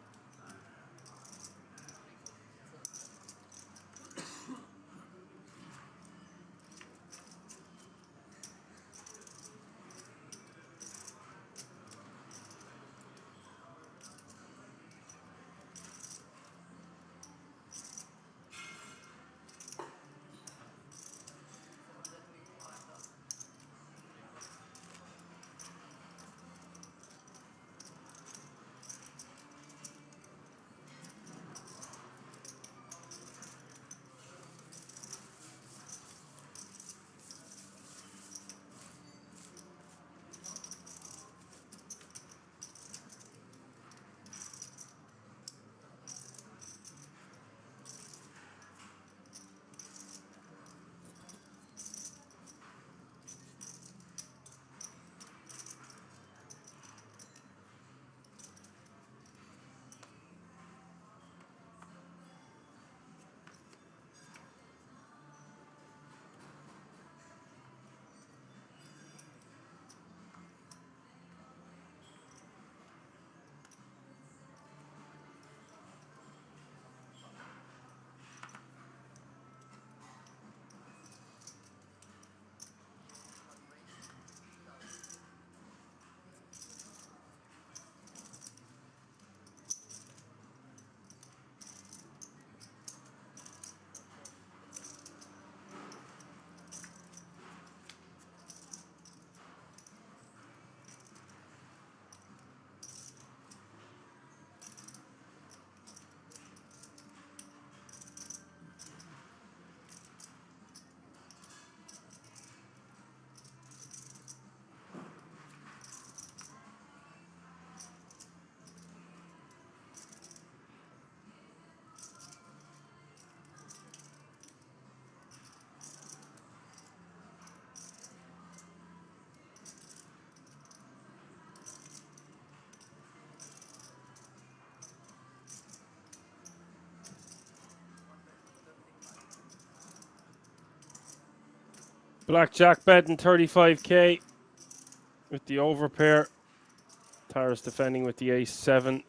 Blackjack betting 35k with the overpair. Tara's defending with the ace-7.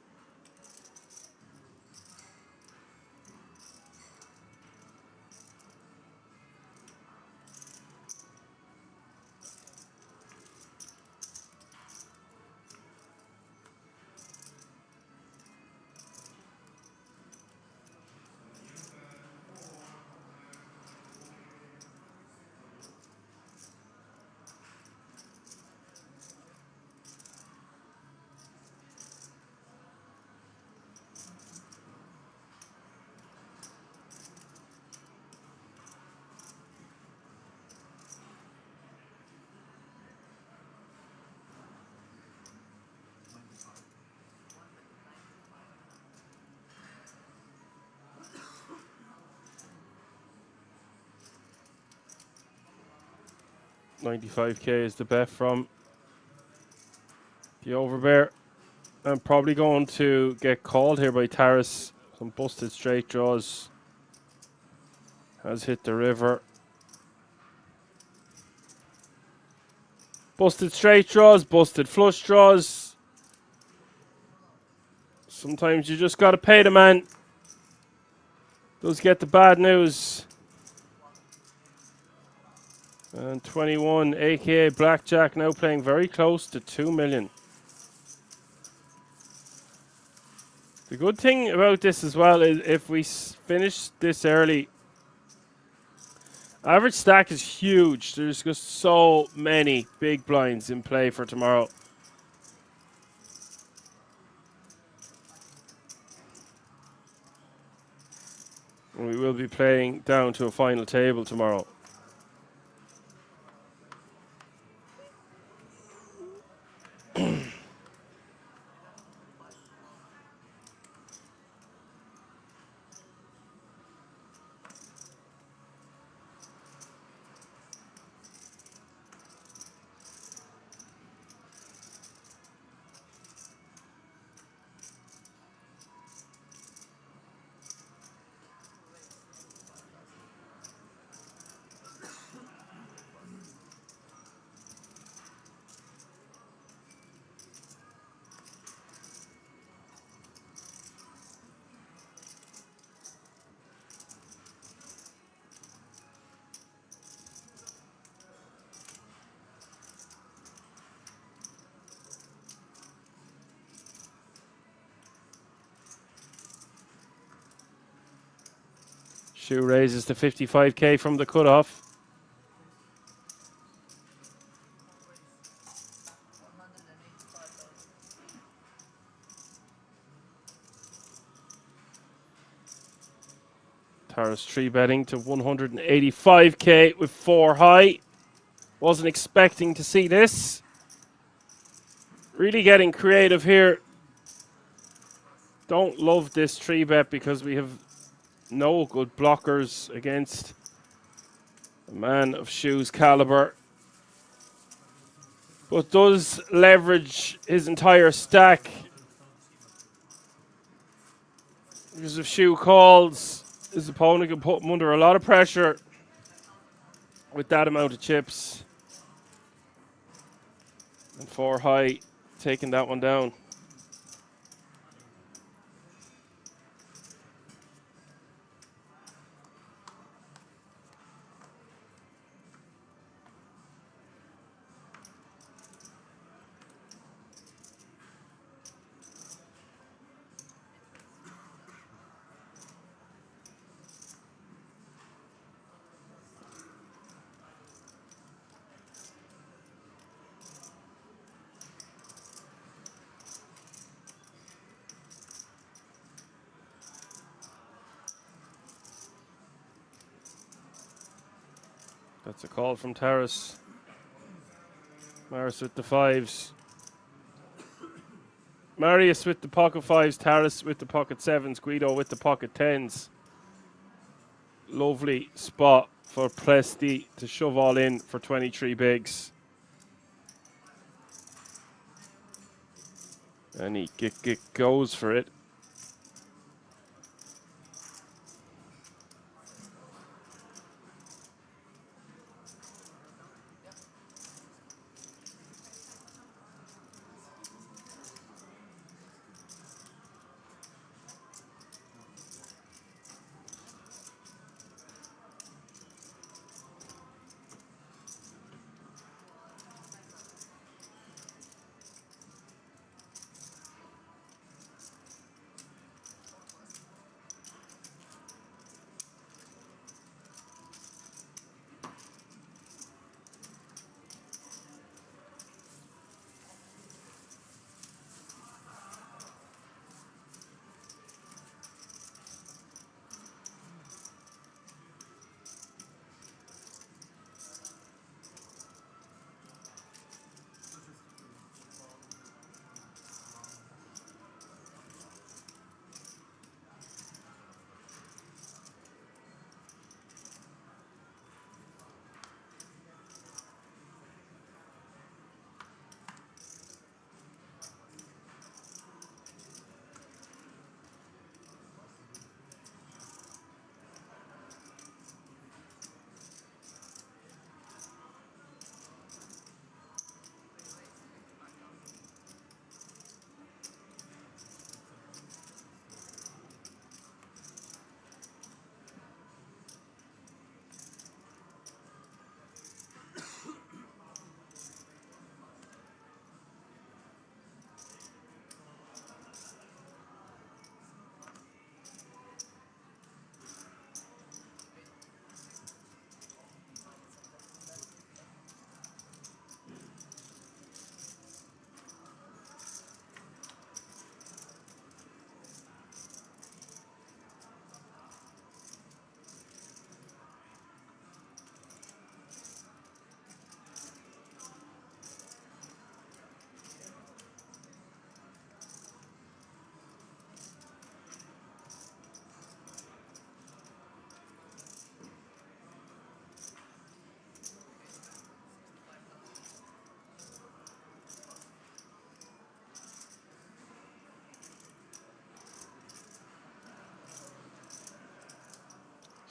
$95k is the bet from the overbear. I'm probably going to get called here by Taras. Some busted straight draws. Has hit the river. Busted straight draws, busted flush draws. Sometimes you just got to pay the man. Does get the bad news. And 21, aka Blackjack, now playing very close to 2 million. The good thing about this as well is if we finish this early, average stack is huge. There's just so many big blinds in play for tomorrow. And we will be playing down to a final table tomorrow. Shoe raises to 55k from the cutoff. Tara's 3-betting to 185k with 4 high. Wasn't expecting to see this. Really getting creative here. Don't love this 3-bet because we have no good blockers against a man of Shoe's caliber. But does leverage his entire stack. Because if Shoe calls, his opponent can put him under a lot of pressure with that amount of chips. And 4 high, taking that one down. That's a call from Taras. Maris with the 5s. Marius with the pocket 5s. Taras with the pocket 7s. Guido with the pocket 10s. Lovely spot for Presti to shove all in for 23 bigs. And he goes for it.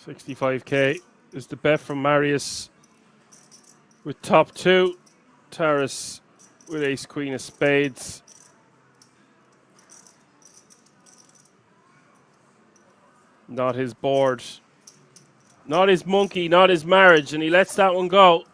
65k is the bet from Marius with top 2. Taras with ace queen of spades. Not his board. Not his monkey, not his marriage, and he lets that one go.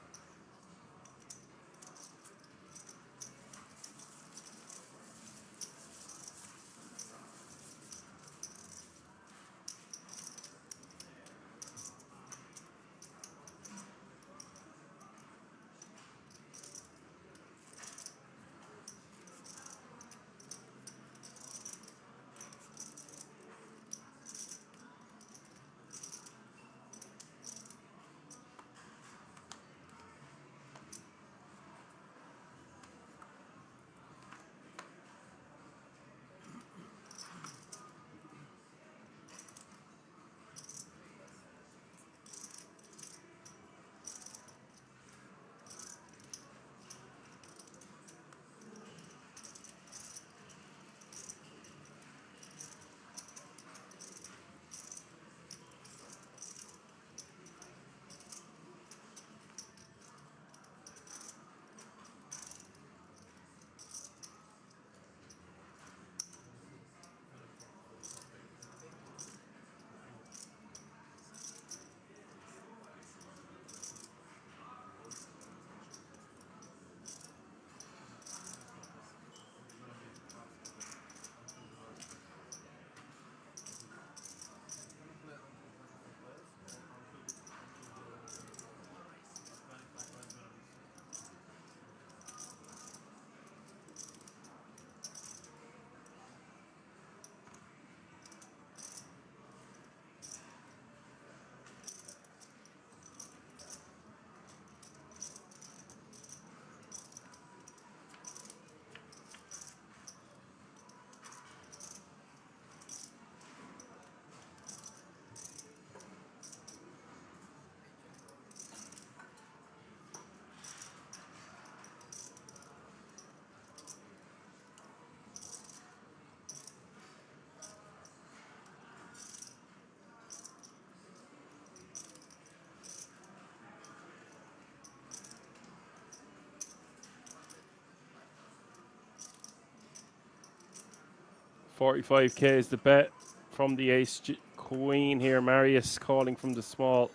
$45k is the bet from the ace queen here. Marius calling from the small.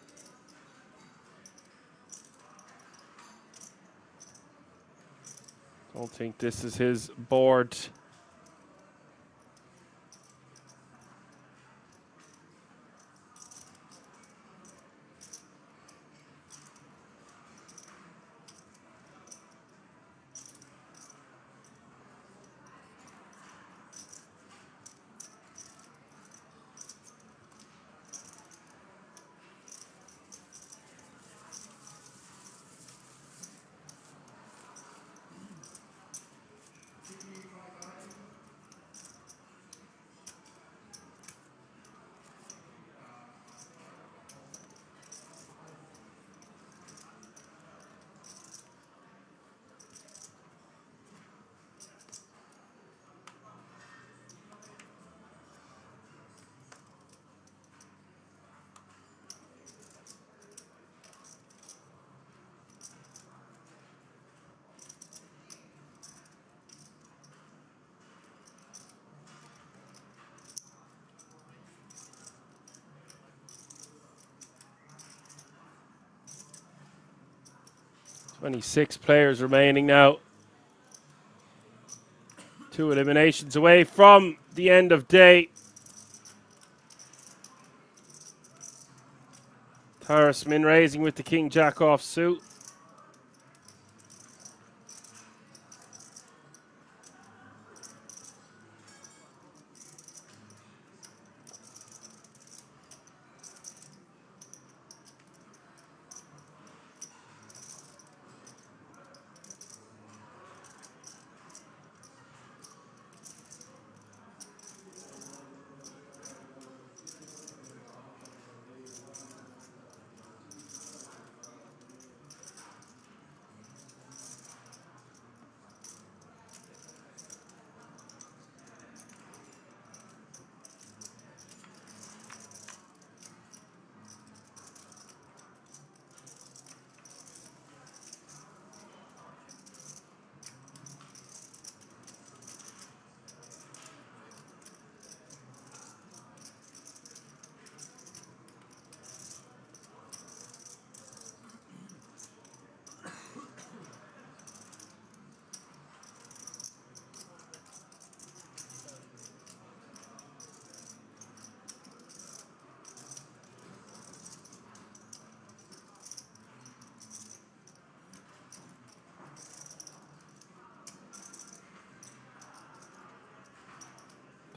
Don't think this is his board. Twenty-six players remaining now. 2 eliminations away from the end of day. Taras min raising with the king jack off suit.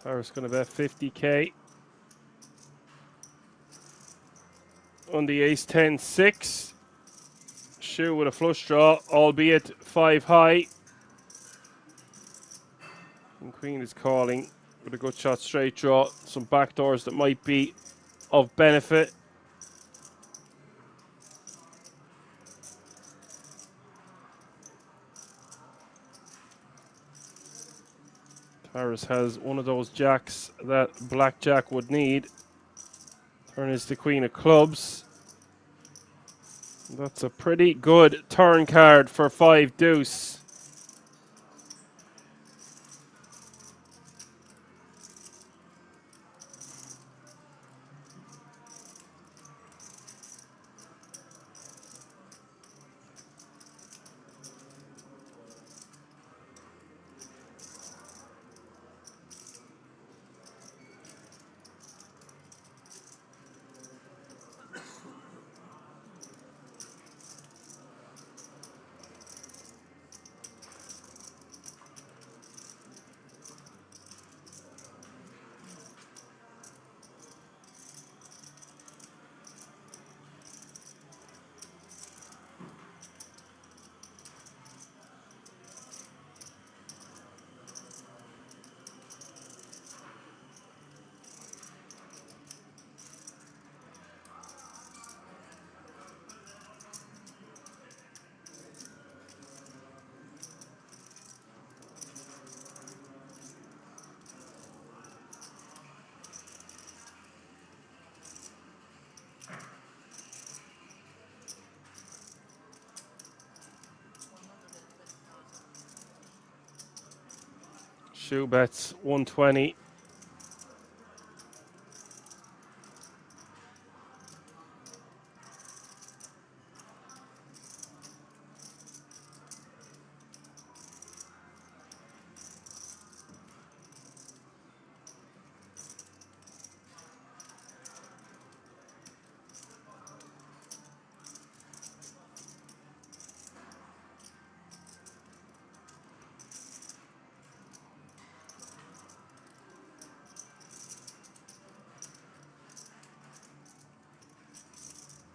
Tara's going to bet 50k. On the ace 10 6. Shoe with a flush draw, albeit 5 high. And queen is calling with a good shot straight draw. Some backdoors that might be of benefit. Harris has one of those jacks that blackjack would need. Turn is the queen of clubs. That's a pretty good turn card for 5 deuce. Shoe bets 120.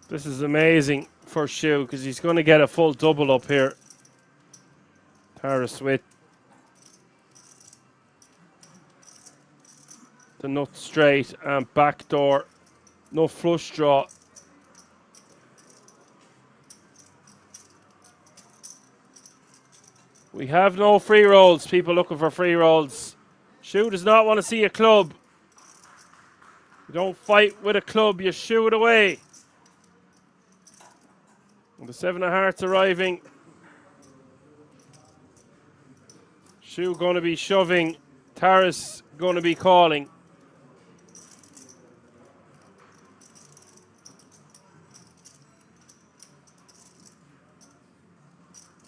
This is amazing for Shoe because he's going to get a full double up here. Harris with the nut straight and backdoor. No flush draw. We have no free rolls. People looking for free rolls. Shoe does not want to see a club. You don't fight with a club, you shoo it away. And the 7 of hearts arriving. Shoe going to be shoving. Taras going to be calling.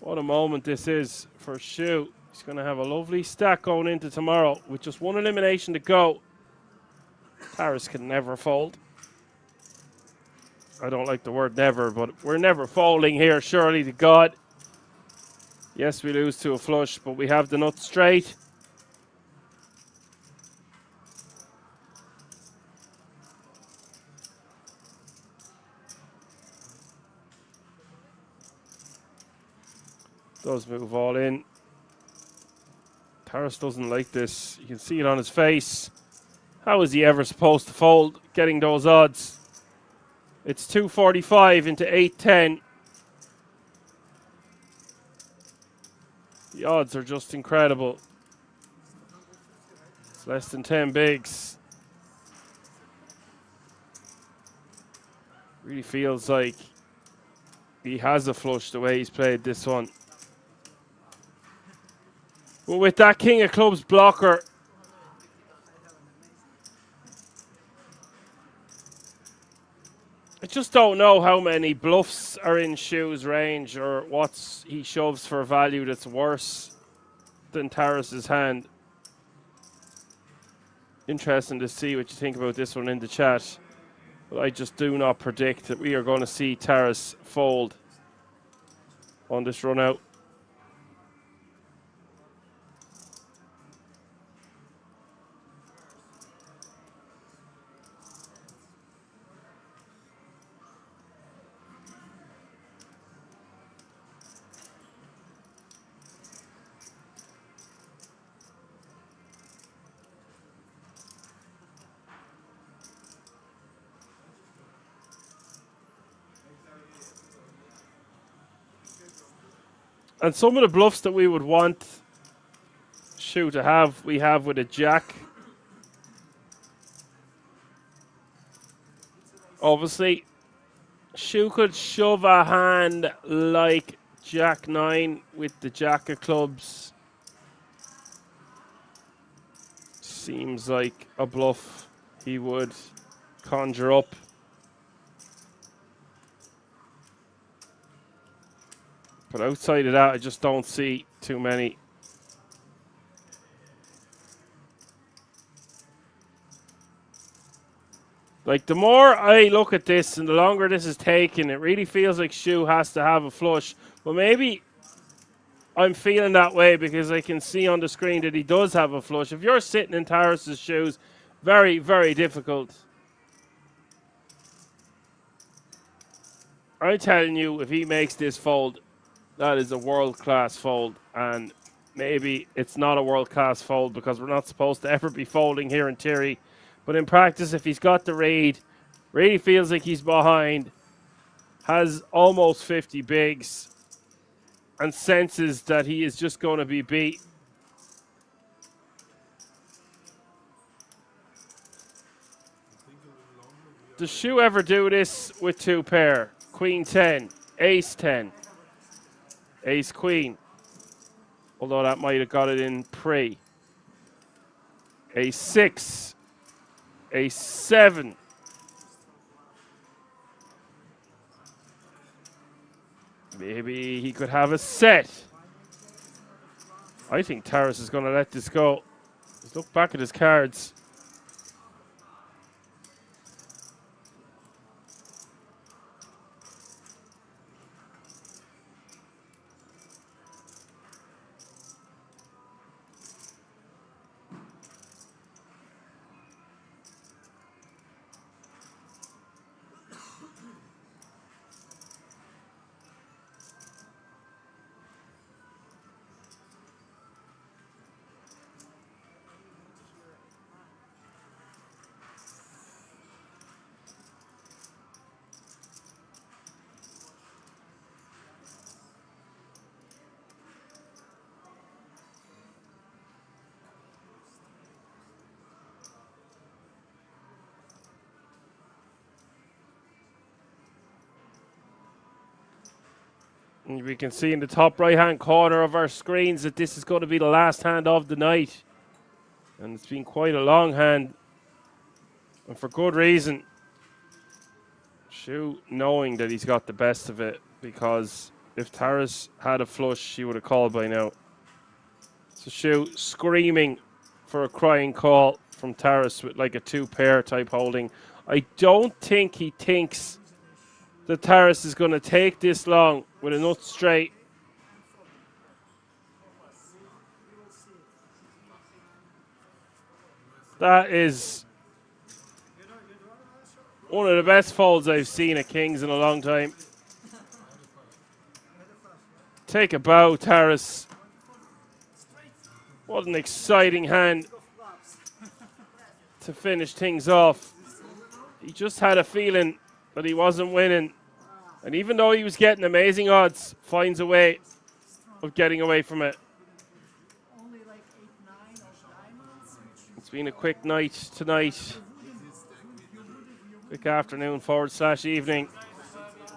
What a moment this is for Shoe. He's going to have a lovely stack going into tomorrow with just one elimination to go. Taras can never fold. I don't like the word never, but we're never folding here, surely to God. Yes, we lose to a flush, but we have the nut straight. Does move all in. Taras doesn't like this. You can see it on his face. How is he ever supposed to fold getting those odds? It's 245 into 810. The odds are just incredible. It's less than 10 bigs. Really feels like he has a flush the way he's played this one. But with that king of clubs blocker, I just don't know how many bluffs are in Shoe's range or what he shoves for value that's worse than Taras's hand. Interesting to see what you think about this one in the chat. But I just do not predict that we are going to see Taras fold on this run out. And some of the bluffs that we would want Shu to have, we have with a jack. Obviously, Shu could shove a hand like Jack 9 with the Jack of clubs. Seems like a bluff he would conjure up. But outside of that, I just don't see too many. Like, the more I look at this and the longer this is taking, it really feels like Shu has to have a flush. But maybe I'm feeling that way because I can see on the screen that he does have a flush. If you're sitting in Taras's shoes, very, very difficult. I'm telling you, if he makes this fold, that is a world-class fold. And maybe it's not a world-class fold because we're not supposed to ever be folding here in theory. But in practice, if he's got the read, really feels like he's behind, has almost 50 bigs, and senses that he is just going to be beat. Does Shu ever do this with two pair? Queen 10, ace 10, ace queen. Although that might have got it in pre. Ace 6, ace 7. Maybe he could have a set. I think Taras is going to let this go. Let's look back at his cards. And we can see in the top right-hand corner of our screens that this is going to be the last hand of the night. And it's been quite a long hand. And for good reason. Shu knowing that he's got the best of it, because if Taras had a flush, she would have called by now. So Shu screaming for a crying call from Taras with like a two-pair type holding. I don't think he thinks that Taras is going to take this long with a nut straight. That is one of the best folds I've seen at Kings in a long time. Take a bow, Taras. What an exciting hand to finish things off. He just had a feeling that he wasn't winning. And even though he was getting amazing odds, finds a way of getting away from it. It's been a quick night tonight. Quick afternoon / evening.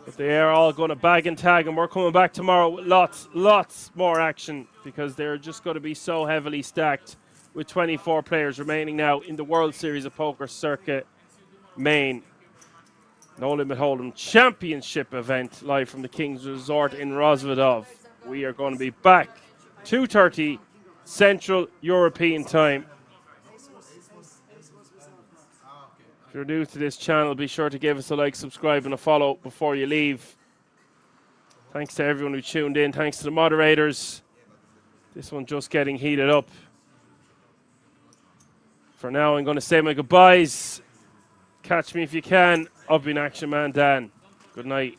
But they are all going to bag and tag, and we're coming back tomorrow with lots more action, because they're just going to be so heavily stacked with 24 players remaining now in the World Series of Poker Circuit Main No Limit Hold'em Championship event live from the King's Resort in Rozvadov. We are going to be back 2:30 Central European Time. If you're new to this channel, be sure to give us a like, subscribe, and a follow before you leave. Thanks to everyone who tuned in. Thanks to the moderators. This one just getting heated up. For now, I'm going to say my goodbyes. Catch me if you can. I've been Action Man Dan. Good night.